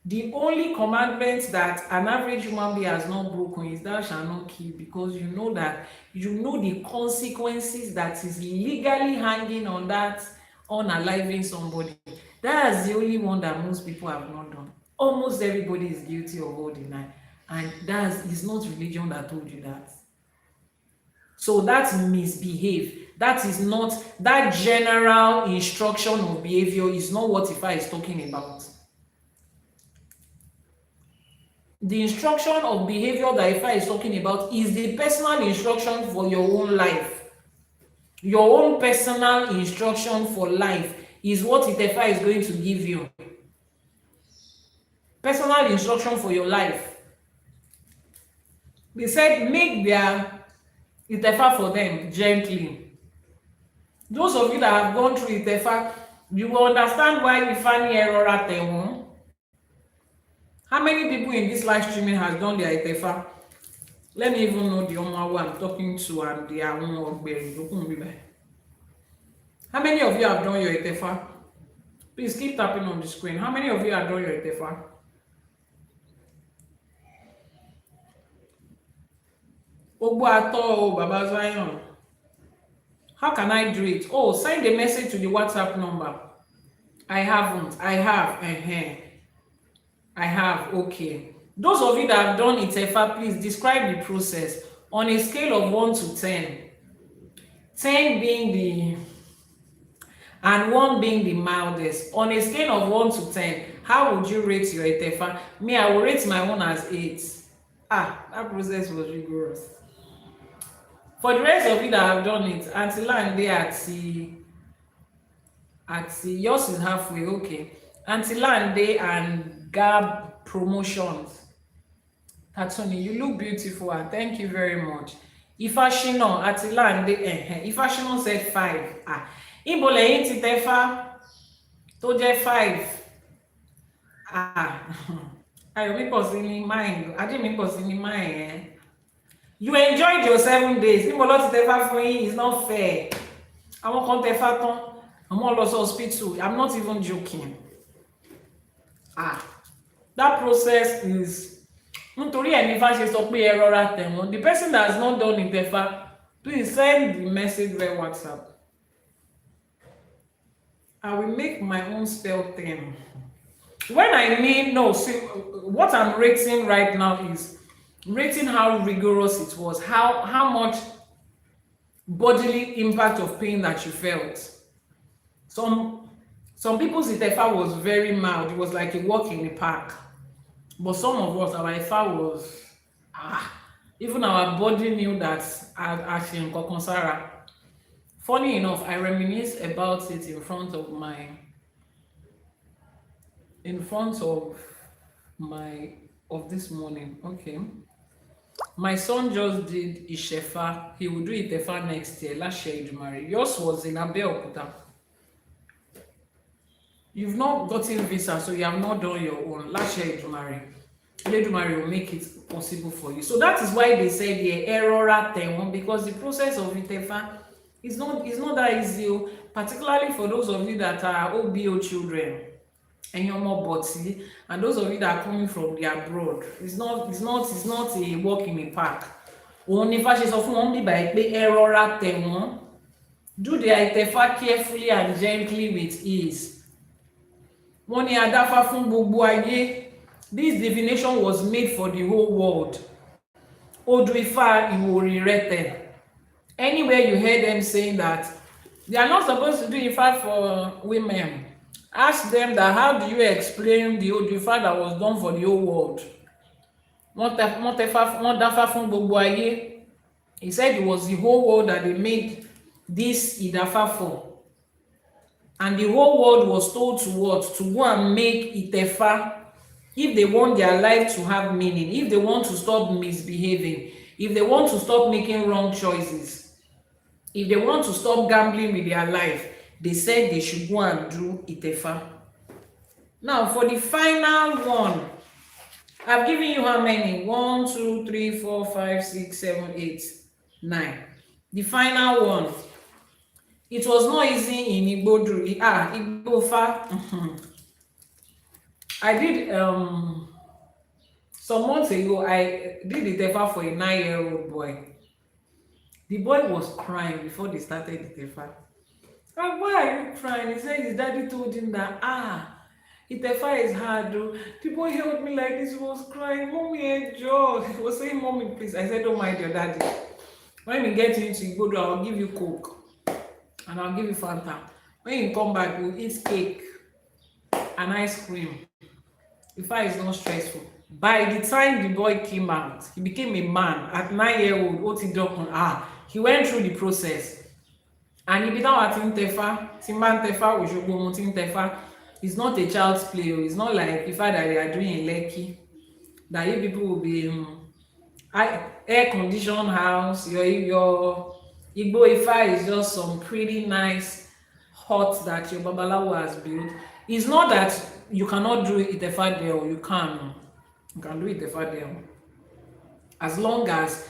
the only commandment that an average human being has not broken is thou shalt not kill, because you know that, you know the consequences that is legally hanging on that, unaliving somebody. That's the only one that most people have not done. Almost everybody is guilty of all the nine, and it's not religion that told you that. So that's misbehave. That is not, that general instruction of behavior is not what ITEFA is talking about. The instruction of behavior that ITEFA is talking about is the personal instruction for your own life. Your own personal instruction for life is what ITEFA is going to give you. Personal instruction for your life. They said make their ITEFA for them gently. Those of you that have gone through ITEFA, you will understand why we find error at them. How many people in this live streaming has done their ITEFA? Let me even know the one who I'm talking to and the one. How many of you have done your ITEFA? Please keep tapping on the screen. How many of you have done your ITEFA? Ogbo ato Baba Zion. How can I do it? Oh, send a message to the WhatsApp number. I haven't. I have. I have. Okay. Those of you that have done ITEFA, please describe the process on a scale of 1 to 10. 10 being the, and 1 being the mildest. On a scale of 1 to 10, how would you rate your ITEFA? Me, I will rate my own as 8. That process was rigorous. For the rest of you that have done it, until and they at yours is halfway, okay. Until and they and Gab promotions. Tatsuni, you look beautiful, and thank you very much. Ifashino, Atila and they, Ifashino said 5. Ibole ITEFA tó jẹ́ 5. Ayọ̀ mi pọ̀ sí ní mine, ajé mi pọ̀ sí ní mine yẹn. You enjoyed your 7 days. Níbo ló ti tẹ̀fá fún yín? It's not fair. Àwọn kan tẹ̀fá tán, àwọn lọ sí hospital. I'm not even joking. That process is nítorí ẹ̀ ní Ifá ṣe sọ pé ẹ rọra tẹ̀ wọ́n. The person that has not done ITEFA, please send the message via WhatsApp. I will make my own spell thing. When I mean, no, see, what I'm rating right now is rating how rigorous it was, how much bodily impact of pain that you felt. Some people's ITEFA was very mild. It was like a walk in the park. But some of us, our ITEFA was, even our body knew that actually Kokonsara. Funny enough, I reminisce about it in front of this morning. Okay. My son just did Ishefa. He will do ITEFA next year. Last year, Idumari. Yours was in Abeokuta. You've not gotten visa, so you have not done your own. Last year, Idumari will make it possible for you. So that is why they said the error at them, because the process of ITEFA is not that easy, particularly for those of you that are OBO children and you're more body, and those of you that are coming from the abroad. It's not a walk in a park. Only if I of only by error at them. Do the ITEFA carefully and gently with ease. Wọ́n ní adáfá fún gbogbo ayé. This divination was made for the whole world. Odù Ifá ìwòrì rẹ̀tẹ̀. Anywhere you hear them saying that they are not supposed to do Ifá for women, ask them that how do you explain the Odù Ifá that was done for the whole world? Wọ́n dáfá fún gbogbo ayé. He said it was the whole world that they made this Idafa for. And the whole world was told to what? To go and make ITEFA if they want their life to have meaning, if they want to stop misbehaving, if they want to stop making wrong choices, if they want to stop gambling with their life. They said they should go and do ITEFA. Now, for the final one, I've given you how many? 1, 2, 3, 4, 5, 6, 7, 8, 9. The final one. It was not easy in Igbofa. I did some months ago. I did ITEFA for a 9-year-old boy. The boy was crying before they started ITEFA. Like, why are you crying? He said his daddy told him that ITEFA is hard though. The boy held me like this, he was crying. Mommy, enjoy. He was saying, Mommy, please. I said, don't mind your daddy. When we get into Igbodo, I'll give you Coke. And I'll give you Fanta. When you come back, we'll eat cake and ice cream. ITEFA is not stressful. By the time the boy came out, he became a man. At 9-year-old, he went through the process. And if you don't ITEFA, it's not a child's play. It's not like ITEFA that they are doing in Lekki. That you people will be air-conditioned house. Your Igbo ITEFA is just some pretty nice hut that your Babalawo has built. It's not that you cannot do ITEFA there, or you can. You can do ITEFA there. As long as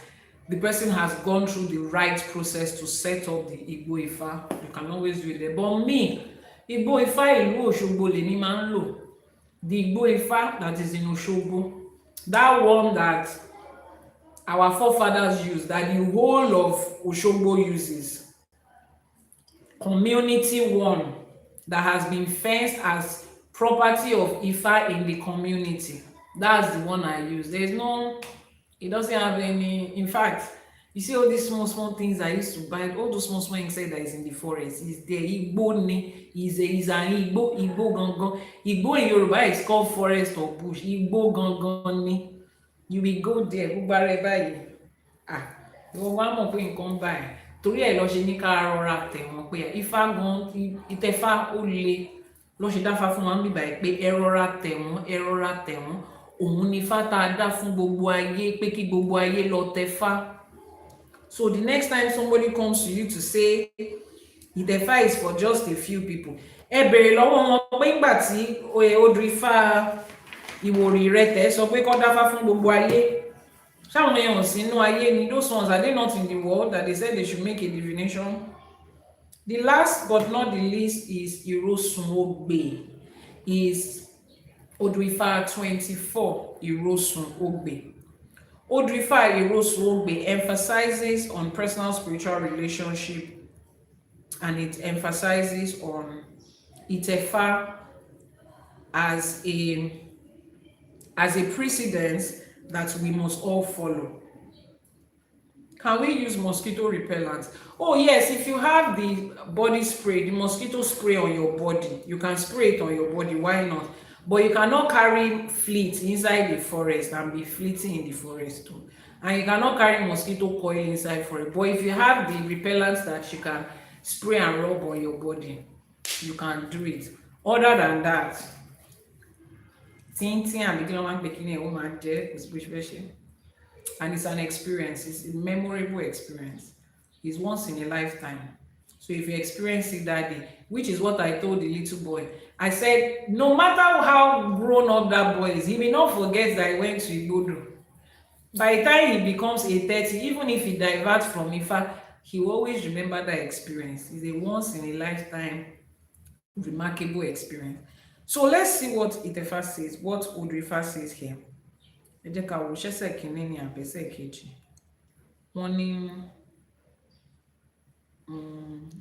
the person has gone through the right process to set up the Igbo ITEFA, you can always do it there. But me, Igbo ITEFA ìlú Òṣogbo lèmi máa ń lò. The Igbo ITEFA that is in Òṣogbo, that one that our forefathers used, that the whole of Òṣogbo uses, community one that has been fenced as property of ITEFA in the community. That's the one I use. There's no, it doesn't have any, in fact, you see all these small things I used to buy, all those small insect that is in the forest is there. Igbo ni is an Igbo gangan. Igbo in Yoruba is called forest or bush. Igbo gangan ni. You will go there, gbogbo báyìí. Ìwọ wá mọ̀ pé nǹkan báyìí. Torí ẹ̀ lọ ṣe ní ká rọra tẹ̀ wọ́n pé Ifá gan ITEFA ó le. Lọ ṣe dáfá fún wa ń bíbá pé ẹ rọra tẹ̀ wọ́n. Òun ni Ifá tá a dá fún gbogbo ayé pé kí gbogbo ayé lọ tẹ̀fá. So the next time somebody comes to you to say ITEFA is for just a few people, ẹ bèrè lọ́wọ́ wọn pé ńgbà tí odù Ifá Ìwòrì Ìrẹtẹ̀ sọ pé kó dáfá fún gbogbo ayé, ṣáwọn èèyàn ò sínú ayé ni? Those ones, are they not in the world that they said they should make a divination? The last but not the least is Irosun Ogbe, is Odù Ifá 24 Irosun Ogbe. Odù Ifá Irosun Ogbe emphasizes on personal spiritual relationship, and it emphasizes on ITEFA as a precedence that we must all follow. Can we use mosquito repellent? Oh yes, if you have the body spray, the mosquito spray on your body, you can spray it on your body, why not? But you cannot carry fleet inside the forest and be fleeting in the forest too. And you cannot carry mosquito coil inside forest. But if you have the repellents that you can spray and rub on your body, you can do it. Other than that, and it's an experience, it's a memorable experience. It's once in a lifetime. So if you experience it that day, which is what I told the little boy, I said, no matter how grown up that boy is, he may not forget that he went to Igbodo. By the time he becomes a 30, even if he diverts from Ifa, he will always remember that experience. It's a once in a lifetime remarkable experience. So let's see what ITEFA says, what Odù Ifá says here. Ẹ jẹ́ ká wo ṣẹ́ṣẹ̀ kínní ní àbẹ́sẹ̀ kejì. Wọ́n ní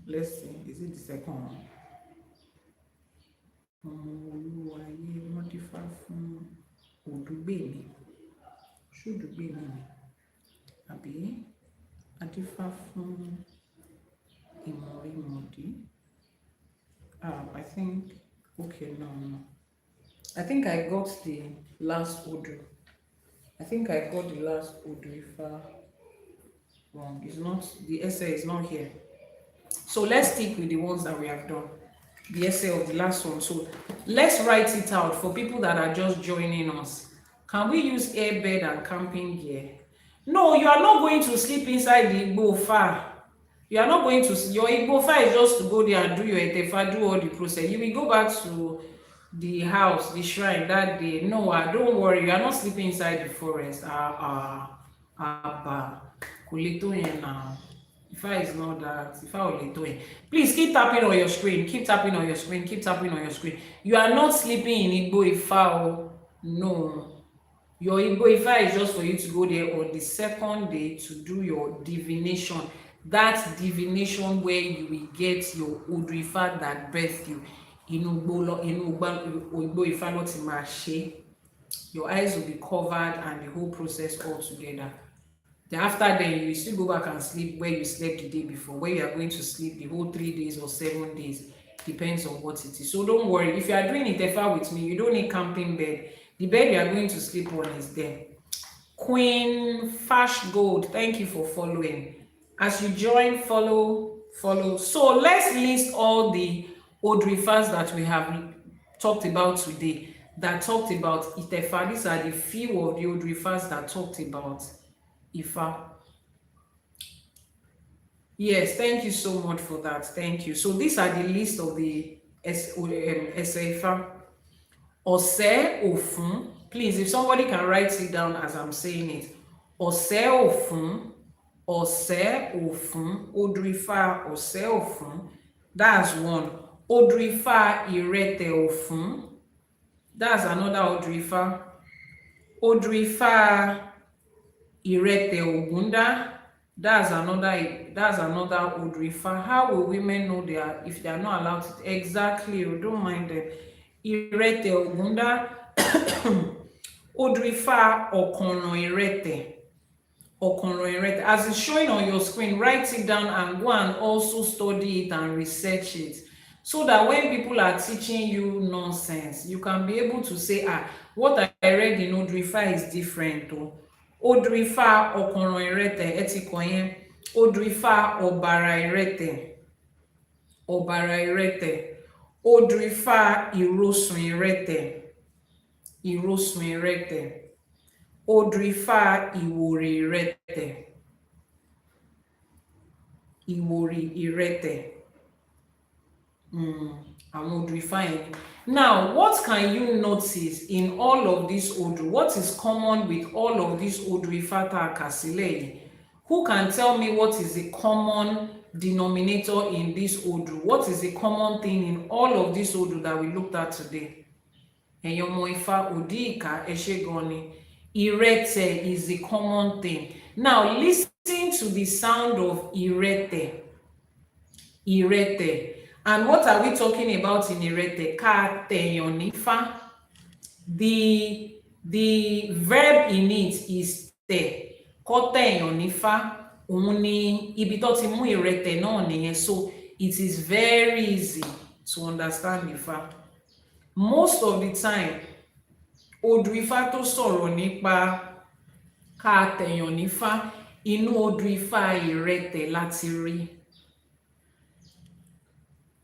let's see, is it the second one? Olúwa ayé wọ́n dífá fún Òdúgbèmí. Ṣódùgbèmí ni àbí adífá fún Ìmọ̀rímọ̀dí? I think, okay, no. I think I got the last Odù. I think I got the last Odù Ifá wrong. It's not, the essay is not here. So let's stick with the ones that we have done. The essay of the last one. So let's write it out for people that are just joining us. Can we use airbed and camping gear? No, you are not going to sleep inside the Igbo. You are not going to, your Igbo is just to go there and do your ITEFA, do all the process. You will go back to the house, the shrine that day. No, don't worry, you are not sleeping inside the forest. Ifa is not that. Ifa. Please keep tapping on your screen. Keep tapping on your screen. Keep tapping on your screen. You are not sleeping in Igbo Ifa. No. Your Igbo Ifa is just for you to go there on the second day to do your divination. That divination where you will get your Odù Ifá that birthed you. Your eyes will be covered and the whole process all together. Then after then, you still go back and sleep where you slept the day before, where you are going to sleep the whole 3 days or 7 days, depends on what it is. So don't worry, if you are doing ITEFA with me, you don't need camping bed. The bed you are going to sleep on is there. Queen Fash Gold, thank you for following. As you join, follow. So let's list all the Odù Ifás that we have talked about today, that talked about ITEFA. These are the few of the Odù Ifás that talked about Ifa. Yes, thank you so much for that. Thank you. So these are the list of the Ifa. Ose Ofun. Please, if somebody can write it down as I'm saying it. Ose Ofun. Ose Ofun. Odù Ifá Ose Ofun. That's one. Odù Ifá Ìrẹtẹ̀ Ofun. That's another Odù Ifá. Odù Ifá Ìrẹtẹ̀ Ògúndá, that's another Odù Ifá. How will women know if they are not allowed to? Exactly, don't mind them. Ìrẹtẹ̀ Ògúndá. Odù Ifá Ọ̀kànràn Ìrẹtẹ̀. As it's showing on your screen, write it down and go and also study it and research it, so that when people are teaching you nonsense, you can be able to say, what I read in Odù Ifá is different. Odù Ifá Ọ̀kànràn Ìrẹtẹ̀ ẹ ti kọ yẹn. Odù Ifá Ọ̀bàrà Ìrẹtẹ̀. Odù Ifá Ìrosùn Ìrẹtẹ̀. Odù Ifá Ìwòrì Ìrẹtẹ̀. àwọn odù Ifá yẹn. Now, what can you notice in all of these odù? What is common with all of these odù Ifá tá a kà sílẹ̀ yìí? Who can tell me what is the common denominator in this odù? What is the common thing in all of these odù that we looked at today? Ẹ̀yin ọmọ Ifá, òdì ìkà ẹ ṣé gan ni. Ìrẹtẹ̀ is the common thing. Now, listen to the sound of ìrẹtẹ̀. Ìrẹtẹ̀. And what are we talking about in ìrẹtẹ̀? Ká tẹ̀yàn nífá. The verb in it is tẹ̀. Kó tẹ̀yàn nífá. Òun ni ibi tó ti mú ìrẹtẹ̀ náà nìyẹn. So it is very easy to understand Ifá. Most of the time, odù Ifá tó sọ̀rọ̀ nípa ká tẹ̀yàn nífá, inú odù Ifá ìrẹtẹ̀ láti rí.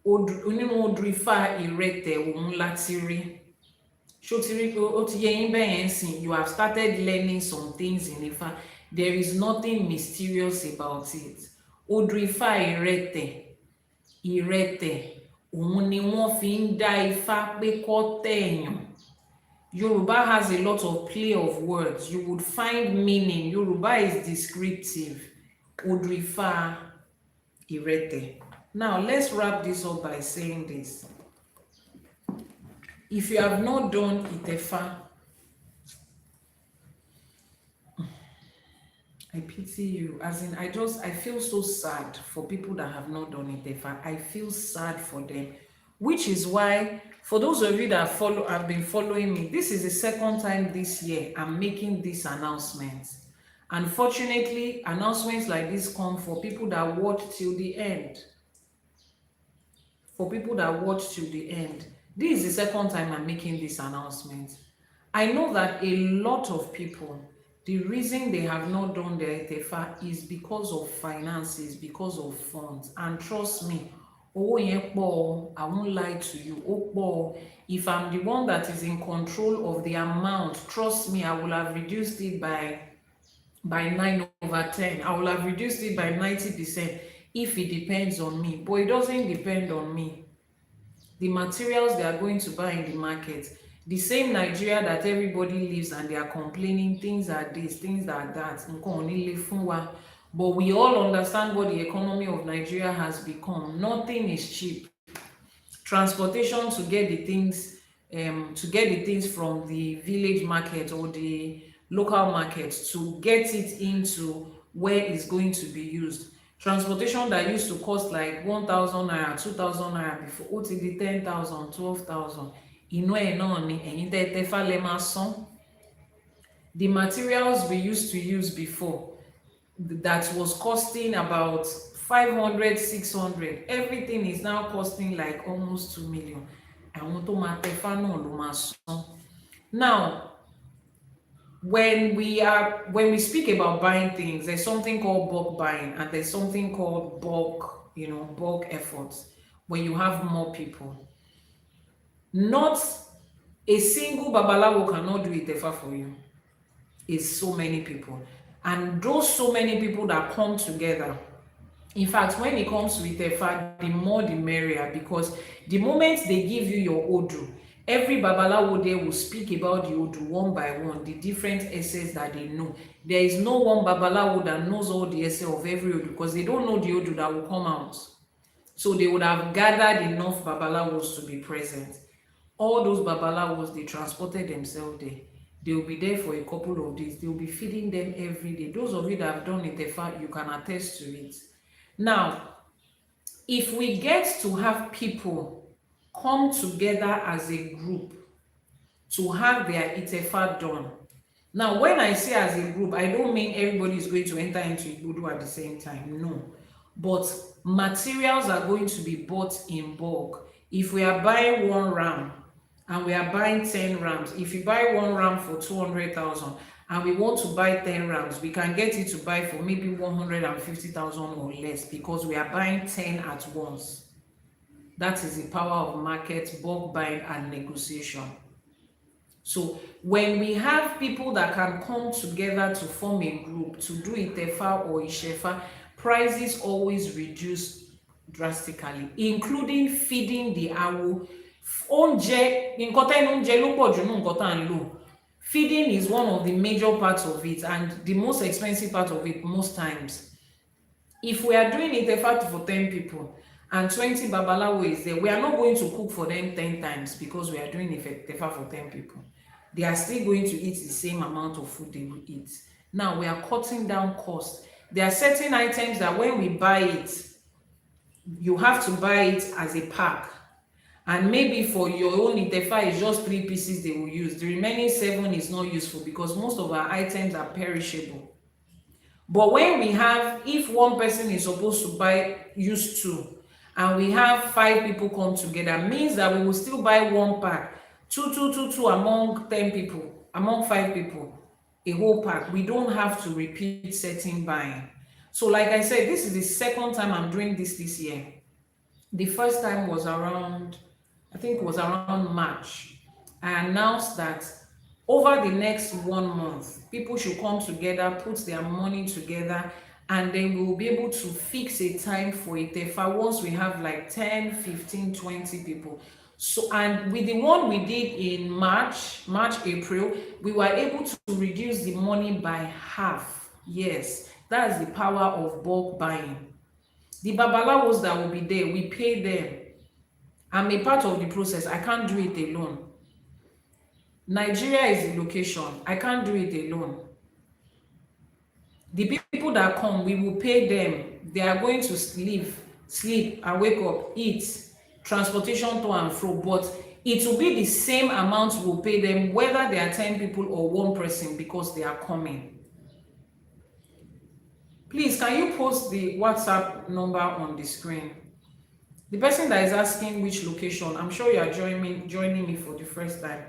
Nínú odù Ifá ìrẹtẹ̀ òun láti rí. Ṣó ti rí pé ó ti yé yín bẹ́ẹ̀ yẹn sìn, you have started learning some things in Ifá. There is nothing mysterious about it. Odù Ifá ìrẹtẹ̀ òun ni wọ́n fi ń dá Ifá pé kó tẹ̀yàn. Yoruba has a lot of play of words. You would find meaning. Yoruba is descriptive. Odù Ifá ìrẹtẹ̀. Now, let's wrap this up by saying this. If you have not done ITEFA, I pity you. As in, I feel so sad for people that have not done ITEFA. I feel sad for them. Which is why, for those of you that have been following me, this is the second time this year I'm making this announcement. Unfortunately, announcements like this come for people that watch till the end. For people that watch till the end. This is the second time I'm making this announcement. I know that a lot of people, the reason they have not done their ITEFA is because of finances, because of funds. And trust me, owó yẹn pọ̀, I won't lie to you, ó pọ̀. If I'm the one that is in control of the amount, trust me, I will have reduced it by 9/10. I will have reduced it by 90% if it depends on me. But it doesn't depend on me. The materials they are going to buy in the market, the same Nigeria that everybody lives and they are complaining, things are this, things are that, nǹkan ò ní le fún wa. But we all understand what the economy of Nigeria has become. Nothing is cheap. Transportation to get the things from the village market or the local market to get it into where it's going to be used. Transportation that used to cost like 1,000 naira, 2,000 naira before, ó ti di 10,000, 12,000. Inú ẹ̀ náà ni ẹ̀yin tẹ́ ITEFA lẹ máa san. The materials we used to use before, that was costing about 500, 600. Everything is now costing like almost 2 million. Àwọn tó máa ITEFA náà ló máa san. Now, when we speak about buying things, there's something called bulk buying and there's something called bulk efforts, when you have more people. Not a single babalawo cannot do ITEFA for you. It's so many people. And those so many people that come together, in fact, when it comes to ITEFA, the more the merrier, because the moment they give you your odù, every babalawo there will speak about the odù one by one, the different essays that they know. There is no one babalawo that knows all the essay of every odù, because they don't know the odù that will come out. So they would have gathered enough babalawos to be present. All those babalawos, they transported themselves there. They will be there for a couple of days. They will be feeding them every day. Those of you that have done ITEFA, you can attest to it. Now, if we get to have people come together as a group to have their ITEFA done. Now, when I say as a group, I don't mean everybody is going to enter into Igbodu at the same time. No. But materials are going to be bought in bulk. If we are buying 1 ram and we are buying 10 rams, if you buy 1 ram for 200,000 and we want to buy 10 rams, we can get it to buy for maybe 150,000 or less, because we are buying 10 at once. That is the power of market, bulk buying and negotiation. So when we have people that can come together to form a group to do ITEFA or ISEFA, prices always reduce drastically, including feeding the awo. Oúnjẹ, nǹkan tẹ́nu ń jẹ ló pọ̀ jù nínú nǹkan tá à ń lò. Feeding is one of the major parts of it and the most expensive part of it most times. If we are doing ITEFA for 10 people and 20 babalawo is there, we are not going to cook for them 10 times because we are doing ITEFA for 10 people. They are still going to eat the same amount of food they will eat. Now we are cutting down costs. There are certain items that when we buy it, you have to buy it as a pack. And maybe for your own ITEFA, it's just 3 pieces they will use. The remaining 7 is not useful because most of our items are perishable. But when we have, if one person is supposed to use 2, and we have 5 people come together, means that we will still buy 1 pack, 2 among 10 people, among 5 people, a whole pack. We don't have to repeat certain buying. So like I said, this is the second time I'm doing this year. The first time was around, I think it was around March. I announced that over the next 1 month, people should come together, put their money together, and then we will be able to fix a time for ITEFA once we have like 10, 15, 20 people. So, and with the one we did in March, April, we were able to reduce the money by half. Yes, that's the power of bulk buying. The babalawos that will be there, we pay them. I'm a part of the process. I can't do it alone. Nigeria is the location. I can't do it alone. The people that come, we will pay them. They are going to sleep and wake up, eat, transportation to and fro, but it will be the same amount we'll pay them whether they are 10 people or 1 person because they are coming. Please, can you post the WhatsApp number on the screen? The person that is asking which location, I'm sure you are joining me for the first time.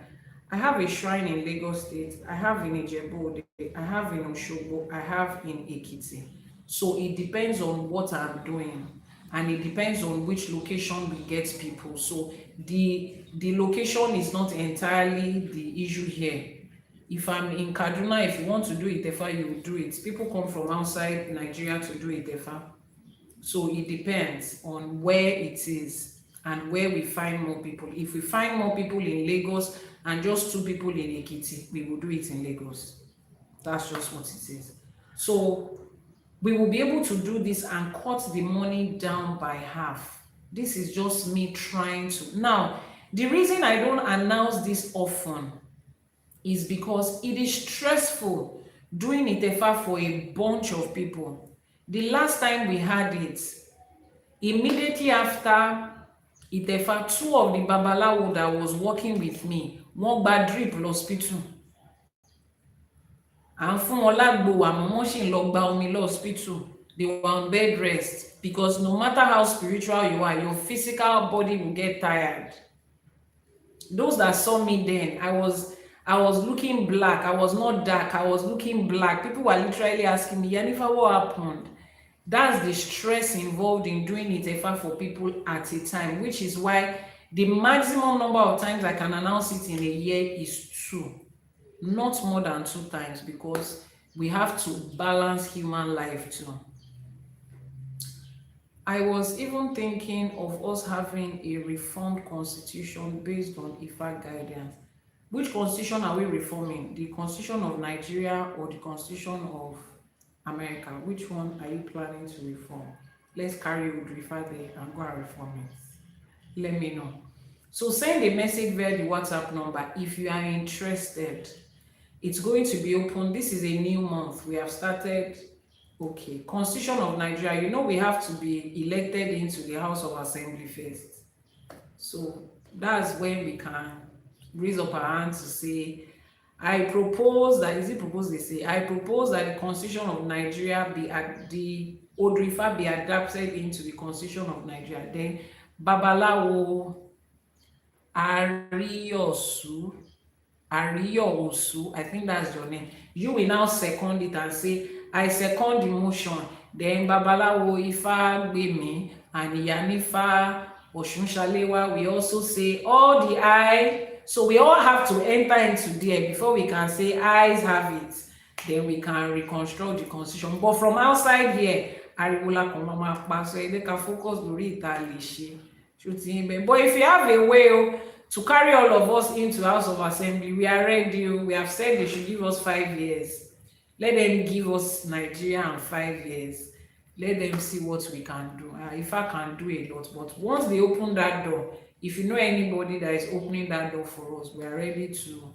I have a shrine in Lagos State, I have in Ijebu, I have in Osogbo, I have in Ekiti. So it depends on what I'm doing and it depends on which location we get people. So the location is not entirely the issue here. If I'm in Kaduna, if you want to do ITEFA, you will do it. People come from outside Nigeria to do ITEFA. So it depends on where it is and where we find more people. If we find more people in Lagos and just 2 people in Ekiti, we will do it in Lagos. That's just what it is. So we will be able to do this and cut the money down by half. This is just me trying to. Now, the reason I don't announce this often is because it is stressful doing ITEFA for a bunch of people. The last time we had it, immediately after ITEFA, 2 of the babalawo that was working with me, wọ́n gba drip lọ́spítù. And fún wọn lágbo àmọ́ wọ́n ṣì ń lọ gba omi lọ́spítù. They were on bed rest because no matter how spiritual you are, your physical body will get tired. Those that saw me then, I was looking black. I was not dark. I was looking black. People were literally asking me, Yanifa, what happened? That's the stress involved in doing ITEFA for people at a time, which is why the maximum number of times I can announce it in a year is 2, not more than 2 times, because we have to balance human life too. I was even thinking of us having a reformed constitution based on IFA guidance. Which constitution are we reforming? The Constitution of Nigeria or the Constitution of America? Which one are you planning to reform? Let's carry with IFA there and go and reform it. Let me know. So send a message via the WhatsApp number if you are interested. It's going to be open. This is a new month. We have started. Okay, Constitution of Nigeria. You know we have to be elected into the House of Assembly first. So that's when we can raise up our hands to say, I propose that, is it proposed they say, I propose that the Constitution of Nigeria the ODRIFA be adapted into the Constitution of Nigeria. Then Babalawo Ariyosu, I think that's your name. You will now second it and say, I second the motion. Then Babalawo Ifa Gbemi and Yanifa Oshunshalewa, we also say all the I. So we all have to enter into there before we can say eyes have it. Then we can reconstruct the constitution. But from outside here, ariwo la kan máa pa so ẹ jẹ́ ká focus lórí ìta lè ṣe ṣó ti yín bẹ́ẹ̀. But if you have a way to carry all of us into House of Assembly, we are ready. We have said they should give us 5 years. Let them give us Nigeria in 5 years. Let them see what we can do. If I can do a lot, but once they open that door, if you know anybody that is opening that door for us, we are ready to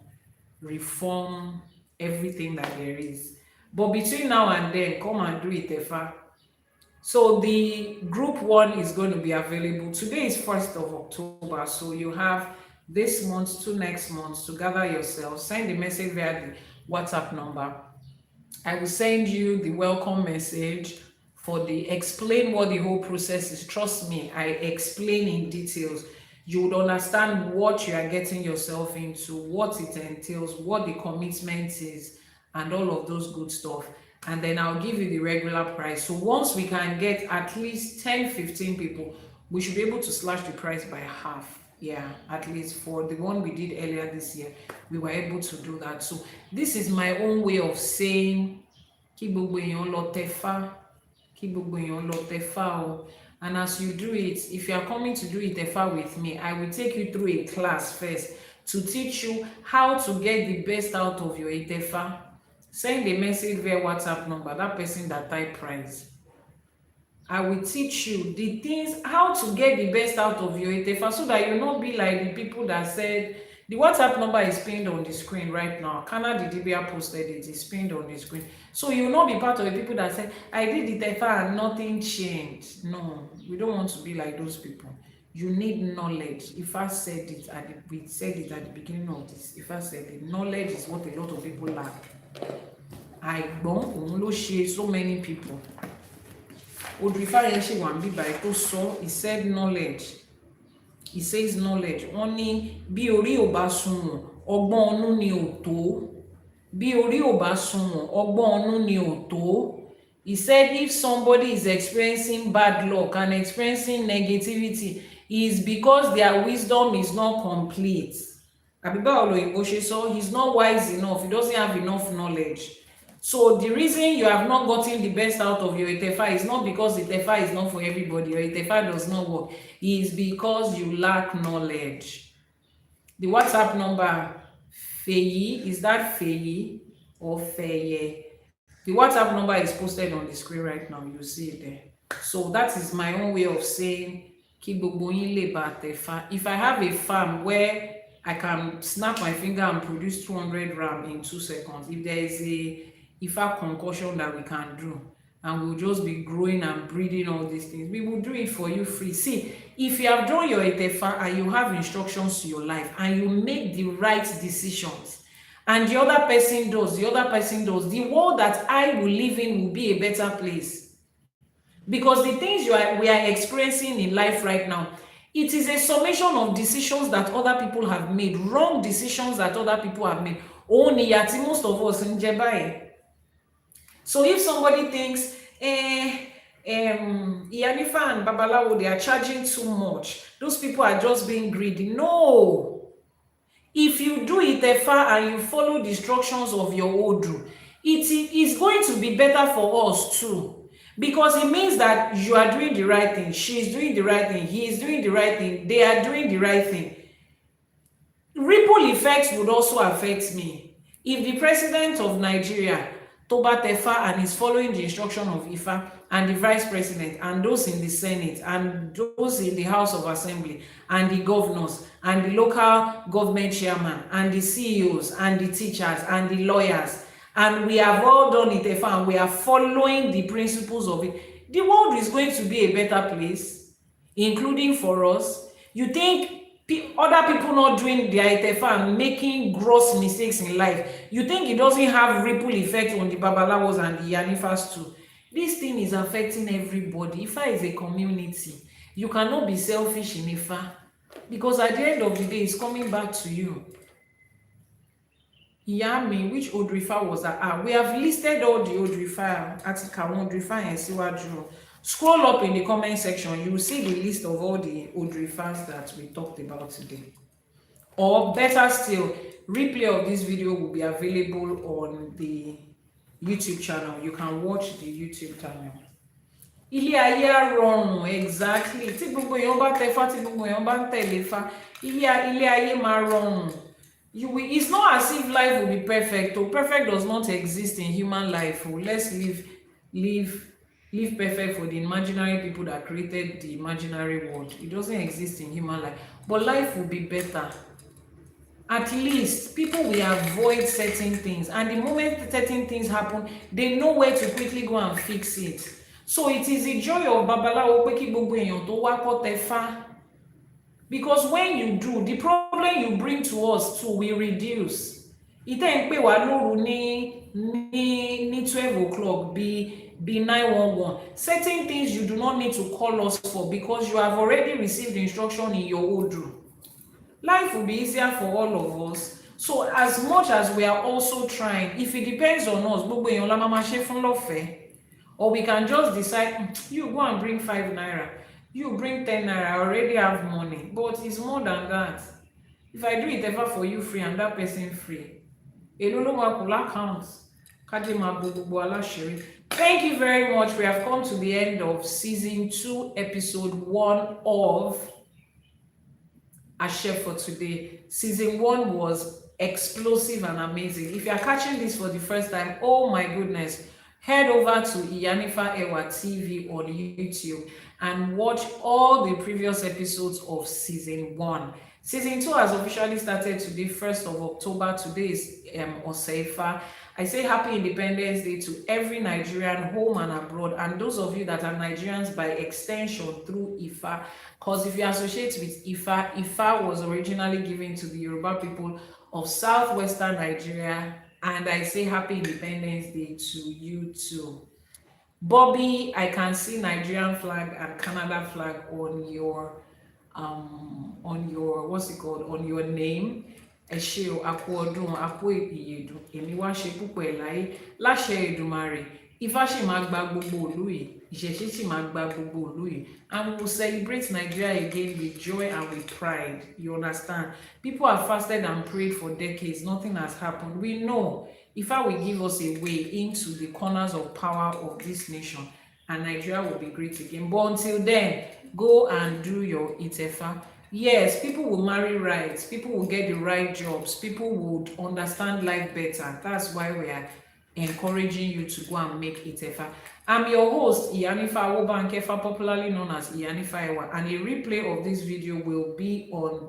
reform everything that there is. But between now and then, come and do ITEFA. So the group 1 is going to be available. Today is 1st of October, so you have this month to next month to gather yourself. Send the message via the WhatsApp number. I will send you the welcome message for the explain what the whole process is. Trust me, I explain in details. You would understand what you are getting yourself into, what it entails, what the commitment is, and all of those good stuff. And then I'll give you the regular price. So once we can get at least 10-15 people, we should be able to slash the price by half. Yeah, at least for the one we did earlier this year, we were able to do that. So this is my own way of saying kí gbogbo èèyàn lọ tẹ̀fá, kí gbogbo èèyàn lọ tẹ̀fá o. And as you do it, if you are coming to do ITEFA with me, I will take you through a class first to teach you how to get the best out of your ITEFA. Send a message via WhatsApp number, that person that type price. I will teach you the things, how to get the best out of your ITEFA, so that you will not be like the people that said, the WhatsApp number is pinned on the screen right now. Kana Didibia posted it, it's pinned on the screen. So you will not be part of the people that said, I did ITEFA and nothing changed. No, we don't want to be like those people. You need knowledge. If I said it, we said it at the beginning of this, if I said it, knowledge is what a lot of people lack. I don't so many people. He said knowledge. He says knowledge. Only bí orí ò bá sunwọ̀n, ọgbọ́n ọnú ni ò tó. Bí orí ò bá sunwọ̀n, ọgbọ́n ọnú ni ò tó. He said if somebody is experiencing bad luck and experiencing negativity, it is because their wisdom is not complete. He's not wise enough. He doesn't have enough knowledge. So the reason you have not gotten the best out of your ITEFA is not because ITEFA is not for everybody, or ITEFA does not work. It is because you lack knowledge. The WhatsApp number, Feyi, is that Feyi or Feye? The WhatsApp number is posted on the screen right now. You see it there. So that is my own way of saying, if I have a farm where I can snap my finger and produce 200 gram in 2 seconds, if there is a IFA concussion that we can do, and we'll just be growing and breeding all these things, we will do it for you free. See, if you have done your ITEFA and you have instructions to your life and you make the right decisions, and the other person does, the world that I will live in will be a better place. Because the things we are experiencing in life right now, it is a summation of decisions that other people have made, wrong decisions that other people have made. Only yet most of us in Jebai. So if somebody thinks, Iyanifa and Babalawo, they are charging too much, those people are just being greedy. No. If you do ITEFA and you follow the instructions of your Odu, it is going to be better for us too. Because it means that you are doing the right thing, she is doing the right thing, he is doing the right thing, they are doing the right thing. Ripple effects would also affect me. If the president of Nigeria, Toba Tefa, and is following the instruction of IFA, and the vice president, and those in the Senate, and those in the House of Assembly, and the governors, and the local government chairman, and the CEOs, and the teachers, and the lawyers, and we have all done ITEFA, and we are following the principles of it, the world is going to be a better place, including for us. You think other people not doing their ITEFA and making gross mistakes in life, you think it doesn't have ripple effect on the Babalawos and the Yanifas too? This thing is affecting everybody. IFA is a community. You cannot be selfish in IFA, because at the end of the day, it's coming back to you. Yami, which Odrifa was that? We have listed all the Odrifa article, Odrifa and Siwaju. Scroll up in the comment section, you will see the list of all the Odrifas that we talked about today. Or better still, replay of this video will be available on the YouTube channel. You can watch the YouTube channel. ilé ayé á rọrùn exactly tí gbogbo èèyàn bá tẹfá tí gbogbo èèyàn bá ń tẹ̀lé fa ilé ayé máa rọrùn. It's not as if life will be perfect. Oh, perfect does not exist in human life. Oh, let's live perfect for the imaginary people that created the imaginary world. It doesn't exist in human life. But life will be better. At least people will avoid certain things, and the moment certain things happen, they know where to quickly go and fix it. So it is the joy of Babalawo pé kí gbogbo èèyàn tó wá kọ́ tẹfá. Because when you do, the problem you bring to us too will reduce. Ìtẹ́ ń pè wá lóru ní 12 o'clock be 911. Certain things you do not need to call us for because you have already received instruction in your odru. Life will be easier for all of us. So as much as we are also trying, if it depends on us, gbogbo èèyàn la máa ṣe fún lọ́fẹ̀ẹ́. Or we can just decide, you go and bring 5 naira. You bring 10 naira, I already have money. But it's more than that. If I do it ever for you free and that person free, thank you very much. We have come to the end of season 2, episode 1 of ASE for Today. Season 1 was explosive and amazing. If you are catching this for the first time, oh my goodness, head over to ITEFA TV on YouTube and watch all the previous episodes of season 1. Season 2 has officially started today, 1st of October. Today is ASE. I say happy Independence Day to every Nigerian home and abroad, and those of you that are Nigerians by extension through IFA, because if you associate with IFA was originally given to the Yoruba people of southwestern Nigeria, and I say happy Independence Day to you too. Bobby, I can see Nigerian flag and Canada flag on your what's it called, on your name. Esheo akwodun akwo iyedu èmi wá ṣe púpọ̀ ẹ̀ láyé láṣẹ Èdùmàrè. Ifá ṣì máa gba gbogbo ìlú yìí, ìṣẹ̀ṣe ṣì máa gba gbogbo ìlú yìí, and we will celebrate Nigeria again with joy and with pride. You understand? People have fasted and prayed for decades, nothing has happened. We know Ifá will give us a way into the corners of power of this nation, and Nigeria will be great again. But until then, go and do your ITEFA. Yes, people will marry right, people will get the right jobs, people would understand life better. That's why we are encouraging you to go and make ITEFA. I'm your host, Iyanifa Awobankefa, popularly known as Iyanifa Ewa, and a replay of this video will be on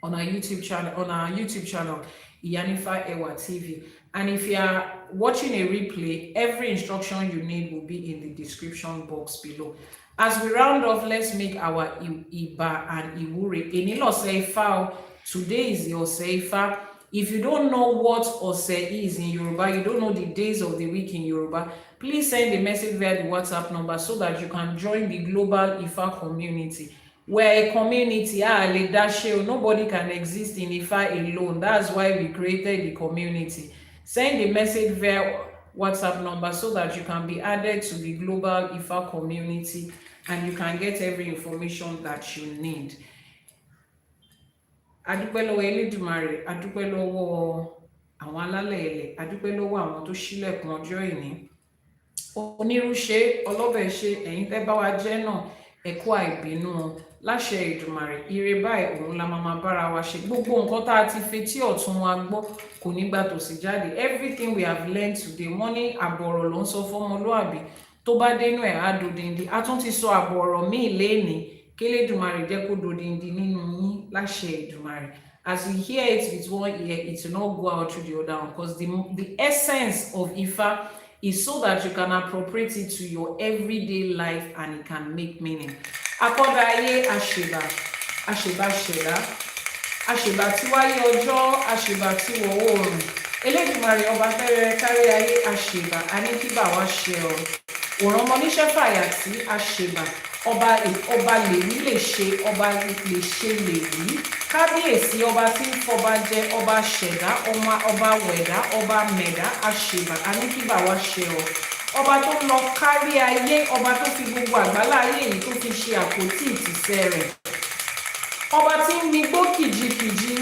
our YouTube channel, Iyanifa Ewa TV. And if you are watching a replay, every instruction you need will be in the description box below. As we round off, let's make our Iba and Iwure. Enilo Seifa. Today is your Seifa. If you don't know what Ose is in Yoruba, you don't know the days of the week in Yoruba, please send a message via the WhatsApp number so that you can join the global Ifa community. We're a community, nobody can exist in Ifa alone. That's why we created the community. Send a message via WhatsApp number so that you can be added to the global IFA community and you can get every information that you need. Adúpẹ́ lọ́wọ́ Elédùmarè, adúpẹ́ lọ́wọ́ àwọn alálẹ̀ ilẹ̀, adúpẹ́ lọ́wọ́ àwọn tó ṣílẹ̀kùn ọjọ́ ìní. Onírúṣe, ọlọ́bẹ̀ṣe, ẹ̀yin tẹ́ bá wa jẹ́ náà, ẹ kú àìbínú láṣẹ Èdùmàrè. Ire báyìí òun la máa bára wa ṣe. Gbogbo nǹkan tá a ti fetí ọ̀tún wa gbọ́ kò ní gbà tòsí jáde. Everything we have learned today, wọ́n ní àbọ̀rọ̀ ló ń sọ fọ́mọlúàbí, tó bá dénú ẹ̀ á dodindi. A tún ti sọ àbọ̀rọ̀ míì lénìí, kí Elédùmarè jẹ́ kó dodindi nínú yín láṣẹ Èdùmàrè. As you hear it with one ear, it will not go out through the other one, because the essence of Ifa is so that you can appropriate it to your everyday life and it can make meaning. Akọ́dá ayé àṣèbà, àṣèbà ṣẹ̀dá, àṣèbà tí wáyé ọjọ́, àṣèbà tí wọ̀ oòrùn. Elédùmarè ọba fẹ́rẹ̀ kárí ayé àṣèbà, a ní kí bà wá ṣe ọ. Òràn ọmọ níṣẹ́ fàyà tí àṣèbà, ọba lèrí lè ṣe, ọba lè ṣe lèrí. Kábíyèsí ọba tí ń fọba jẹ, ọba ṣẹ̀dá, ọba wẹ̀dá, ọba mẹ̀dá, àṣèbà, a ní kí bà wá ṣe ọ. Ọba tó lọ kárí ayé, ọba tó fi gbogbo àgbálá ayé yìí tó fi ṣe àpótí ìtìsẹ̀ rẹ̀. Ọba tí ń migbó kìjikìji,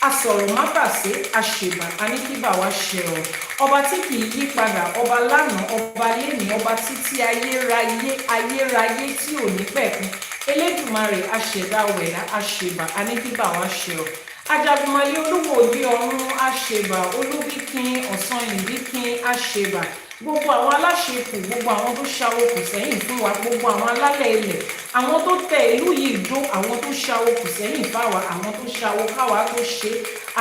asọ̀rọ̀ mátàsé àṣèbà aníkíbà wa ṣe o ọba tí kì í yí padà ọba lánàá ọba lénìí ọba títí ayérayé tí ò ní pẹ̀kun elédùmarè aṣẹ̀dá wẹ̀dá àṣèbà aníkíbà wa ṣe o ajagunmalé olúwo òde ọ̀run àṣèbà olúbíkin ọ̀sán ìbíkin àṣèbà gbogbo àwọn aláṣepù gbogbo àwọn tó ṣàwòkù sẹ́yìn fún wa gbogbo àwọn alálẹ̀ ilẹ̀ àwọn tó tẹ ìlú yìí dó àwọn tó ṣàwòkù sẹ́yìn fáwa àwọn tó ṣàwò káwa tó ṣe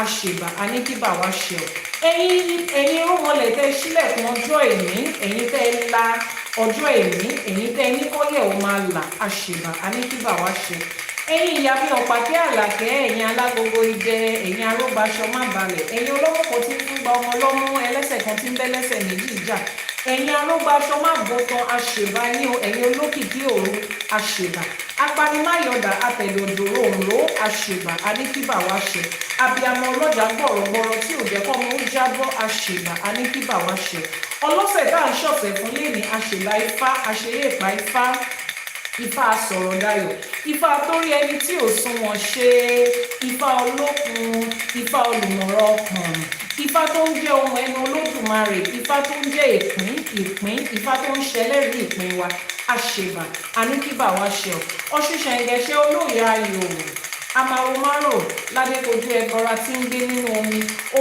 àṣèbà aníkíbà wa ṣe ọ ẹ̀yin rúmọlẹ̀ tẹ́ sílẹ̀kùn ọjọ́ èní ẹ̀yin tẹ́ la ọjọ́ èní ẹ̀yin tẹ́ ní kọ́lẹ̀ ò máa là àṣèbà aníkíbà wa ṣe ẹ̀yin ìyá bí ọ̀pàkẹ́ àlàkẹ́ ẹ̀yin alágogo idẹ ẹ̀yin arógbáṣọ má balẹ̀ ẹ̀yin olówó kan tí ń fún gba ọmọ lọ́mú ẹlẹ́sẹ̀ kan tí ń bẹ́lẹ́sẹ̀ méjì jà ẹ̀yin arógbáṣọ má bọ́tán àṣèbà yín o ẹ̀yin olókìkí òru àṣèbà apanimáyọ̀dà àtẹ̀dọ̀dọ̀rọ̀ òǹró àṣèbà aníkíbà wa ṣe abiyamọ ọlọ́jà gbọ̀rọ̀gbọ̀rọ̀ tí ò jẹ́ kọ́ mọ́ ó jábọ́ àṣèbà aníkíbà wa ṣe ọlọ́sẹ̀ tá à ń ṣọ̀sẹ̀ fún lẹ́ni àṣèlà ifá àṣeyé ìpá ifá sọ̀rọ̀ dayọ̀ ifá torí ẹni tí ò sunwọ̀n ṣe ifá olókun ifá olùmọ̀rọ̀ ọkàn ifá tó ń jẹ́ ohun ẹnu olódùmarè ifá tó ń jẹ́ ìpín ifá tó ń ṣẹlẹ́rìí ìpín wa àṣèbà aníkíbà wa ṣe ọṣùṣàn ìgẹ̀ṣẹ́ olóyè ayò amaromaro ládékojú ẹgbọra tí ń gbé nínú omi ó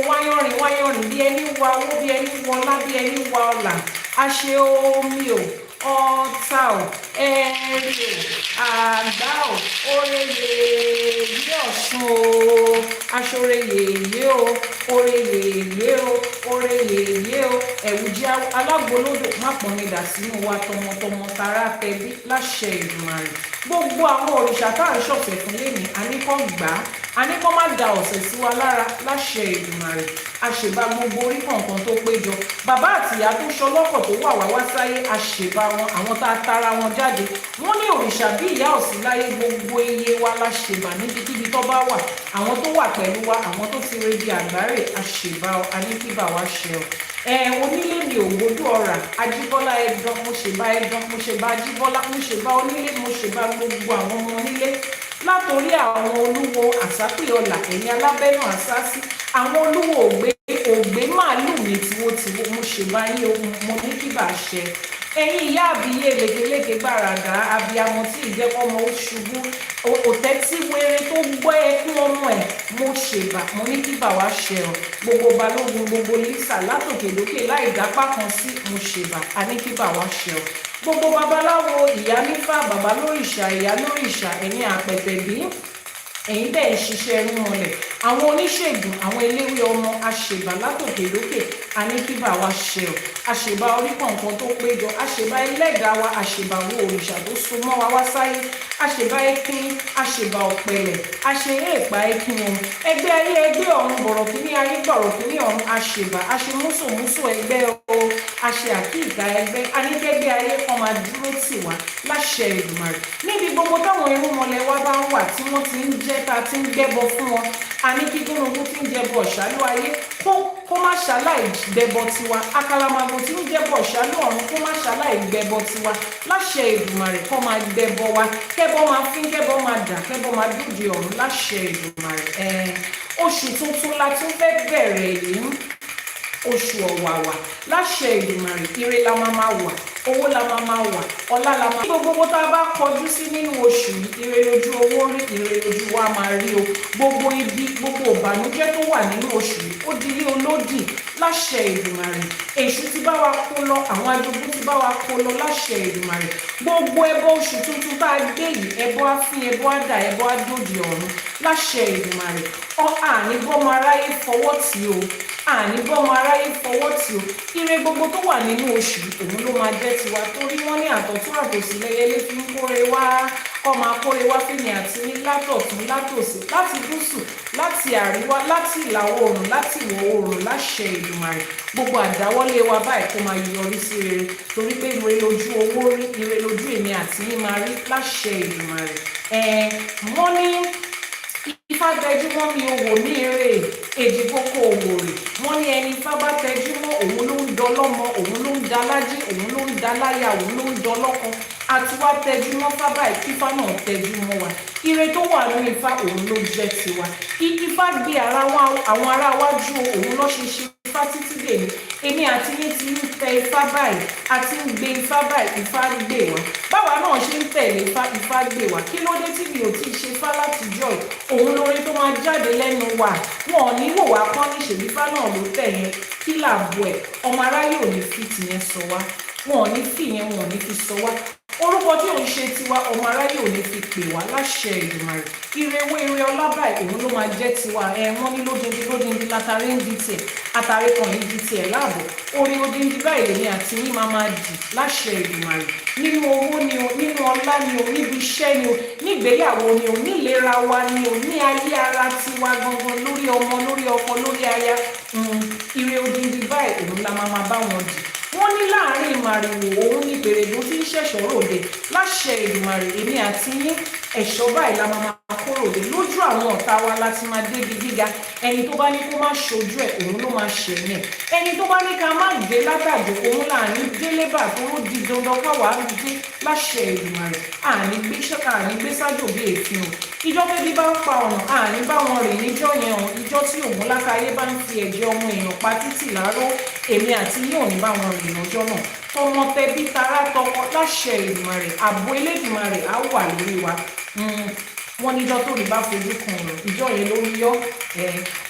wáyọ̀rìn bí ẹni wa owó bí ẹni wọlá bí ẹni wa ọlà àṣẹ omi o ọ̀tá o ẹ̀rì o àgbá o oore yèyé ọ̀ṣun o aṣọre yèyé o oore yèyé o oore yèyé o ẹ̀wùjẹ́ alágbolódò má pọ́n mi dà sínú wa tọmọtọmọ tara tẹbí láṣẹ Èdùmàrè gbogbo àwọn òrìṣà tá à ń ṣọ̀fẹ̀ fún lẹ́ni àníkàn gbà á àníkàn má da ọ̀sẹ̀ sí wa lára láṣẹ Èdùmàrè àṣèbá gbogbo orí kọ̀ọ̀kan tó péjọ bàbá àtìyá tó ṣọlọ́kọ̀ tó wà wá sáyé àṣèbá wọn àwọn tá a tara wọn jáde wọ́n ní òrìṣà bí ìyá ọ̀sìn láyé gbogbo iye wa láṣèbá níbikíbi tó bá wà àwọn tó wà pẹ̀lú wa àwọn tó ti rebi àgbáre àṣèbá aníkíbà wa ṣe ọ onílé mi ò gbójú ọ̀rà ajíbọ́lá ẹ̀dán mo ṣe bá ẹ̀dán mo ṣe bá ajíbọ́lá mo ṣe bá onílé mo ṣe bá gbogbo àwọn ọmọ onílé látòrí àwọn olúwo àsápìọlà ẹ̀yìn alábẹ́nú àsásí àwọn olúwo ògbé màálù mi tiwotiwo mo ṣe bá yín ohun mo ní kí bá ṣe ẹ̀yin ìyá àbíyé lékeleke gbàràdà abiyamọ tí ìjẹ́kọ́mọ ó ṣubú òtẹ́tí wéré tó gbọ́ ẹkún ọmọ ẹ̀ mo ṣèbà mo ní kí bà wá ṣe ọ gbogbo balógun gbogbo lísà látòkèlókè láì dápá kan sí mo ṣèbà a ní kí bà wá ṣe ọ gbogbo babaláwo ìyá nífà bàbá lórìṣà ìyá lórìṣà ẹ̀yin àpẹ̀tẹ̀bí ẹ̀yin tẹ̀ ń ṣiṣẹ́ ẹrú mọ́lẹ̀ àwọn oníṣègùn àwọn eléwé ọmọ àṣèbà látòkèlókè a ní kí bà wá ṣe ọ àṣèbà orí kọ̀ọ̀kan tó péjọ àṣèbà ẹlẹ́dàá wa àṣèbà wo òrìṣà tó so mọ́ wa wá sáyé àṣèbà ẹkín àṣèbà ọ̀pẹ̀lẹ̀ àṣeyé ìpá ẹkín ohun ẹgbẹ́ ayé ẹgbẹ́ ọ̀run bọ̀rọ̀kíní ayé bọ̀rọ̀kíní ọ̀run àṣèbà àṣemúsòmúsò ẹgbẹ́ o àṣẹ àkíìka ẹgbẹ́ anígbẹ́gbẹ́ ayé kan máa dúró tì wá láṣẹ Èdùmàrè níbi gbogbo táwọn irúnmọlẹ̀ wa bá ń wà tí wọ́n ti ń jẹ́ ta ti ń gbẹ́bọ fún wọn àní kí gbóngbó tí ń jẹbọ ṣálú ayé kó má ṣaláì gbẹbọ tiwa àkàlàmàgbò tí ń jẹbọ ṣálú ọ̀run kó má ṣaláì gbẹbọ tiwa láṣẹ Èdùmàrè kó máa gbẹbọ wa kẹbọ máa fín kẹbọ máa dà kẹbọ máa dúdú ọ̀run láṣẹ Èdùmàrè oṣù tuntun la tún fẹ́ bẹ̀rẹ̀ yìí oṣù ọ̀wàwà láṣẹ Èdùmàrè ire la máa wà owó la máa wà ọlá la máa. gbogbo tá a bá kọjú sí nínú oṣù yìí ire lójú owó rí ire lójú wa máa rí o gbogbo ibi gbogbo ìbànújẹ́ tó wà nínú oṣù yìí ó di ilé olódì láṣẹ Èdùmàrè èṣù ti bá wa kó lọ àwọn ajogún ti bá wa kó lọ láṣẹ Èdùmàrè gbogbo ẹbọ oṣù tuntun tá a gbé yìí ẹbọ á fín ẹbọ á dà ẹbọ á dòdì ọ̀run láṣẹ Èdùmàrè àní bọ́mọ aráyé fọwọ́ tì o àní bọ́mọ aráyé fọwọ́ tì o ire gbogbo tó wà nínú oṣù òun ló máa jẹ́ tiwa torí wọ́n ní àtọ̀tún àtòsí lẹ́yẹlé fi ń kóre wá kọ́ máa kóre wá fèmí àti ní látọ̀tún látòsí láti gúúsù láti àríwá láti ìlà oòrùn láti ìwọ̀ oòrùn láṣẹ Èdùmàrè gbogbo àdáwọ́lé wa báyìí kó máa yọrí sí rere torí pé ire lójú owó rí ire lójú èmi àti yín máa rí láṣẹ Èdùmàrè wọ́n ní ifá tẹjúmọ́ mi owó ní eré èjì kókó òwò rè wọ́n ní ẹni ifá bá tẹjúmọ́ òun ló ń dọlọ́mọ òun ló ń dalájí òun ló ń daláya òun ló ń dọlọ́kọ àti wá tẹjú mọ́ Ifá báyìí kí Ifá náà tẹjú mọ́ wa. Ire tó wà nínú Ifá òun ló jẹ́ tiwa. Ifá gbé àwọn ará wájú òun ló ṣe Ifá títí dèní. Èmi àti yín ti ń tẹ Ifá báyìí, àti ń gbé Ifá báyìí, Ifá gbé wa. Báwa náà ṣe ń tẹ̀lé Ifá, Ifá gbé wa. Kí ló dé tí mi ò tí ì ṣe Ifá látijọ́ yìí? Òun lórí tó máa jáde lẹ́nu wa. Wọn ò ní wò wá kán ní ṣèbí Ifá náà ló tẹ̀ yẹn. Kí làbọ̀ ẹ̀? Ọmọ aráyé ò ní fi tìyẹn sọ wá. Wọn ò ní fi yẹn, wọn ò ní fi sọ wá. Orúkọ tí òun ṣe tiwa, ọmọ aráyé ò ní fi pè wá láṣẹ Èdùmàrè. Ire owó ire ọlá báyìí òun ló máa jẹ́ tiwa. Wọ́n ní lódindi látàrí ń di tiẹ̀, àtàrí kan yìí di tiẹ̀ láàbọ̀. Orí odindi báyìí lèmi àti yín máa dì láṣẹ Èdùmàrè. Nínú owó ni o, nínú ọlá ni o, níbi iṣẹ́ ni o, nígbéyàwó ni o, nílera wa ni o, ní ayé ara tiwa gangan, lórí ọmọ, lórí ọkọ, lórí aya. Ire odindi báyìí òun la máa bá wọn dì. Wọ́n ní láàrin ìmàrìwò òun ní pèrèdó tí ń ṣẹ̀ṣọ́ ròde láṣẹ Èdùmàrè. Èmi àti yín ẹ̀ṣọ́ báyìí la máa kó ròde. Lójú àwọn ọ̀tá wa láti máa débi gíga. Ẹni tó bá ní kó má ṣojú ẹ̀ òun ló máa ṣẹ̀yìn. Ẹni tó bá ní ká má gbé látàjò òun láàrin délébà tó ló di dandan káwàá dé láṣẹ Èdùmàrè. Àní gbé sájò bí èéfín o. Ìjọ́ bébí bá ń pa ọ̀nà àní bá wọn rìn níjọ́ yẹn o. Ìjọ́ tí òun lákàáyé bá ń fi ẹ̀jẹ̀ ọmọ èèyàn pa títì láró, èmi àti yín ò ní bá wọn rìn lọ́jọ́ náà. Tọmọ tẹbí tará tọkọ láṣẹ Èdùmàrè. Ààbò Elédùmarè á wà lórí wa. Wọ́n níjọ́ tó rí bá fojú kan ọ̀rọ̀, ìjọ yẹn ló ń yọ́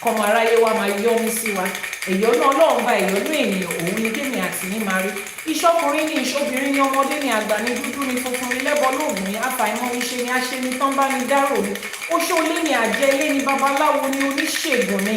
kọmọ aráyé wa máa yọ́ ní sí wa. Ẹ̀yọ́nú Ọlọ́run bá ẹ̀yọ́nú ènìyàn òun ni kémi àti yín máa rí. Ìṣọkùnrin ní ìṣobìnrin ní ọmọdé ní àgbà ní dúdú ní funfun ní lẹ́bọ lóògùn ní àfàìmọ̀ ní ṣe ní aṣẹ ní tán bá ní dárò ní. Oṣoolé ní àjẹ́ ilé ní babaláwo ní oníṣègùn ní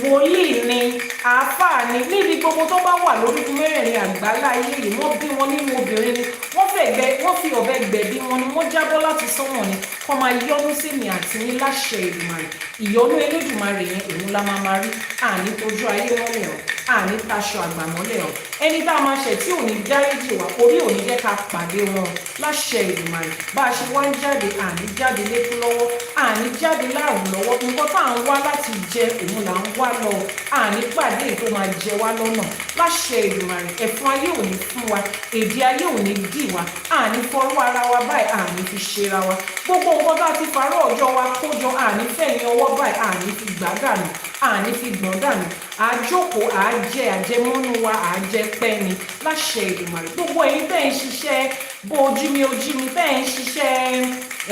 wòlíì ni àáfàá ni. Níbi gbogbo tó bá wà lórúkú mẹ́rẹ̀ẹ̀rin àgbálá ayé yìí, wọ́n bí wọn nínú obìnrin ni, wọ́n fi ọ̀bẹ gbẹ̀bí wọn ni, wọ́n jábọ́ láti sánmọ̀ ni. Kọ́ máa yọ́nú sí mi àti ní láṣẹ Èdùmàrè. Ìyọ́nú Elédùmarè yẹn òun la máa rí. Àní tójú ayé mọ́lẹ̀ hàn, àní taṣọ àgbà mọ́lẹ̀ hàn. Ẹni tá a máa ṣẹ̀ tí ò ní dáríjì wá, orí ò ní jẹ́ ká pàdé wọn láṣẹ Èdùmàrè. Bá a ṣe wá ń jáde, àní jáde lékú lọ́wọ́, àní jáde láàrùn lọ́wọ́. Nǹkan tá à ń wá láti jẹ òun là ń wá lọ. Àní pàdé èyí tó máa jẹ wá lọ́nà láṣẹ Èdùmàrè. Ẹ̀fọn ayé ò ní fún wa, èdè ayé ò ní dì wá. Àní fọwọ́ ara wa báyìí, àní fi ṣera wa. Gbogbo nǹkan tá a ti farọ́ ọjọ́ wa kójọ, àní fẹ̀yìn ọwọ́ báyìí, àní fi gbà dànù, àní fi gbọ̀n dànù. Àjókòó àjẹ àjẹmọ́nú wa àjẹ pẹ́ ni láṣẹ Èdùmàrè. Gbogbo ẹ̀yin tẹ́ ń ṣiṣẹ́ bó ojú mi tẹ́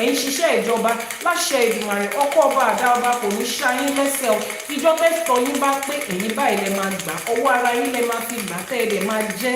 ń ṣiṣẹ́ ìjọba láṣẹ Èdùmàrè. Ọkọ ọba àdá ọba kò ní ṣayín lẹ́sẹ̀ o. Ìjọ tẹ́sítọ̀ yín bá pé ẹ̀yin báyìí lẹ máa gbà, ọwọ́ ara yín lẹ máa fi gbà, tẹ́ ẹ dẹ̀ máa jẹ́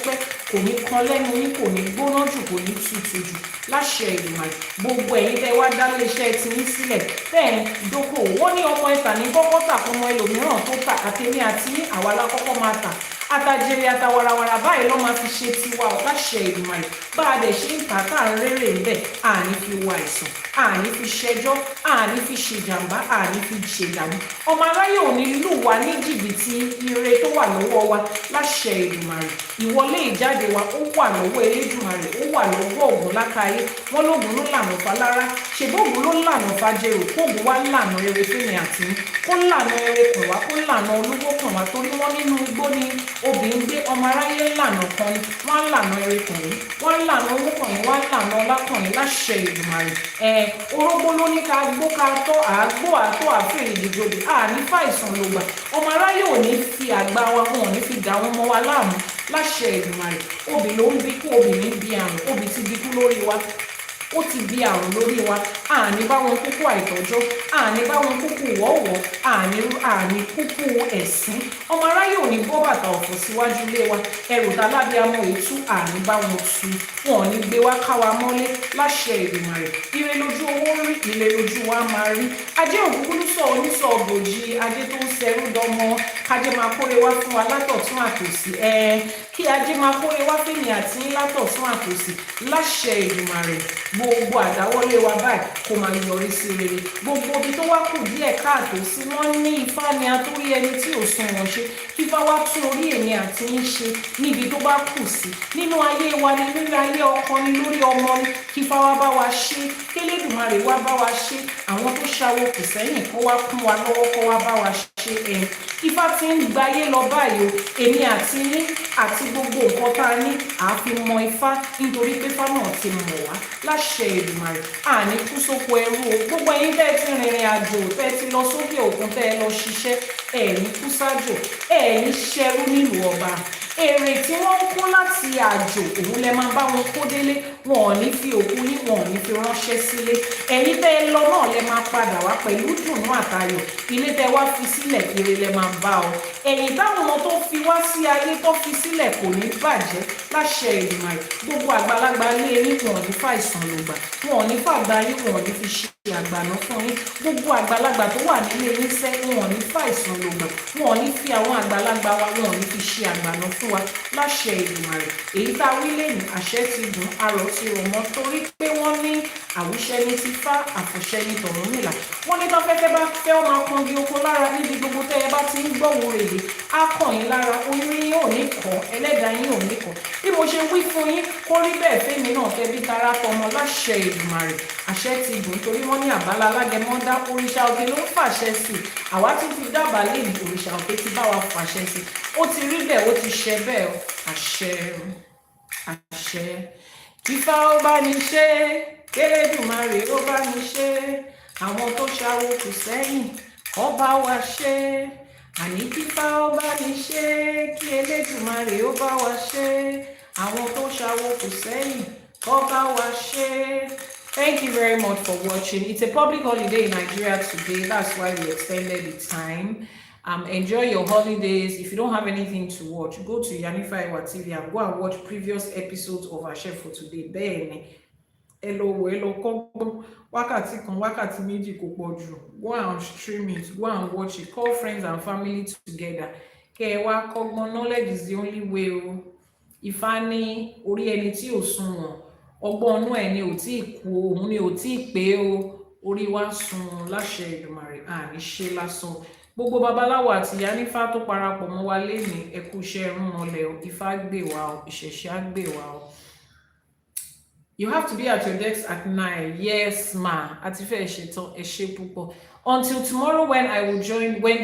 pẹ́, kò ní kan lẹ́nu yín, kò ní gbóná jù, kò ní tutù jù láṣẹ Èdùmàrè. Gbogbo ẹ̀yin tẹ́ wá dá iléeṣẹ́ ti yín sílẹ̀ tẹ́ ẹ̀ ń dókòwò. Wọ́n ní ọmọ ẹ̀ta ní kọ́kọ́ tà fún ọmọ ẹlòmíràn tó tà, àtẹ̀mí àti àwa la kọ́kọ́ máa tà. Àtàjèrè àtàwàràwàrà báyìí ló máa fi ṣe tiwa láṣẹ Èdùmàrè. Bá a dẹ̀ ṣe ń tà tá à ń rérè ń bẹ̀, àní fi wá àìsàn, àní fi ṣẹjọ́, àní fi ṣèjàmbá, àní fi ṣèdàmú. Ọmọ aráyé ò ní lù wá ní jìbìtì ire tó wà lọ́wọ́ wa láṣẹ Èdùmàrè. Ìwọlé ìjáde wa ó wà lọ́wọ́ Elédùmarè, ó wà lọ́wọ́ Ògún lákàáyé. Wọ́n lóògùn ló lànà falára, ṣèbóògùn ló lànà fàjẹrò, kóògùn wá lànà eré fẹ́mi àti kó lànà eré kàn wá, kó lànà olúgbó kàn wá. Torí wọ́n nínú igbó ni obìnrin gbé, ọmọ aráyé lànà kan ni. Wọ́n lànà eré kàn yín, wọ́n lànà owó kàn yín, wọ́n lànà ọlá kàn yín láṣẹ Èdùmàrè. Orógbó ló ní ká gbó ká tọ́, àágbó àtọ́ àfẹ́rẹ́ ìdìjọdì, àní fàìsàn ló gbà. Ọmọ aráyé ò ní fi àgbà wa, wọn ò ní fi dà wọn mọ́ wa láàmú láṣẹ Èdùmàrè. Obì ló ń bí kú, obìnrin bí àrùn, obì ti bí kú lórí wa, ó ti bí àrùn lórí wa. Àní bá wọn kúkú àìtọ́jọ́, àní bá wọn kúkú wọ́wọ́, àní kúkú ẹ̀sín. Ọmọ aráyé ò ní bọ́ bàtà ọ̀fọ̀ síwájú ilé wa. Ẹrù tá lábíamọ ètú, àní bá wọn tu. Wọn ò ní gbé wá ká wa mọ́lé láṣẹ Èdùmàrè. Ire lójú owó rí, ire lójú wa máa rí. Ajé òkúkúrú sọ onísọ bòjì, ajé tó ń ṣẹrú dọmọ. Kájé máa kórè wá fún wa látọ̀tún àtòsí. Kí ajé máa kórè wá fèmí àti látọ̀tún àtòsí láṣẹ Èdùmàrè. Gbogbo àdáwọ́lé wa báyìí kó máa yọrí sí rere. Gbogbo ibi tó wá kù díẹ̀ káàtó sí, wọ́n ní Ifá ni atórí ẹni tí ò sùn wọ́n ṣe. Fífá wá tún orí èmi àti yín ṣe níbi tó bá kù sí. Nínú ayé wa ni, nínú ayé ọkọ ni, lórí ọmọ ni. Fífá wá bá wa ṣe, k'Elédùmarè wá bá wa ṣe. Àwọn tó ṣàwó kù sẹ́yìn kó wá kún wa lọ́wọ́, kó wá bá wa ṣe ṣe Ifá tí ń gbayé lọ báyìí o èmi àti yín àti gbogbo nǹkan tá a ní àfi mọ Ifá nítorí pé Ifá náà ti mọ̀ wá láṣẹ Èdùmàrè àní kú sóko ẹrú o gbogbo ẹ̀yin tẹ́ ẹ ti rìnrìn àjò tẹ́ ẹ ti lọ sókè òkun tẹ́ ẹ lọ ṣiṣẹ́ ẹ̀ní kú sájò ẹ̀ní ṣẹrú nílùú ọba èrè tí wọ́n ń kó láti àjò òun lẹ máa bá wọn kó délé wọn ò ní fi òkú yín wọn ò ní fi ránṣẹ́ sílé ẹ̀yin tẹ́ ẹ lọ náà lẹ máa padà wá pẹ̀lú dùnú àtayọ̀ ilé tẹ́ wá fi sílẹ̀ ire lẹ máa bá ọ ẹ̀yin táwọn ọmọ tó fi wá sí ayé tó fi sílẹ̀ kò ní bàjẹ́ láṣẹ Èdùmàrè gbogbo àgbàlagbà ilé yín wọn ò ní fàìsàn lògbà wọn ò ní fàgbà yín wọn ò ní fi ṣe àgbàná fún yín gbogbo àgbàlagbà tó wà nílé yín sẹ́ wọn ò ní fàìsàn lògbà wọn ò ní fi àwọn àgbàlagbà wa wọn ò ní fi ṣe àgbàná fún wa láṣẹ Èdùmàrè èyí tá a wí lẹ́yìn àṣẹ ti gùn arọ ti rọ̀ mọ́ torí pé wọ́n ní àwíṣẹ ní ti fá àfọ̀ṣẹ ní tọ̀rúnmìlà wọ́n ní tọ́fẹ́fẹ́ bá fẹ́ ọmọ akọni oko lára níbi gbogbo tẹ́ ẹ bá ti ń gbọ́wọ́ rèé á kàn yín lára oyún yín ò ní kọ́ ẹlẹ́dàá yín ò ní kọ́ bí mo ṣe wí fún yín kó rí bẹ́ẹ̀ fẹ́mi náà tẹ́bí tara tọmọ láṣẹ Èdùmàrè àṣẹ ti gùn torí wọ́n ní àbálá alágẹmọ́dá òrìṣà òkè ló ń fàṣẹ sí i àwa tún ti dábàá lẹ́yìn òrìṣà òkè ti bá wa fàṣẹ sí i ó ti rí bẹ́ẹ̀ ó ti ṣẹ bẹ́ẹ̀ àṣẹ àṣẹ Ifá ó bá ní ṣe Elédùmarè ó bá ní ṣe àwọn tó ṣàwó kù sẹ́yìn kó bá wa ṣe àní kífá ó bá ní ṣe kí Elédùmarè ó bá wa ṣe àwọn tó ṣàwó kù sẹ́yìn kó bá wa ṣe. Thank you very much for watching. It's a public holiday in Nigeria today. That's why we extended the time. Enjoy your holidays. If you don't have anything to watch, go to Yanifaiwa TV and go and watch previous episodes of ASE for Today. Then, hello, wákàtí kan, wákàtí méjì kò pọ̀ jù. Go and stream it. Go and watch it. Call friends and family together. Kẹwàá kọ́gbọ́n, knowledge is the only way. Ifá ní orí ẹni tí ò sunwọ̀n. Ọgbọ́n inú ẹ̀ ni ò tí ì kú òun ni ò tí ì pé o orí wa sun láṣẹ Èdùmàrè àní ṣe lásán gbogbo babaláwo àti ìyá nífá tó parapọ̀ mọ́ wa lénìí ẹ kú iṣẹ́ ẹrún mọ́lẹ̀ o Ifá gbè wá o ìṣẹ̀ṣẹ̀ á gbè wá o. You have to be at your desk at 9. Yes, ma. Àti fẹ́ ṣetán ẹ ṣé púpọ̀. Until tomorrow when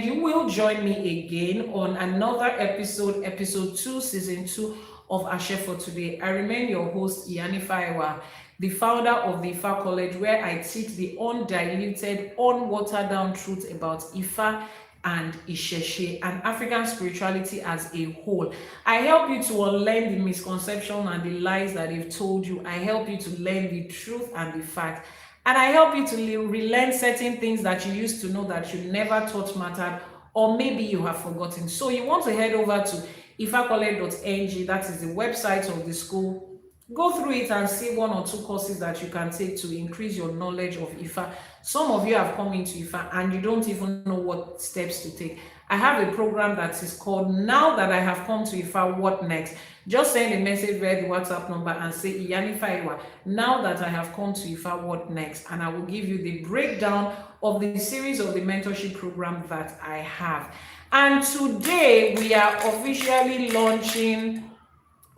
you will join me again on another episode 2, season 2 of ASE for Today. I remain your host, Yanifaiwa, the founder of the Ifa College, where I teach the undiluted, unwatered down truth about Ifa and Ìṣẹ̀ṣe and African spirituality as a whole. I help you to unlearn the misconception and the lies that they've told you. I help you to learn the truth and the fact. And I help you to relearn certain things that you used to know that you never thought mattered, or maybe you have forgotten. So you want to head over to ifacollege.ng, that is the website of the school. Go through it and see 1 or 2 courses that you can take to increase your knowledge of Ifa. Some of you have come into Ifa and you don't even know what steps to take. I have a program that is called Now That I Have Come to Ifa, What Next? Just send a message via the WhatsApp number and say, Yanifaiwa, now that I have come to Ifa, what next? And I will give you the breakdown of the series of the mentorship program that I have. And today we are officially launching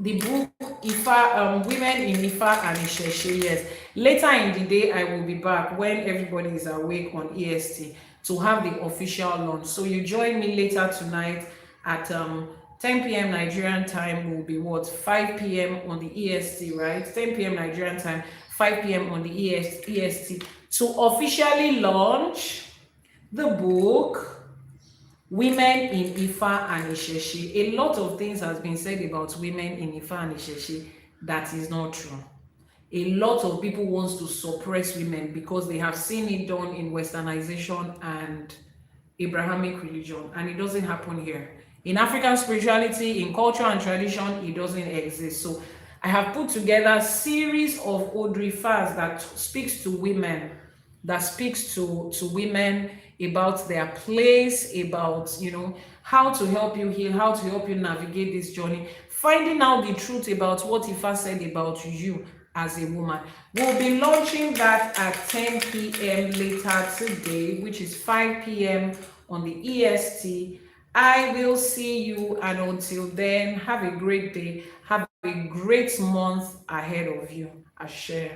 the book Ifa, Women in Ifa and Ìṣẹ̀ṣe. Yes. Later in the day, I will be back when everybody is awake on EST to have the official launch. So you join me later tonight at 10 p.m. Nigerian time will be what? 5 p.m. on the EST, right? 10 p.m. Nigerian time, 5 p.m. on the EST to officially launch the book Women in Ifa and Ìṣẹ̀ṣe. A lot of things has been said about women in Ifa and Ìṣẹ̀ṣe that is not true. A lot of people want to suppress women because they have seen it done in Westernization and Abrahamic religion, and it doesn't happen here. In African spirituality, in culture and tradition, it doesn't exist. So I have put together a series of Odrifas that speaks to women, that speaks to women about their place, about, you know, how to help you heal, how to help you navigate this journey, finding out the truth about what Ifa said about you as a woman. We'll be launching that at 10 p.m. later today, which is 5 p.m. on the EST. I will see you, and until then, have a great day. Have a great month ahead of you. Ashe.